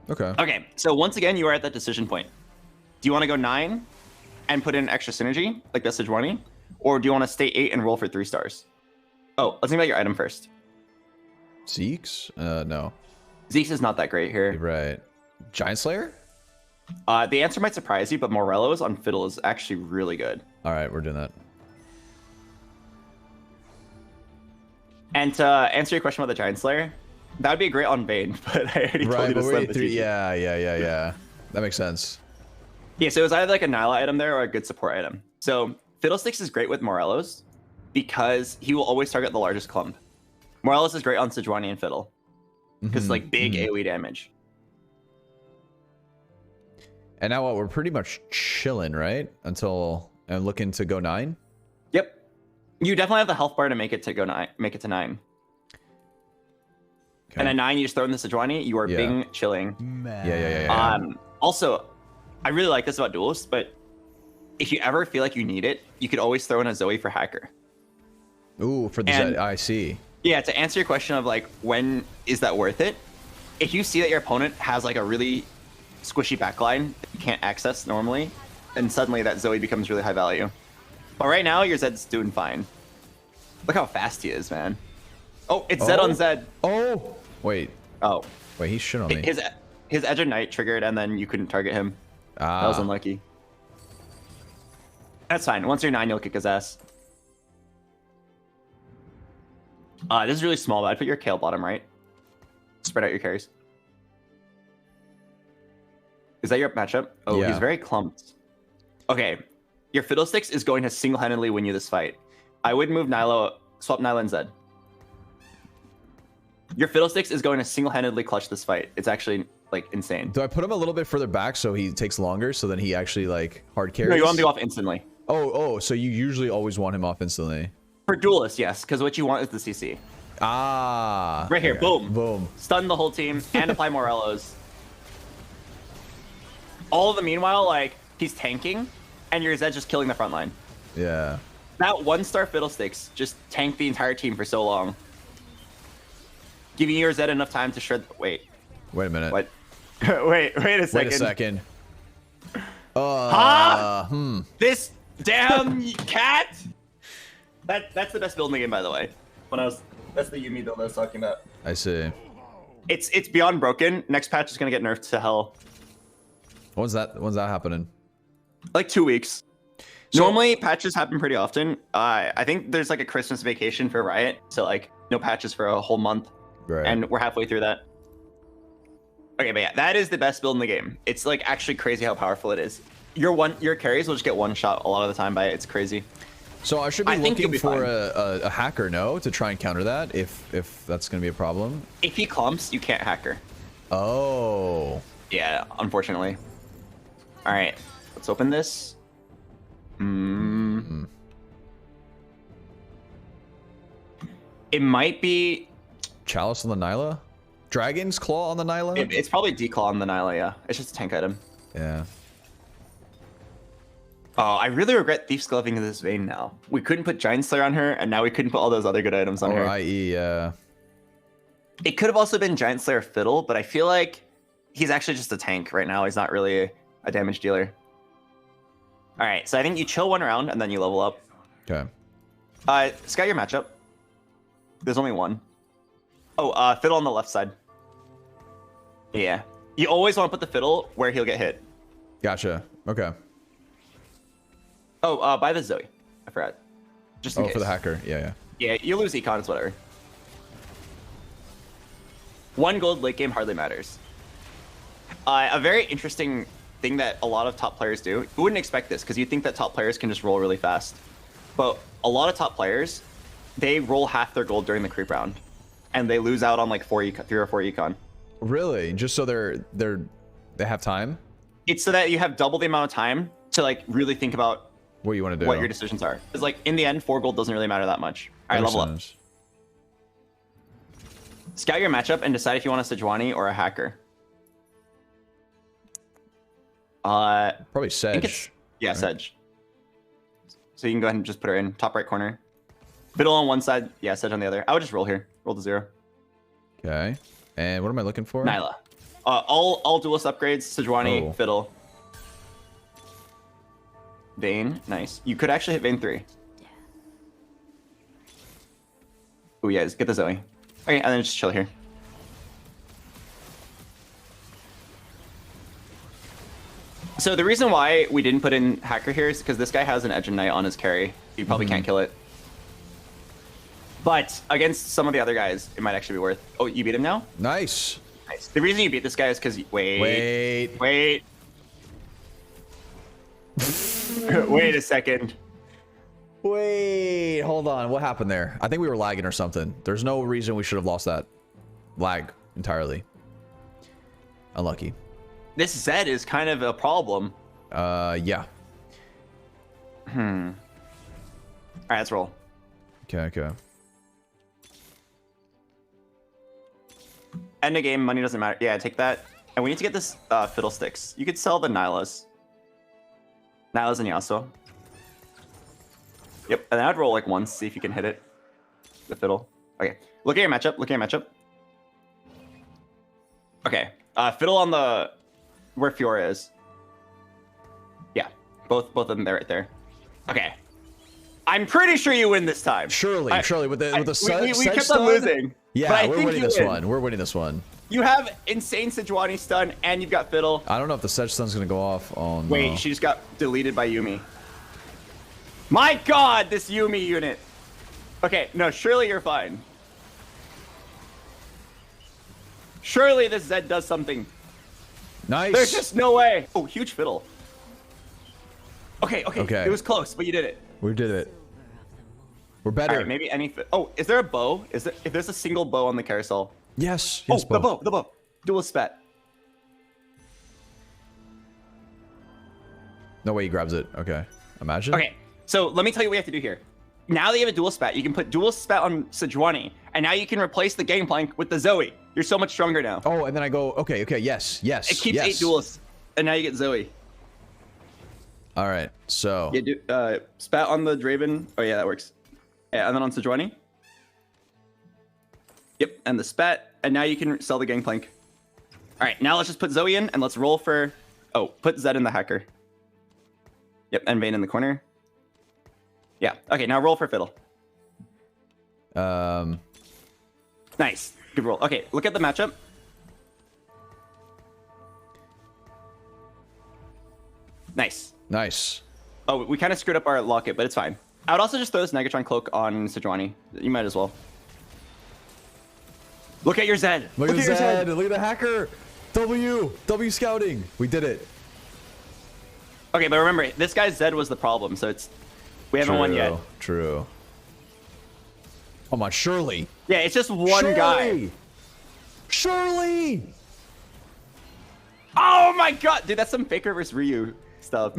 Okay. Okay, so once again, you are at that decision point. Do you want to go 9 and put in extra synergy, like that's Sejuani? Or do you want to stay 8 and roll for 3 stars? Oh, let's think about your item first. Zeke's? No. Zeke's is not that great here. Right. Giant Slayer? The answer might surprise you, but Morello's on Fiddle is actually really good. All right, we're doing that. And to answer your question about the Giant Slayer, that would be great on Vayne, but I already told you to slip the Yeah. That makes sense. Yeah, so it was either like a Nyla item there or a good support item. So Fiddlesticks is great with Morello's because he will always target the largest clump. Morello's is great on Sejuani and Fiddle because it's like big AoE damage. And now what? We're pretty much chilling, right? Until I'm looking to go 9. Yep. You definitely have the health bar to make it to go 9. Make it to 9. Okay. And at 9, you just throw in the Sejuani. You are Bing chilling. Yeah. Also, I really like this about duelists, but if you ever feel like you need it, you could always throw in a Zoe for hacker. Ooh, for the I see. Yeah, to answer your question of like when is that worth it? If you see that your opponent has like a really squishy backline that you can't access normally, then suddenly that Zoe becomes really high value. But right now, your Zed's doing fine. Look how fast he is, man. Oh, it's Zed on Zed. Oh, wait. Oh, wait, he shit on me. His Edge of Night triggered, and then you couldn't target him. Ah. That was unlucky. That's fine. Once you're 9, you'll kick his ass. This is really small, but I'd put your Kale bottom right. Spread out your carries. Is that your matchup? Oh, yeah. He's very clumped. Okay. Your Fiddlesticks is going to single-handedly win you this fight. I would move Nyla, swap Nyla and Zed. Your Fiddlesticks is going to single-handedly clutch this fight. It's actually, like, insane. Do I put him a little bit further back so he takes longer, so then he actually, like, hard carries? No, you want him to go off instantly. Oh, so you usually always want him off instantly. For Duelist, yes, because what you want is the CC. Ah. Right here, okay. boom. Boom. Stun the whole team and apply Morellos. All of the meanwhile, like, he's tanking, and your Zed just killing the front line. Yeah. That 1-star Fiddlesticks just tanked the entire team for so long. Giving your Zed enough time to shred... Wait a minute. What? wait a second. Wait a second. This damn cat? That's the best build in the game, by the way. That's the Yumi build I was talking about. I see. It's beyond broken. Next patch is gonna get nerfed to hell. When's that happening? Like 2 weeks. So, normally patches happen pretty often. I think there's like a Christmas vacation for Riot, so like no patches for a whole month. Right. And we're halfway through that. Okay, but yeah, that is the best build in the game. It's like actually crazy how powerful it is. Your carries will just get one shot a lot of the time by it. It's crazy. So I should be looking for a hacker, no, to try and counter that if that's gonna be a problem. If he clumps, you can't hacker. Oh. Yeah, unfortunately. All right, let's open this. It might be Chalice on the Nyla? Dragon's Claw on the Nyla? It's probably Declaw on the Nyla, yeah. It's just a tank item. Yeah. Oh, I really regret Thief's Gloving in this vein now. We couldn't put Giant Slayer on her, and now we couldn't put all those other good items on her. Or IE, yeah. It could have also been Giant Slayer Fiddle, but I feel like he's actually just a tank right now. He's not really a damage dealer. All right, so I think you chill one round, and then you level up. Okay. Scout your matchup. There's only one. Oh, Fiddle on the left side. Yeah. You always want to put the Fiddle where he'll get hit. Gotcha. Okay. Oh, buy the Zoe. I forgot. Just in case. For the hacker. Yeah. Yeah, you lose econs, whatever. 1 gold late game hardly matters. A very interesting thing that a lot of top players do. You wouldn't expect this because you think that top players can just roll really fast. But a lot of top players, they roll half their gold during the creep round. And they lose out on like 3 or 4 econ. Really? Just so they have time? It's so that you have double the amount of time to like really think about what you want to do, what your decisions are. Because like in the end, 4 gold doesn't really matter that much. All right, level up. Scout your matchup and decide if you want a Sejuani or a hacker. Probably Sedge. Yeah, right? Sedge. So you can go ahead and just put her in top right corner. Fiddle on one side, yeah, Sedge on the other. I would just roll here. Roll to 0. Okay. And what am I looking for? Nyla. All duelist upgrades, Sejuani, Fiddle. Vayne, nice. You could actually hit Vayne 3. Oh yeah, just get the Zoe. Okay, and then just chill here. So the reason why we didn't put in hacker here is because this guy has an Edge and Knight on his carry. You probably can't kill it. But against some of the other guys, it might actually be worth. Oh, you beat him now? Nice. Nice. The reason you beat this guy is because wait. Wait a second. Wait, hold on. What happened there? I think we were lagging or something. There's no reason we should have lost that. Lag entirely. Unlucky. This Zed is kind of a problem. Yeah. All right, let's roll. Okay. End of game, money doesn't matter. Yeah, take that. And we need to get this Fiddlesticks. You could sell the Nylas. Nylas and Yasuo. Yep, and then I'd roll like once, see if you can hit it. The Fiddle. Okay, look at your matchup. Okay, Fiddle on the... where Fiora is. Yeah, both of them there, right there. Okay. I'm pretty sure you win this time. Surely, with the we kept on losing. Yeah, we're winning this one. You have insane Sejuani stun, and you've got Fiddle. I don't know if the Sedge stun's gonna go off. Oh no. Wait, she just got deleted by Yuumi. My God, this Yuumi unit. Okay, no, surely you're fine. Surely this Zed does something. Nice. There's just no way. Oh, huge Fiddle. Okay. It was close, but you did it. We did it. We're better. All right, maybe any. Oh, is there a bow? Is there? If there's a single bow on the carousel? Yes. Oh, the bow. Dual spat. No way he grabs it. Okay. Imagine. Okay, so let me tell you what you have to do here. Now that you have a dual spat, you can put dual spat on Sejuani, and now you can replace the gangplank with the Zoe. You're so much stronger now. Oh, and then I go, okay, yes. It keeps 8 duels, and now you get Zoe. All right, so. Yeah, do, spat on the Draven. Oh yeah, that works. Yeah, and then on Sejuani. Yep, and the spat, and now you can sell the gangplank. All right, now let's just put Zoe in, and let's roll for. Oh, put Zed in the hacker. Yep, and Vayne in the corner. Yeah. Okay, now roll for Fiddle. Nice. Good roll. Okay, look at the matchup. Nice. Oh, we kind of screwed up our locket, but it's fine. I would also just throw this Negatron cloak on Sejuani. You might as well. Look at your Zed. Look at Zed. Look at the hacker. W scouting. We did it. Okay, but remember, this guy's Zed was the problem, so it's we haven't won yet. True. Come on, Shirley. Yeah, it's just one guy. Shirley. Oh my God, dude, that's some Faker versus Ryu stuff.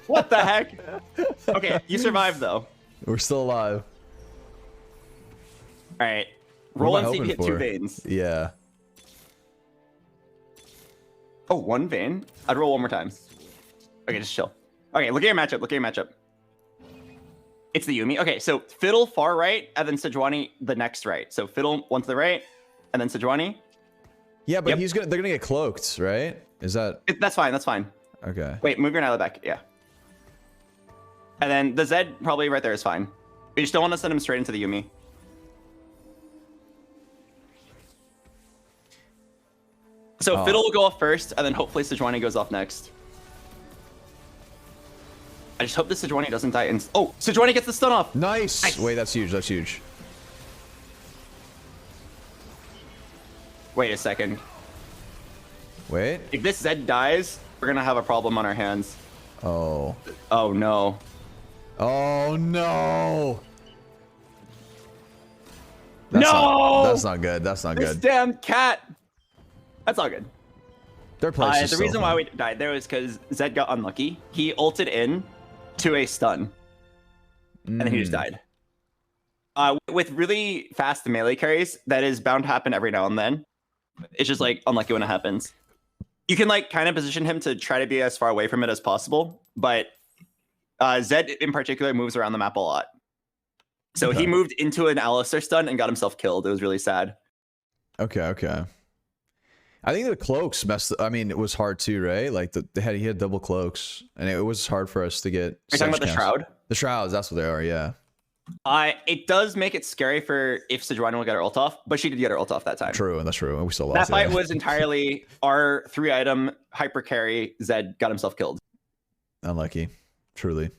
What the heck? Okay, you survived though. We're still alive. All right, roll and see if you hit 2 Vaynes. Yeah. Oh, 1 Vayne. I'd roll 1 more time. Okay, just chill. Okay, look at your matchup. It's the Yuumi. Okay, so Fiddle far right, and then Sejuani the next right. So Fiddle one to the right, and then Sejuani. Yeah, but they're gonna get cloaked, right? Is that? That's fine. Okay. Wait, move your Nyla back. Yeah. And then the Zed probably right there is fine. You just don't want to send him straight into the Yuumi. So Fiddle will go off first, and then hopefully Sejuani goes off next. I just hope this Sejuani doesn't die. Oh, Sejuani gets the stun off. Nice. Wait, that's huge. Wait a second. Wait. If this Zed dies, we're gonna have a problem on our hands. Oh. Oh no. Oh no. That's not good. That's not this good. Damn cat. That's all good. Their place the reason why we died there was because Zed got unlucky. He ulted in to a stun, and then he just died. With really fast melee carries, that is bound to happen every now and then. It's just like unlucky when it happens. You can like kind of position him to try to be as far away from it as possible, but Zed in particular moves around the map a lot. So he moved into an Alistar stun and got himself killed. It was really sad. Okay. I think the cloaks it was hard too, right? Like he had double cloaks, and it was hard for us to get. You're talking about the Shroud? The Shrouds, that's what they are, yeah. It does make it scary for if Sejuani will get her ult off, but she did get her ult off that time. True, that's true. We still lost. That fight was entirely our 3-item hyper carry. Zed got himself killed. Unlucky, truly.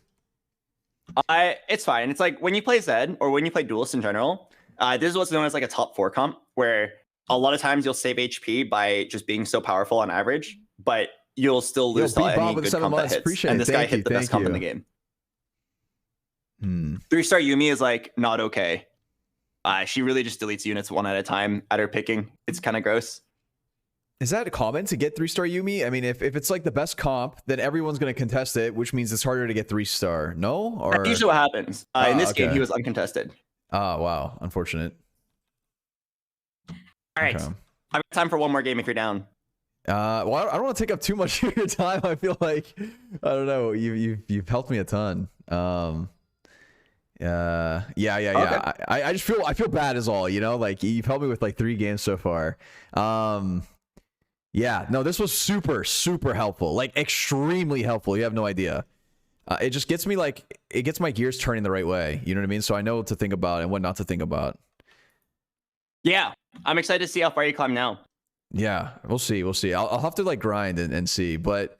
It's fine. It's like when you play Zed or when you play Duelist in general, this is what's known as like a top 4 comp, where a lot of times you'll save HP by just being so powerful on average, but you'll still lose to any good comp that hits. And this guy hit the best comp in the game. 3-star Yuumi is like not okay. She really just deletes units one at a time at her picking. It's kind of gross. Is that common to get 3-star Yuumi? I mean, if it's like the best comp, then everyone's going to contest it, which means it's harder to get 3-star. No? Or that's usually what happens. In this game, he was uncontested. Oh, wow. Unfortunate. All right. Okay. I've got time for one more game if you're down. Well, I don't want to take up too much of your time. I feel like, I don't know, you've helped me a ton. Yeah. Okay. I just feel bad is all, you know, like you've helped me with like 3 games so far. Yeah, no, this was super helpful, like extremely helpful. You have no idea. It just gets me like, it gets my gears turning the right way. You know what I mean? So I know what to think about and what not to think about. Yeah, I'm excited to see how far you climb now. Yeah, we'll see. We'll see. I'll have to like grind and see. But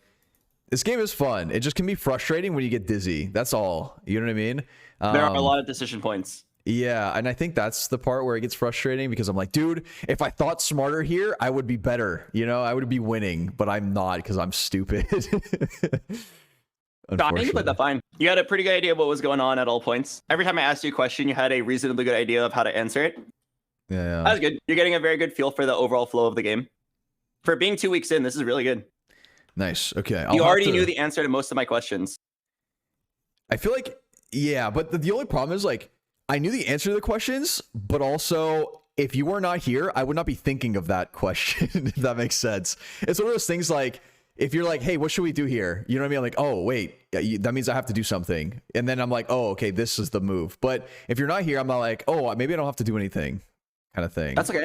this game is fun. It just can be frustrating when you get dizzy. That's all. You know what I mean? There are a lot of decision points. Yeah, and I think that's the part where it gets frustrating because I'm like, dude, if I thought smarter here, I would be better. You know, I would be winning, but I'm not because I'm stupid. No, I think you played that fine. You had a pretty good idea of what was going on at all points. Every time I asked you a question, you had a reasonably good idea of how to answer it. Yeah. That was good. You're getting a very good feel for the overall flow of the game. For being 2 weeks in, this is really good. Nice. Okay. You already knew the answer to most of my questions. I feel like, yeah, but the only problem is like, I knew the answer to the questions, but also if you were not here, I would not be thinking of that question, if that makes sense. It's one of those things like, if you're like, hey, what should we do here? You know what I mean? I'm like, oh, wait, that means I have to do something. And then I'm like, oh, okay, this is the move. But if you're not here, I'm not like, oh, maybe I don't have to do anything kind of thing. That's okay.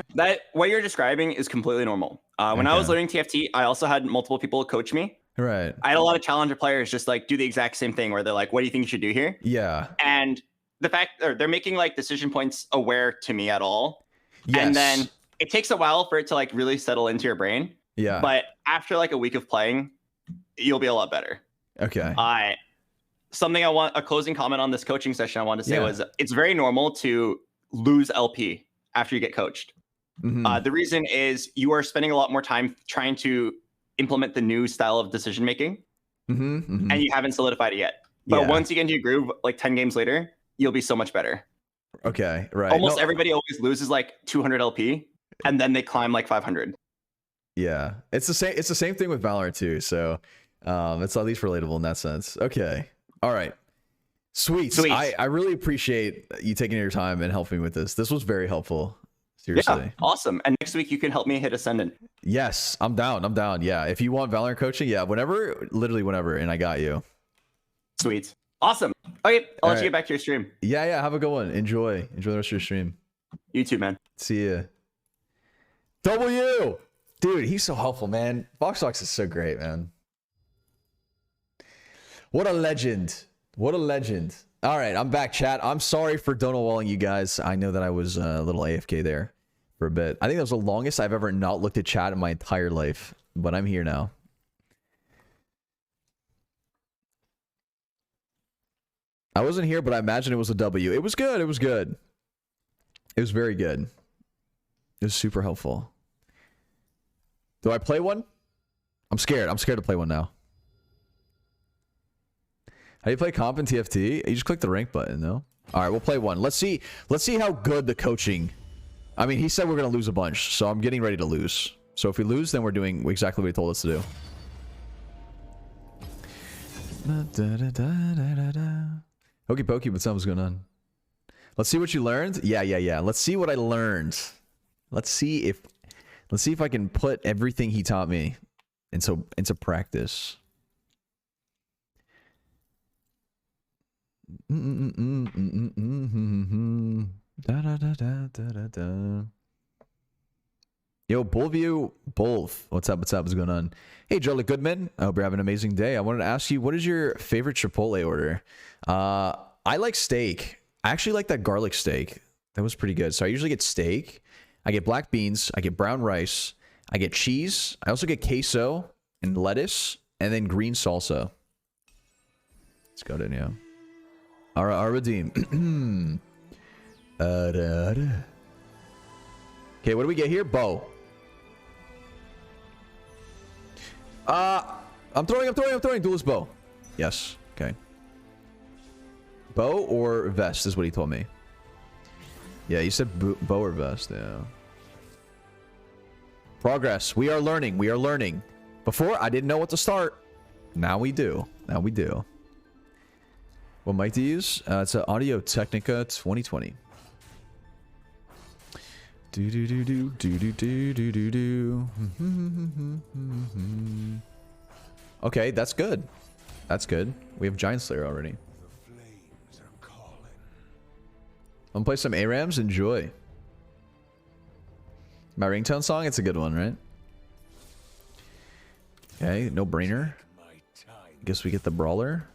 What you're describing is completely normal. When I was learning TFT, I also had multiple people coach me. Right. I had a lot of challenger players just like do the exact same thing where they're like, what do you think you should do here? Yeah. And the fact they're making like decision points aware to me at all. Yes. And then it takes a while for it to like really settle into your brain. Yeah. But after like a week of playing, you'll be a lot better. Okay. A closing comment on this coaching session I wanted to say was it's very normal to lose LP after you get coached. Mm-hmm. The reason is you are spending a lot more time trying to implement the new style of decision making, and you haven't solidified it yet. But once you get into your groove, like 10 games later, you'll be so much better. Okay, right. Almost everybody always loses like 200 LP, and then they climb like 500. Yeah, it's the same thing with Valorant too. So it's at least relatable in that sense. Okay, all right, sweet. I really appreciate you taking your time and helping me with this. This was very helpful. Seriously. Yeah, awesome. And next week you can help me hit Ascendant. Yes, I'm down. I'm down. Yeah, if you want Valorant coaching, yeah, whenever, literally whenever, and I got you. Sweet. Awesome. Okay, I'll let you get back to your stream. Yeah. Have a good one. Enjoy the rest of your stream. You too, man. See ya. W. Dude, he's so helpful, man. BoxBox is so great, man. What a legend. What a legend. All right, I'm back, chat. I'm sorry for Donald Walling you guys. I know that I was a little AFK there for a bit. I think that was the longest I've ever not looked at chat in my entire life, but I'm here now. I wasn't here, but I imagine it was a W. It was good. It was good. It was very good. It was super helpful. Do I play one? I'm scared. I'm scared to play one now. How do you play comp in TFT? You just click the rank button, though. All right, we'll play one. Let's see how good the coaching. I mean, he said we're gonna lose a bunch, so I'm getting ready to lose. So if we lose, then we're doing exactly what he told us to do. Hokey pokey, but something's going on. Let's see what you learned. Yeah. Let's see what I learned. Let's see if I can put everything he taught me into practice. Yo, Bullview, both. What's up? What's going on? Hey, Joe Goodman. I hope you're having an amazing day. I wanted to ask you, what is your favorite Chipotle order? I like steak. I actually like that garlic steak. That was pretty good. So I usually get steak. I get black beans. I get brown rice. I get cheese. I also get queso and lettuce and then green salsa. Let's go to yeah. Our redeem. Okay, what do we get here? Bow. I'm throwing duelist bow. Yes. Okay. Bow or vest is what he told me. Yeah, you said bow or vest. Yeah. Progress. We are learning. We are learning. Before, I didn't know what to start. Now we do. Now we do. What mic to use? It's an Audio Technica 2020. Okay, that's good. That's good. We have Giant Slayer already. I'm gonna play some ARAMs. Enjoy. My ringtone song? It's a good one, right? Okay, no brainer. Guess we get the brawler.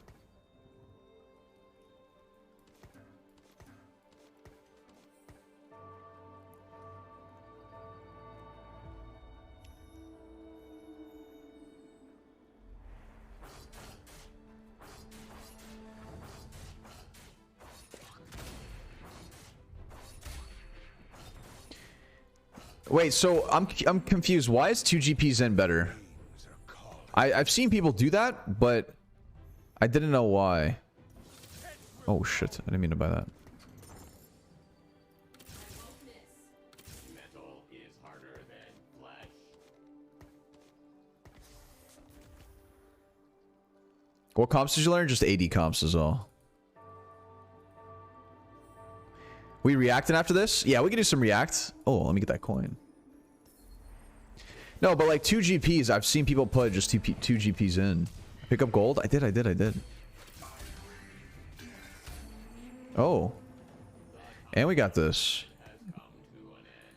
Wait, so I'm confused. Why is 2 GPs in better? I've seen people do that, but I didn't know why. Oh shit, I didn't mean to buy that. What comps did you learn? Just 80 comps is all. We reacting after this? Yeah, we can do some react. Oh, let me get that coin. No, but like 2 GPs, I've seen people put just 2 GPs in. Pick up gold? I did. Oh. And we got this.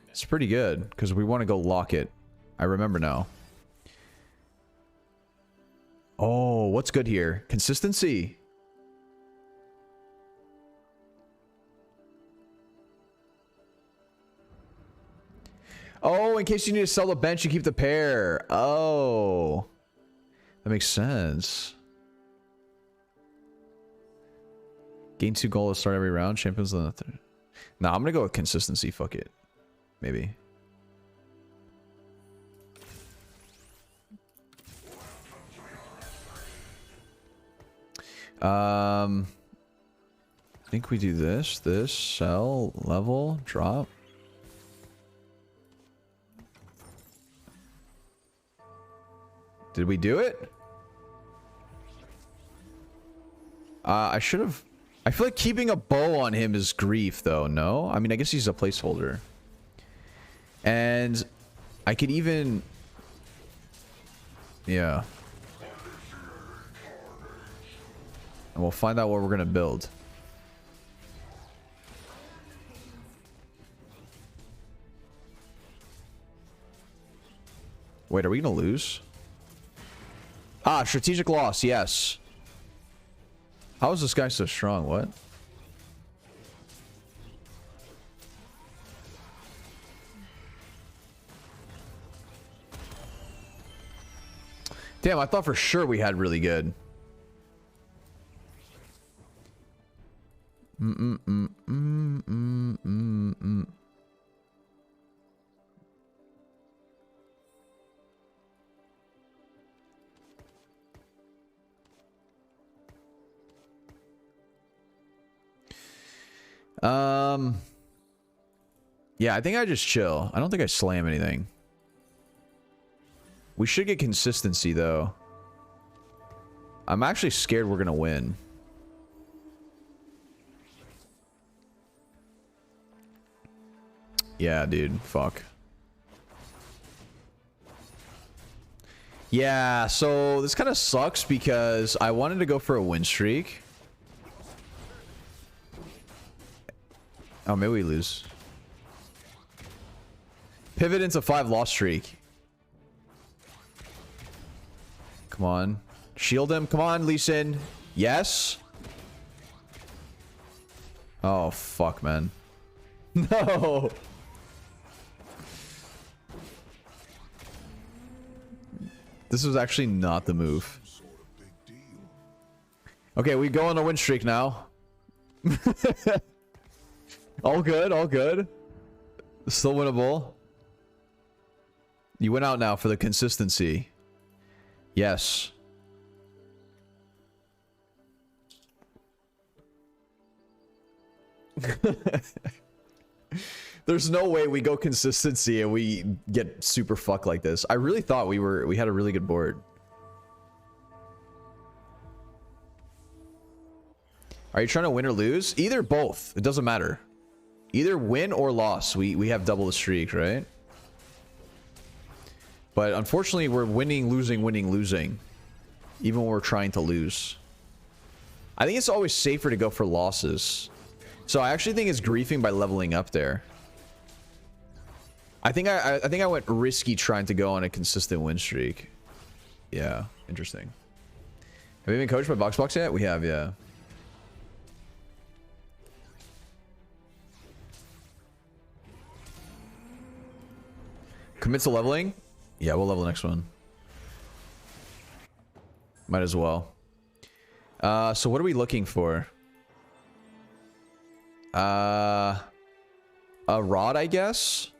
It's pretty good, because we want to go lock it. I remember now. Oh, what's good here? Consistency. Oh, in case you need to sell the bench, you keep the pair. Oh. That makes sense. Gain 2 gold to start every round. Champions on the third. Nah, I'm gonna go with consistency. Fuck it. Maybe. I think we do this, sell, level, drop. Did we do it? I should have. I feel like keeping a bow on him is grief, though. No? I mean, I guess he's a placeholder. And I could even... Yeah. And we'll find out what we're going to build. Wait, are we going to lose? Ah, strategic loss, yes. How is this guy so strong? What? Damn, I thought for sure we had really good. Yeah, I think I just chill. I don't think I slam anything. We should get consistency, though. I'm actually scared we're gonna win. Yeah, dude. Fuck. Yeah, so this kind of sucks because I wanted to go for a win streak. Oh, maybe we lose. Pivot into 5 loss streak. Come on. Shield him. Come on, Lee Sin. Yes. Oh, fuck, man. No. This was actually not the move. Okay, we go on a win streak now. All good, all good. Still winnable. You went out now for the consistency. Yes. There's no way we go consistency and we get super fucked like this. I really thought we had a really good board. Are you trying to win or lose? Either, both. It doesn't matter. Either win or loss. We have double the streak, right? But unfortunately, we're winning, losing, winning, losing. Even when we're trying to lose. I think it's always safer to go for losses. So I actually think it's griefing by leveling up there. I think I went risky trying to go on a consistent win streak. Yeah, interesting. Have we been coached by BoxBox yet? We have, yeah. Commit to leveling? Yeah, we'll level the next one. Might as well. So what are we looking for? A rod, I guess?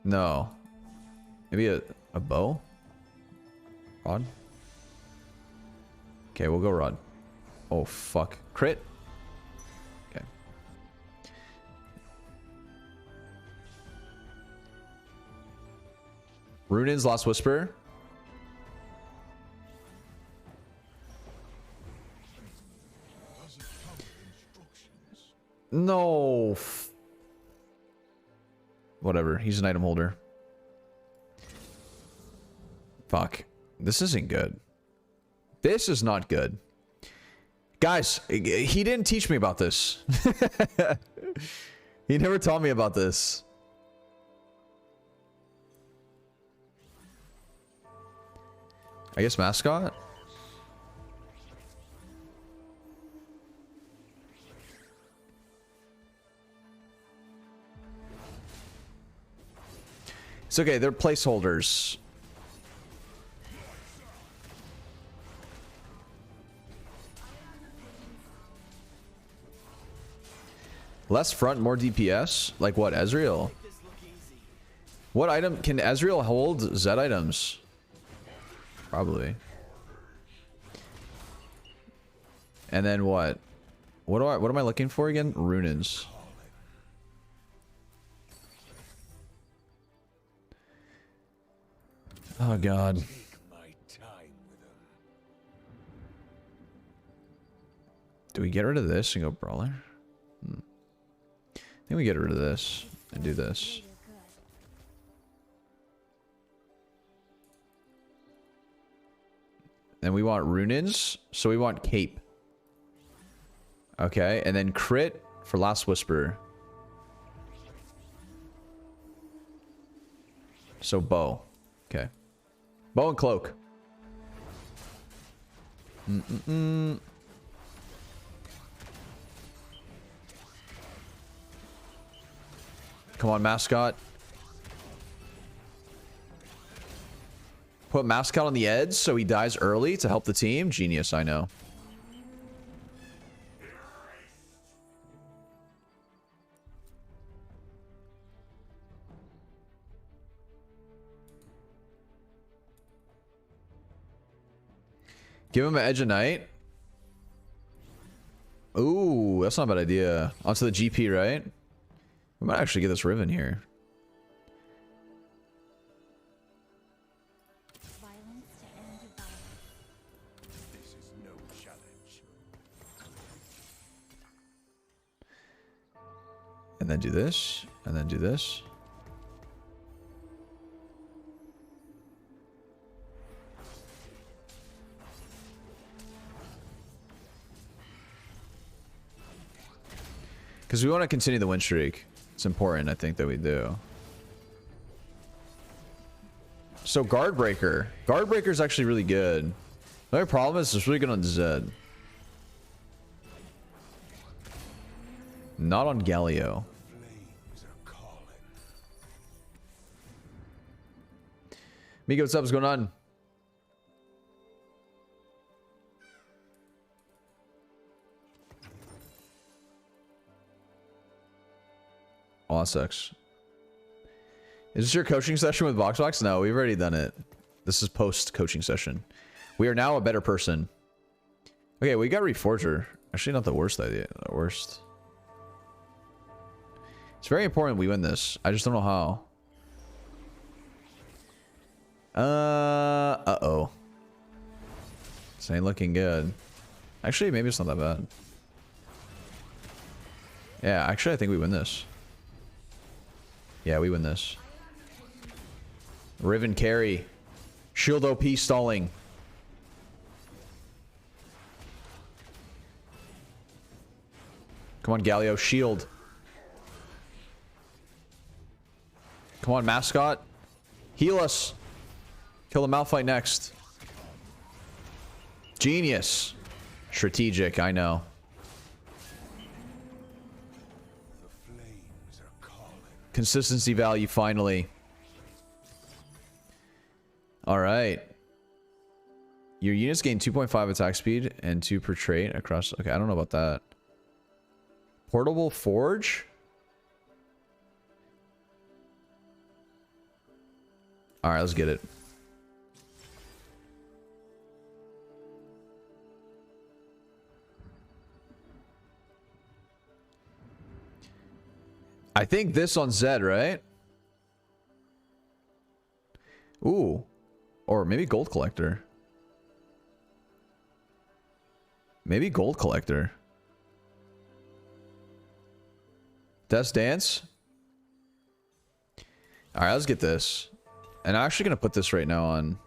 No. Maybe a bow? Rod? Okay, we'll go rod. Oh, fuck. Crit? Okay. Runin's Last Whisper. No. Whatever. He's an item holder. Fuck. This isn't good. This is not good. Guys, he didn't teach me about this. He never taught me about this. I guess mascot? It's okay, they're placeholders. Less front, more DPS? Like what, Ezreal? What item can Ezreal hold? Z items? Probably. And then what? What am I looking for again? Runins. Oh god. Do we get rid of this and go brawler? I think we get rid of this and do this. And we want runins, so we want cape. Okay, and then crit for Last Whisper. So bow. Okay. Bow and cloak. Come on, mascot. Put mascot on the edge so he dies early to help the team. Genius, I know. Give him an Edge of Night. Ooh, that's not a bad idea. Onto the GP, right? We might actually get this Riven here. This is no challenge. And then do this, and then do this. Because we want to continue the win streak. It's important, I think, that we do. So Guard Breaker. Guard Breaker is actually really good. The only problem is it's really good on Zed. Not on Galio. Miko, what's up? What's going on? Oh, that sucks. Is this your coaching session with BoxBox? No, we've already done it. This is post-coaching session. We are now a better person. Okay, we got Reforger. Actually, not the worst idea. The worst. It's very important we win this. I just don't know how. Uh-oh. This ain't looking good. Actually, maybe it's not that bad. Yeah, actually, I think we win this. Yeah, we win this. Riven carry. Shield OP stalling. Come on, Galio. Shield. Come on, mascot. Heal us. Kill the Malphite next. Genius. Strategic, I know. Consistency value, finally. Alright. Your units gain 2.5 attack speed and 2 per trait across... Okay, I don't know about that. Portable Forge? All right, let's get it. I think this on Zed, right? Ooh. Or maybe Gold Collector. Maybe Gold Collector. Death's Dance? Alright, let's get this. And I'm actually going to put this right now on.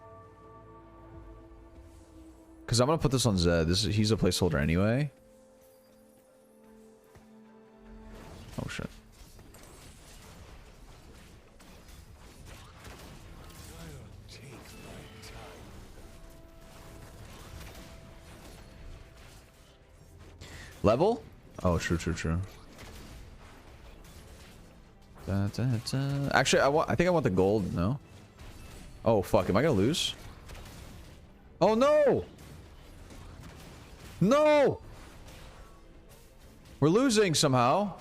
Because I'm going to put this on Zed. He's a placeholder anyway. Oh, shit. Level? Oh, true. Actually, I think I want the gold. No. Oh fuck! Am I gonna lose? Oh no! No! We're losing somehow.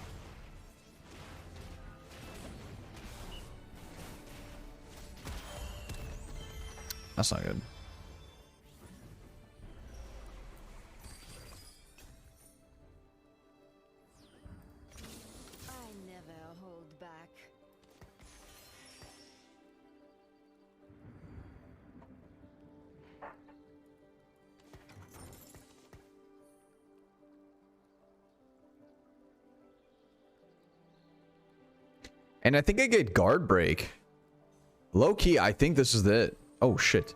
That's not good. And I think I get guard break. Low key, I think this is it. Oh shit.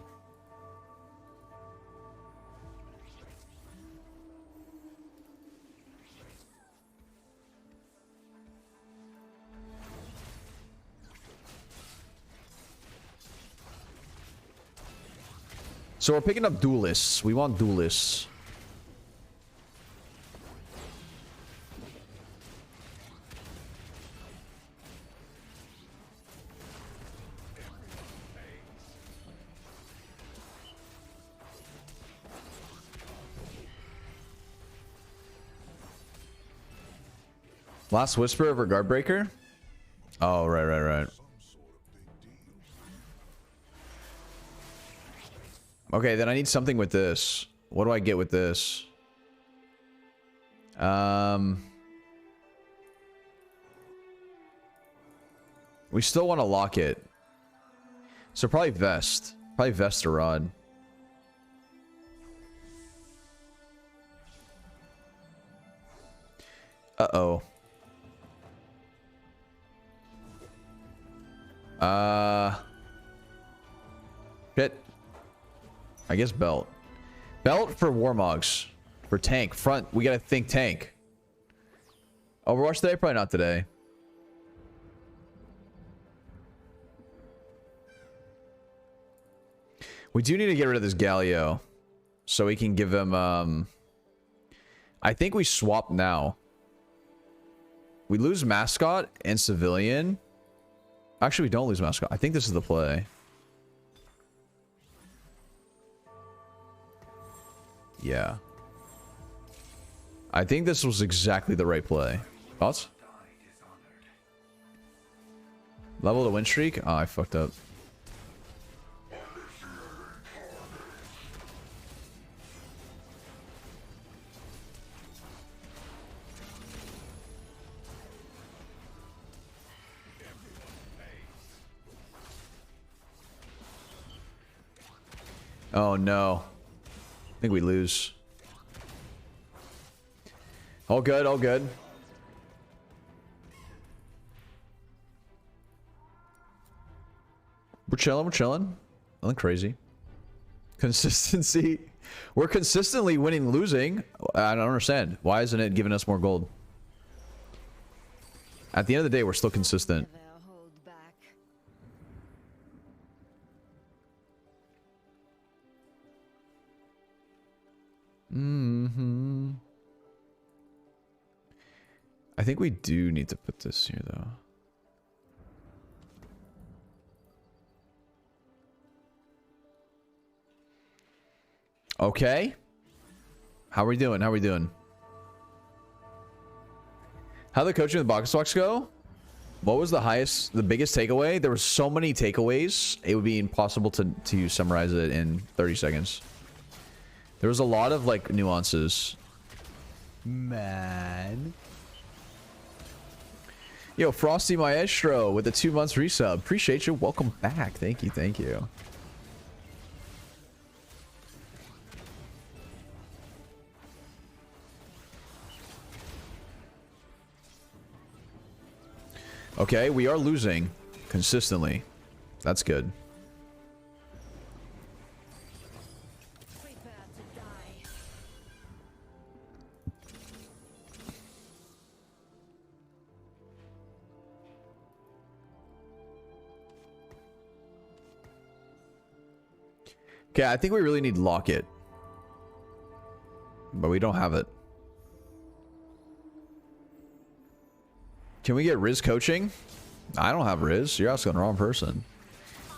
So we're picking up duelists. We want duelists. Last Whisper over Guard Breaker? Oh, right. Okay, then I need something with this. What do I get with this? We still want to lock it. So probably Vest. Probably Vest or Rod. Uh-oh. Shit. I guess belt. Belt for Warmogs. For tank. Front. We gotta think tank. Overwatch today? Probably not today. We do need to get rid of this Galio. So we can give him, I think we swap now. We lose Mascot and Civilian. Actually, we don't lose Mascot. I think this is the play. Yeah. I think this was exactly the right play. Thoughts? Level the win streak? Oh, I fucked up. Oh no. I think we lose. All good, all good. We're chilling. Nothing crazy. Consistency. We're consistently winning, losing. I don't understand. Why isn't it giving us more gold? At the end of the day, we're still consistent. I think we do need to put this here, though. Okay. How are we doing? How the coaching of the BoxBox go? What was the biggest takeaway? There were so many takeaways, it would be impossible to summarize it in 30 seconds. There was a lot of like nuances. Man. Yo, Frosty Maestro with the 2 months resub. Appreciate you. Welcome back. Thank you. Thank you. Okay, we are losing consistently. That's good. Okay, I think we really need Locket. But we don't have it. Can we get Riz coaching? I don't have Riz. You're asking the wrong person.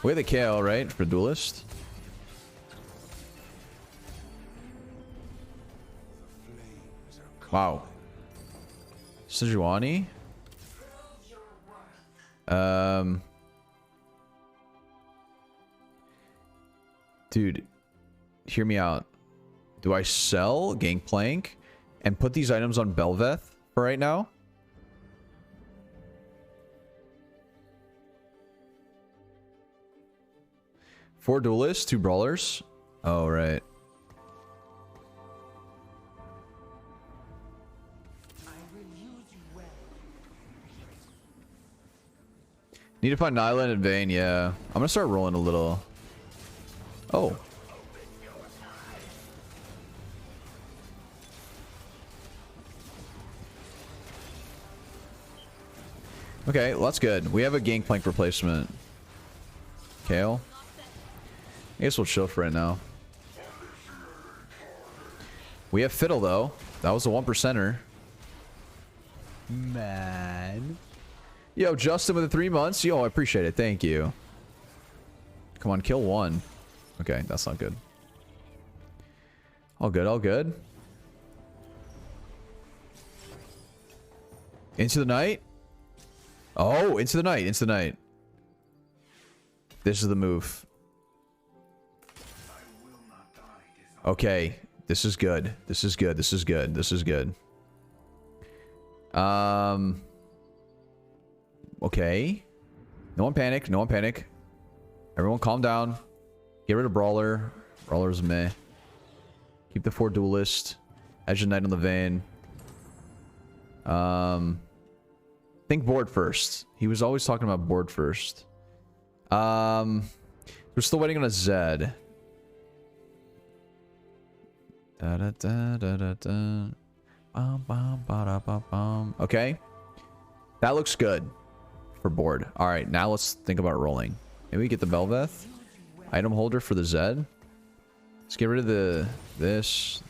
We have the KO, right? For Duelist. Wow. Sejuani? Dude, hear me out. Do I sell Gangplank and put these items on Belveth for right now? Four duelists, 2 brawlers. Oh, right. Need to find Nyland and Vayne, yeah. I'm gonna start rolling a little. Oh. Okay, well, that's good. We have a Gangplank replacement. Kale. I guess we'll chill for right now. We have Fiddle, though. That was a 1%er. Man. Yo, Justin with the 3 months. Yo, I appreciate it. Thank you. Come on, kill 1. Okay, that's not good. All good, all good. Into the night? Oh, into the night, into the night. This is the move. Okay, this is good. This is good. This is good. This is good. Okay. No one panic. No one panic. Everyone calm down. Get rid of Brawler. Brawler's meh. Keep the 4 duelist. Edge of Knight on the Vayne. Think board first. He was always talking about board first. We're still waiting on a Zed. Da, da, da, da, da, da. Bum, bum, ba, da, ba, bum. Okay. That looks good for board. Alright, now let's think about rolling. Maybe we get the Belveth. Item holder for the Zed. Let's get rid of the this.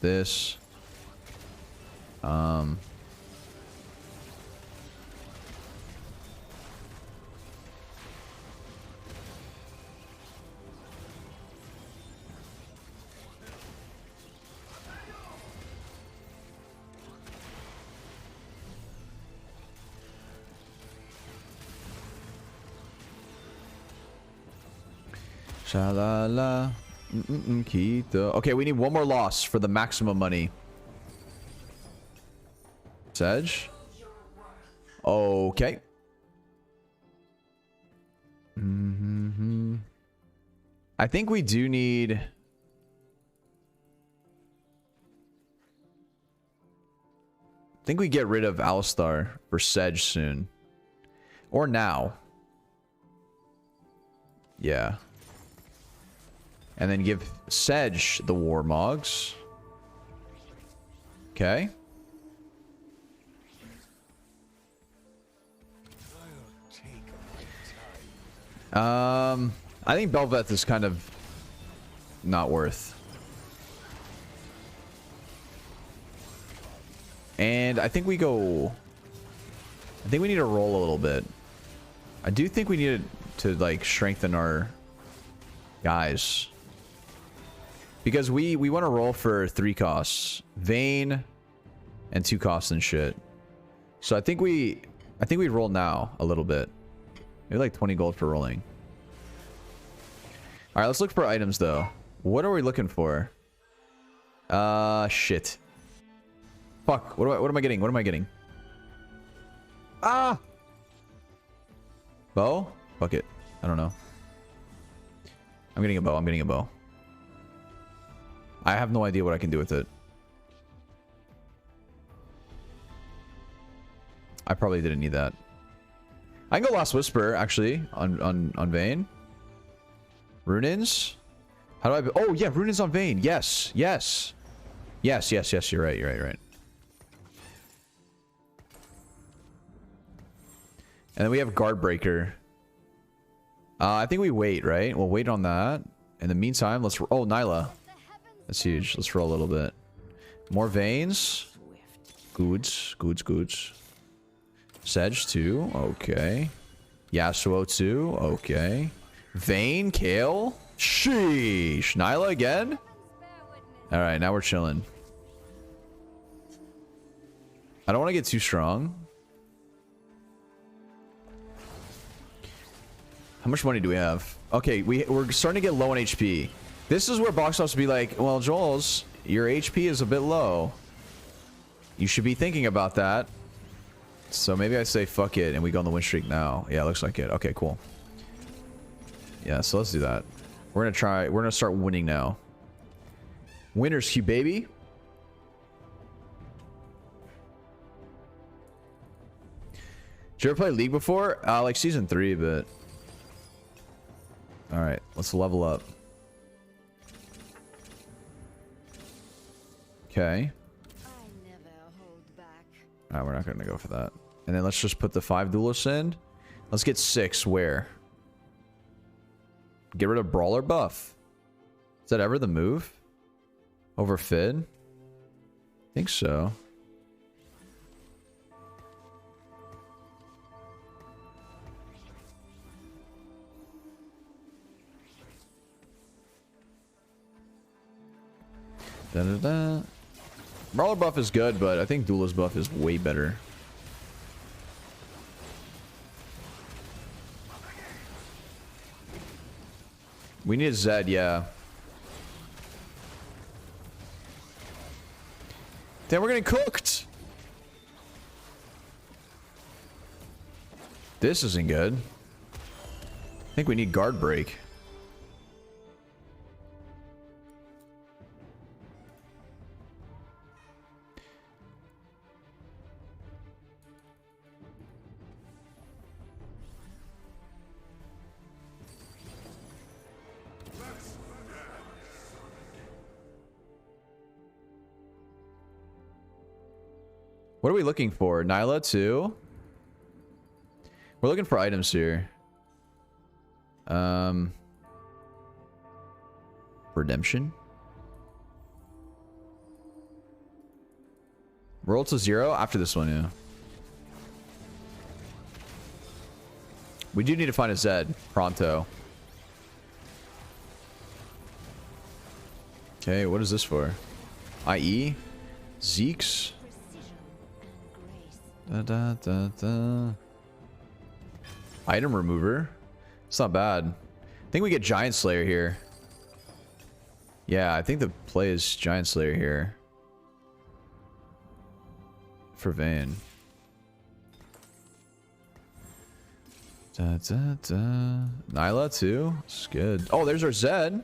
Sha-la-la. Okay, we need one more loss for the maximum money. Sedge. Okay. I think we do need... I think we get rid of Alistar for Sedge soon. Or now. Yeah. And then give Sedge the Warmogs. Okay. I think Belveth is kind of not worth. And I think we go... I think we need to roll a little bit. I do think we need to like strengthen our guys. Because we want to roll for 3 costs. Vayne and 2 costs and shit. So I think we I think we roll now a little bit. Maybe like 20 gold for rolling. All right, let's look for items though. What are we looking for? Shit. Fuck. What am I getting? What am I getting? Ah! Bow? Fuck it. I don't know. I'm getting a bow. I'm getting a bow. I have no idea what I can do with it. I probably didn't need that. I can go Last Whisper, actually, on Vayne. Runins? How do I... Oh, yeah, Runins on Vayne. Yes. Yes. Yes, yes, yes. You're right. You're right. You're right. And then we have Guard Breaker. I think we wait, right? We'll wait on that. In the meantime, let's... Oh, Nyla. That's huge. Let's roll a little bit. More Veins. Goods. Goods, goods. Sedge 2. Okay. Yasuo 2. Okay. Vayne. Kale. Sheesh. Nyla again? Alright, now we're chilling. I don't want to get too strong. How much money do we have? Okay, we're starting to get low on HP. This is where BoxBox would be like, well, Jollz, your HP is a bit low. You should be thinking about that. So maybe I say fuck it and we go on the win streak now. Yeah, looks like it. Okay, cool. Yeah, so let's do that. We're gonna start winning now. Winners queue, baby. Did you ever play League before? Like season 3, but... Alright, let's level up. Okay. Alright, we're not gonna go for that. And then let's just put the 5 duelists in. Let's get 6 where? Get rid of Brawler buff. Is that ever the move? Over Fid? I think so. Da-da-da. Brawler buff is good, but I think Duelist buff is way better. We need a Zed, yeah. Then we're getting cooked. This isn't good. I think we need guard break. What are we looking for? Nyla too? We're looking for items here. Redemption. Roll to 0 after this one, yeah. We do need to find a Zed pronto. Okay, what is this for? IE? Zeke's? Da, da, da, da. Item remover. It's not bad. I think we get Giant Slayer here. Yeah, I think the play is Giant Slayer here. For Vayne. Da, da, da. Nyla too. It's good. Oh, there's our Zed.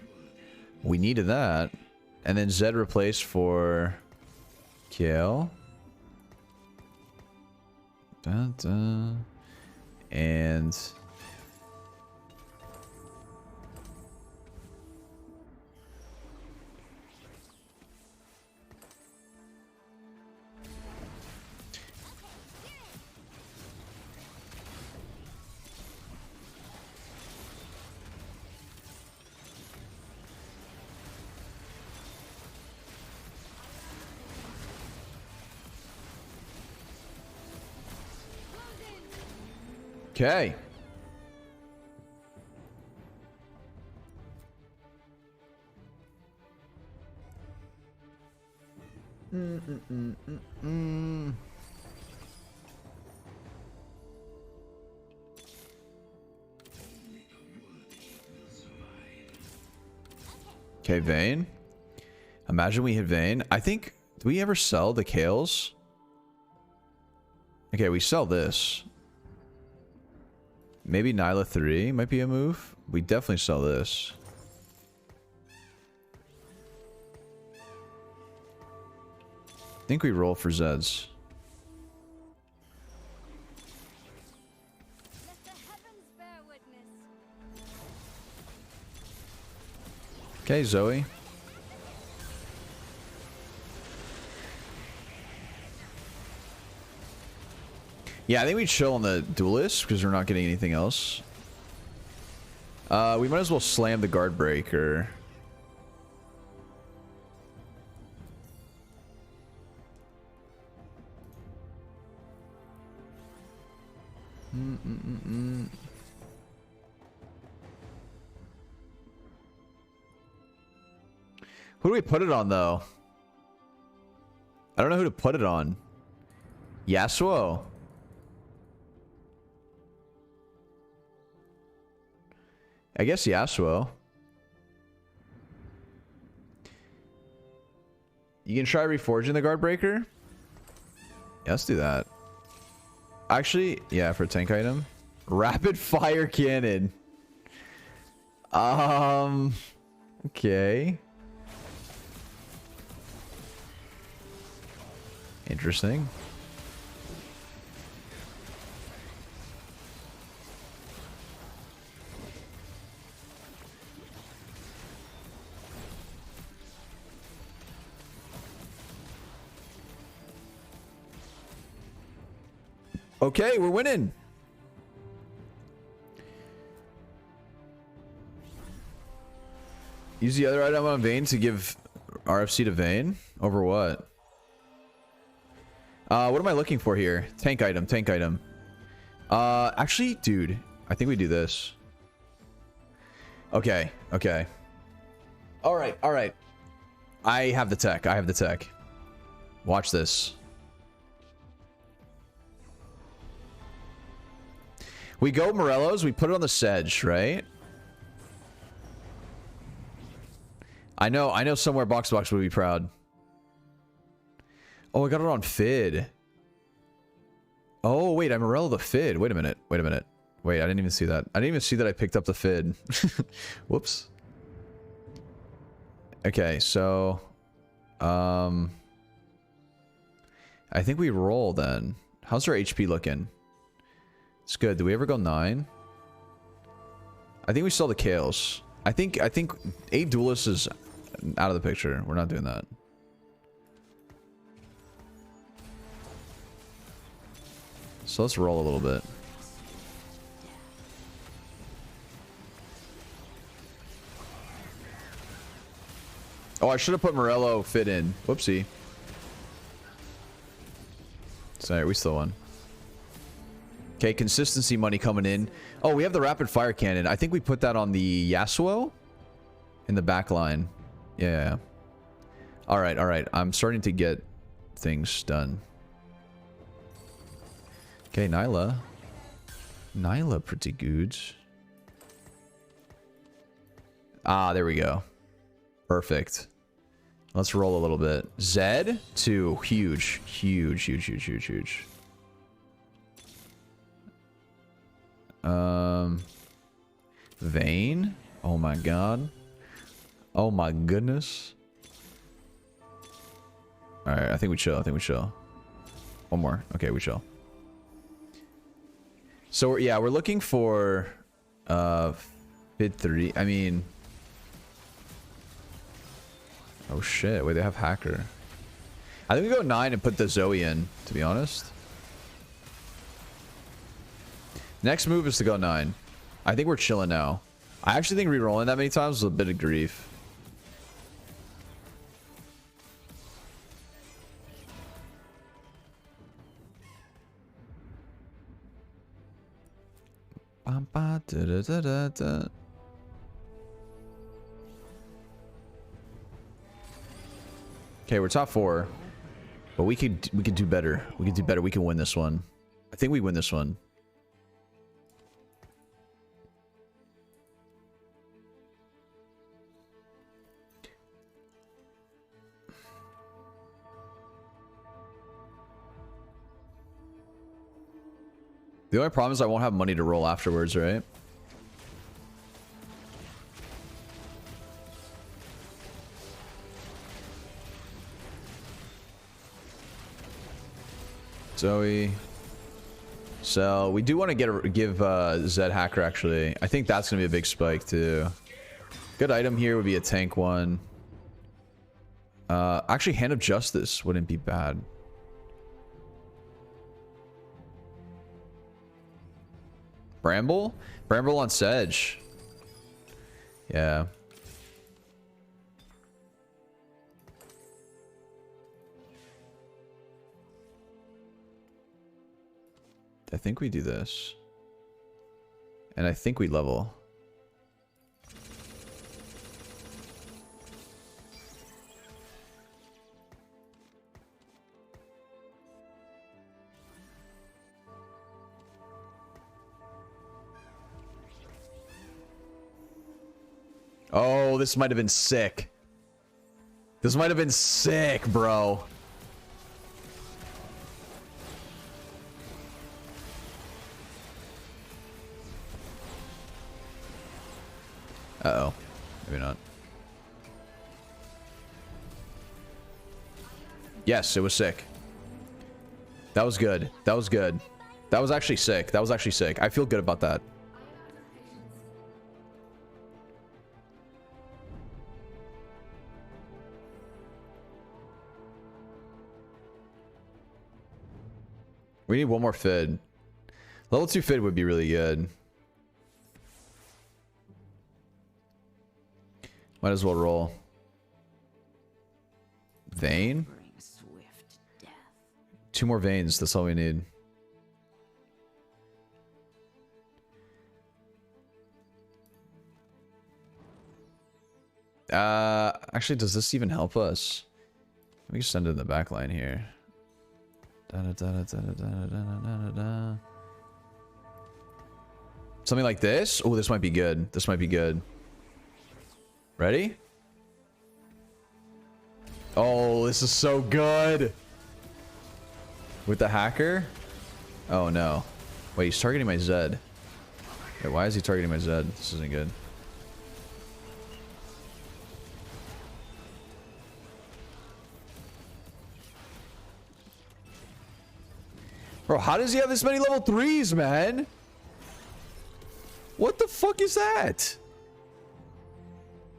We needed that. And then Zed replaced for Kale. Dun, dun. And okay. Okay, Vayne. Imagine we hit Vayne. I think... Do we ever sell the Kales? Okay, we sell this. Maybe Nyla 3 might be a move. We definitely sell this. I think we roll for Zeds. Let the heavens bear witness. Okay, Zoe. Yeah, I think we chill on the duelist because we're not getting anything else. We might as well slam the guard breaker. Who do we put it on, though? I don't know who to put it on. Yasuo. I guess Yasuo. You can try reforging the guard breaker. Yeah, let's do that. Actually, yeah, for a tank item. Rapid fire cannon. Okay. Interesting. Okay, we're winning. Use the other item on Vayne to give RFC to Vayne? Over what? What am I looking for here? Tank item, tank item. Actually, dude, I think we do this. Okay, okay. Alright, alright. I have the tech, I have the tech. Watch this. We go Morello's, we put it on the Sedge, right? I know somewhere BoxBox would be proud. Oh, I got it on Fid. Oh, wait, I Morello the Fid. Wait a minute, wait a minute. Wait, I didn't even see that. I didn't even see that I picked up the Fid. Whoops. Okay, so... I think we roll then. How's our HP looking? It's good. Do we ever go 9? I think we sell the Kales. I think 8 duelists is out of the picture. We're not doing that. So let's roll a little bit. Oh, I should have put Morello Fit in. Whoopsie. Sorry, we still won. Okay, consistency money coming in. Oh, we have the rapid fire cannon. I think we put that on the Yasuo in the back line. Yeah. All right, all right. I'm starting to get things done. Okay, Nyla. Nyla, pretty good. Ah, there we go. Perfect. Let's roll a little bit. Zed, 2. Huge. Huge, huge, huge, huge, huge. Vayne. Oh my god. Oh my goodness. Alright, I think we chill. I think we chill. One more. Okay, we chill. So, yeah, we're looking for... Fit 3. I mean... Oh shit, wait, they have Hacker. I think we go 9 and put the Zoe in, to be honest. Next move is to go 9. I think we're chilling now. I actually think re-rolling that many times was a bit of grief. Okay, we're top 4. But we could do better. We could do better. We can win this one. I think we win this one. The only problem is I won't have money to roll afterwards, right? Zoe. So we do want to give Zed Hacker actually. I think that's gonna be a big spike too. Good item here would be a tank one. Actually, Hand of Justice wouldn't be bad. Bramble? Bramble on Sedge. Yeah. I think we do this. And I think we level. Oh, this might have been sick. This might have been sick, bro. Uh-oh. Maybe not. Yes, it was sick. That was good. That was good. That was actually sick. That was actually sick. I feel good about that. We need one more Fid. Level 2 Fid would be really good. Might as well roll. Vein? 2 more veins, that's all we need. Actually, does this even help us? Let me send it in the back line here. Something like this? Oh, this might be good. This might be good. Ready? Oh, this is so good. With the hacker? Oh, no. Wait, he's targeting my Zed. Wait, why is he targeting my Zed? This isn't good. Bro, how does he have this many level 3s, man? What the fuck is that?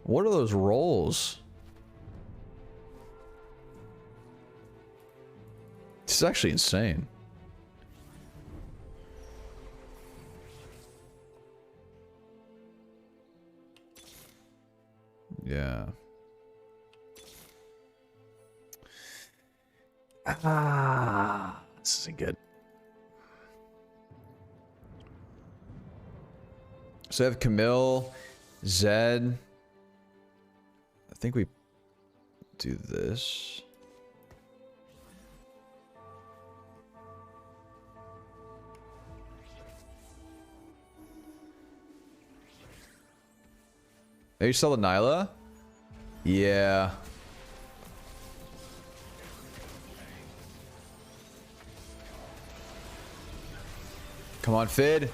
What are those rolls? This is actually insane. Yeah. This isn't good. So I have Camille, Zed. I think we do this. Maybe sell the Nyla? Yeah. Come on, Fid.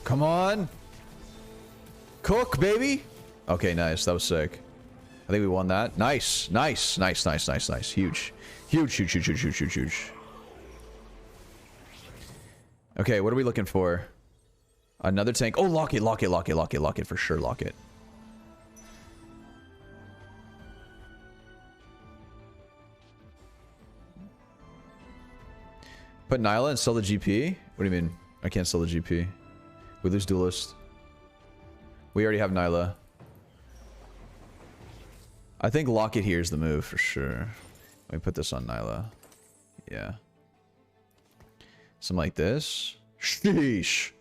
Come on. Cook, baby. Okay, nice. That was sick. I think we won that. Nice. Nice. Nice, nice, nice, nice. Huge. Huge, huge, huge, huge, huge, huge, huge. Okay, what are we looking for? Another tank. Oh, lock it, lock it, lock it, lock it, lock it. For sure, lock it. Put Nyla and sell the GP? What do you mean? I can't sell the GP. We lose Duelist. We already have Nyla. I think lock it here is the move for sure. Let me put this on Nyla. Yeah. Something like this. Sheesh.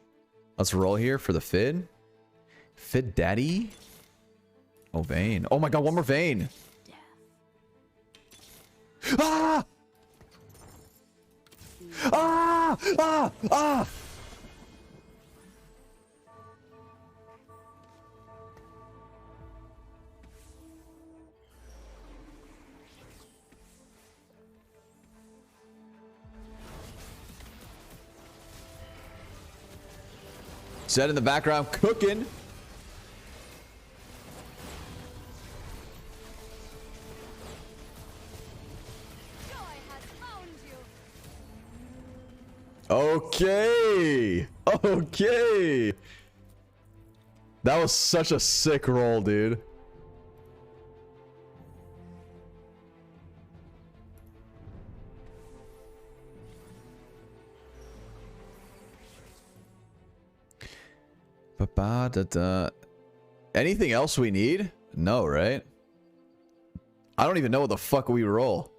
Let's roll here for the Fid. Fid Daddy. Oh, Vayne. Oh my god, one more Vayne. Ah! Ah! Ah! Ah! Zed in the background cooking. Joy has found you. Okay. Okay. That was such a sick roll, dude. Ba-ba-da-da. Anything else we need? No, right? I don't even know what the fuck we roll.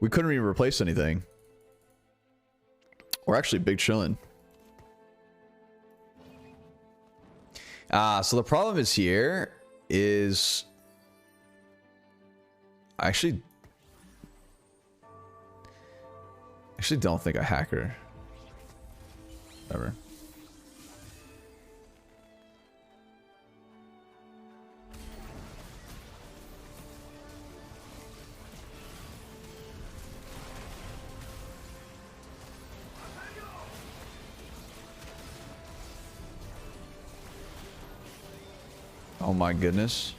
We couldn't even replace anything. We're actually big chillin'. So the problem is here is I actually don't think I hack her. Ever. Oh my goodness.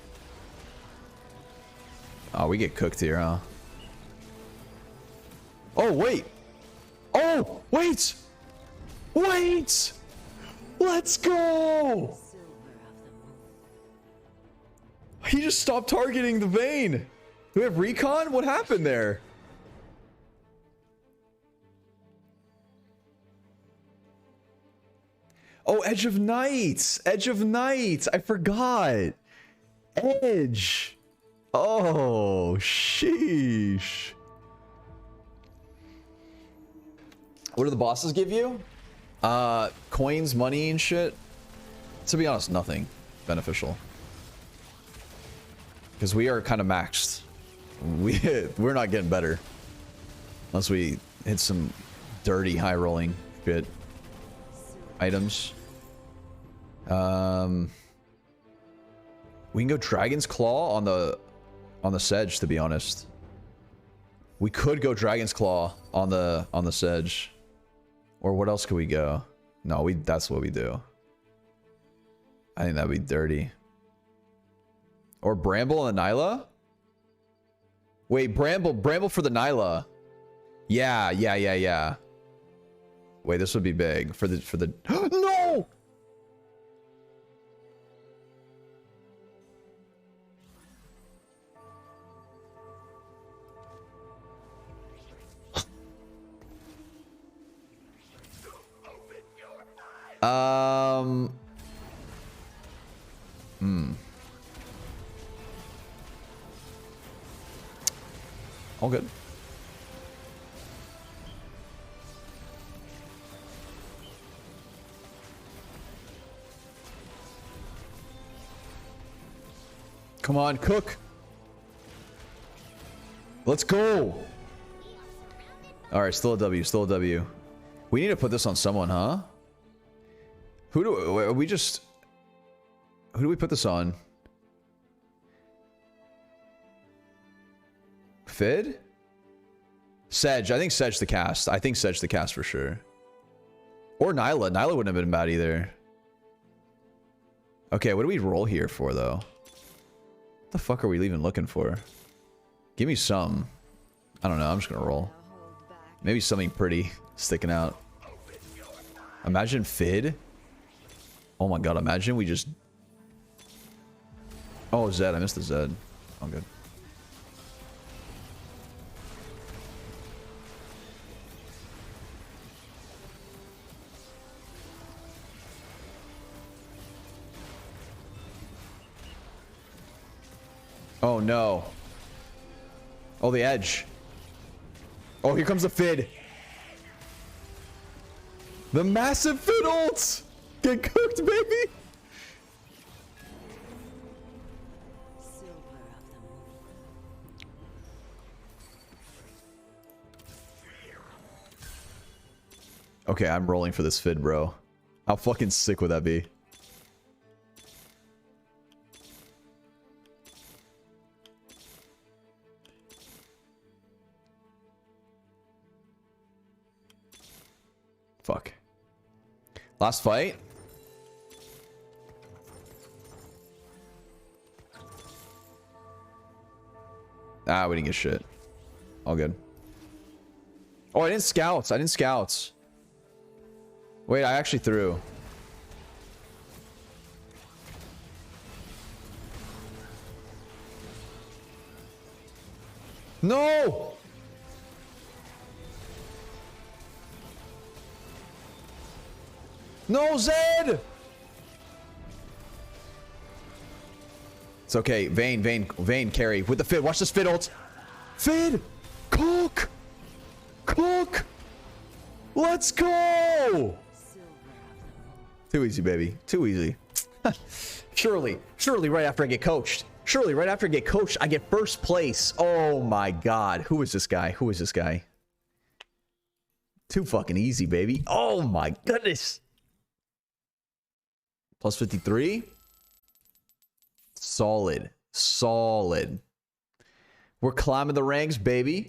Oh, we get cooked here, huh? Oh, wait. Oh, wait. Wait. Let's go. He just stopped targeting the vein. Do we have recon? What happened there? Oh, Edge of Nights. Edge of Nights. I forgot. Edge. Oh, sheesh. What do the bosses give you? Coins, money, and shit. To be honest, nothing beneficial. Because we are kind of maxed. We're not getting better. Unless we hit some dirty high rolling shit. Items. We can go Dragon's Claw on the Sedge, to be honest. We could go Dragon's Claw on the Sedge. Or what else could we go? No, that's what we do. I think that'd be dirty. Or Bramble and the Nyla? Wait, Bramble for the Nyla. Yeah. Wait, this would be big for the No! All good. Come on, cook. Let's go. All right, still a W, still a W. We need to put this on someone, huh? Who do we put this on? Fid? Sedge. I think Sedge the cast. I think Sedge the cast for sure. Or Nyla. Nyla wouldn't have been bad either. Okay, what do we roll here for, though? What the fuck are we even looking for? Give me some. I don't know. I'm just gonna roll. Maybe something pretty sticking out. Imagine Fid. Oh my god, imagine we just... Oh, Zed. I missed the Zed. Oh, good. Oh no. Oh, the Edge. Oh, here comes the Fid. The massive Fid ult! Get cooked, baby! Okay, I'm rolling for this Fid, bro. How fucking sick would that be? Fuck. Last fight? Ah, we didn't get shit. All good. Oh, I didn't scouts. I didn't scouts. Wait, I actually threw. No! No, Zed! It's okay. Vayne, carry. With the Fid. Watch this Fid ult. Fid! Cook! Cook! Let's go! Too easy, baby. Too easy. Surely right after I get coached. Surely right after I get coached, I get first place. Oh my god. Who is this guy? Who is this guy? Too fucking easy, baby. Oh my goodness. Plus 53. Solid. Solid. We're climbing the ranks, baby.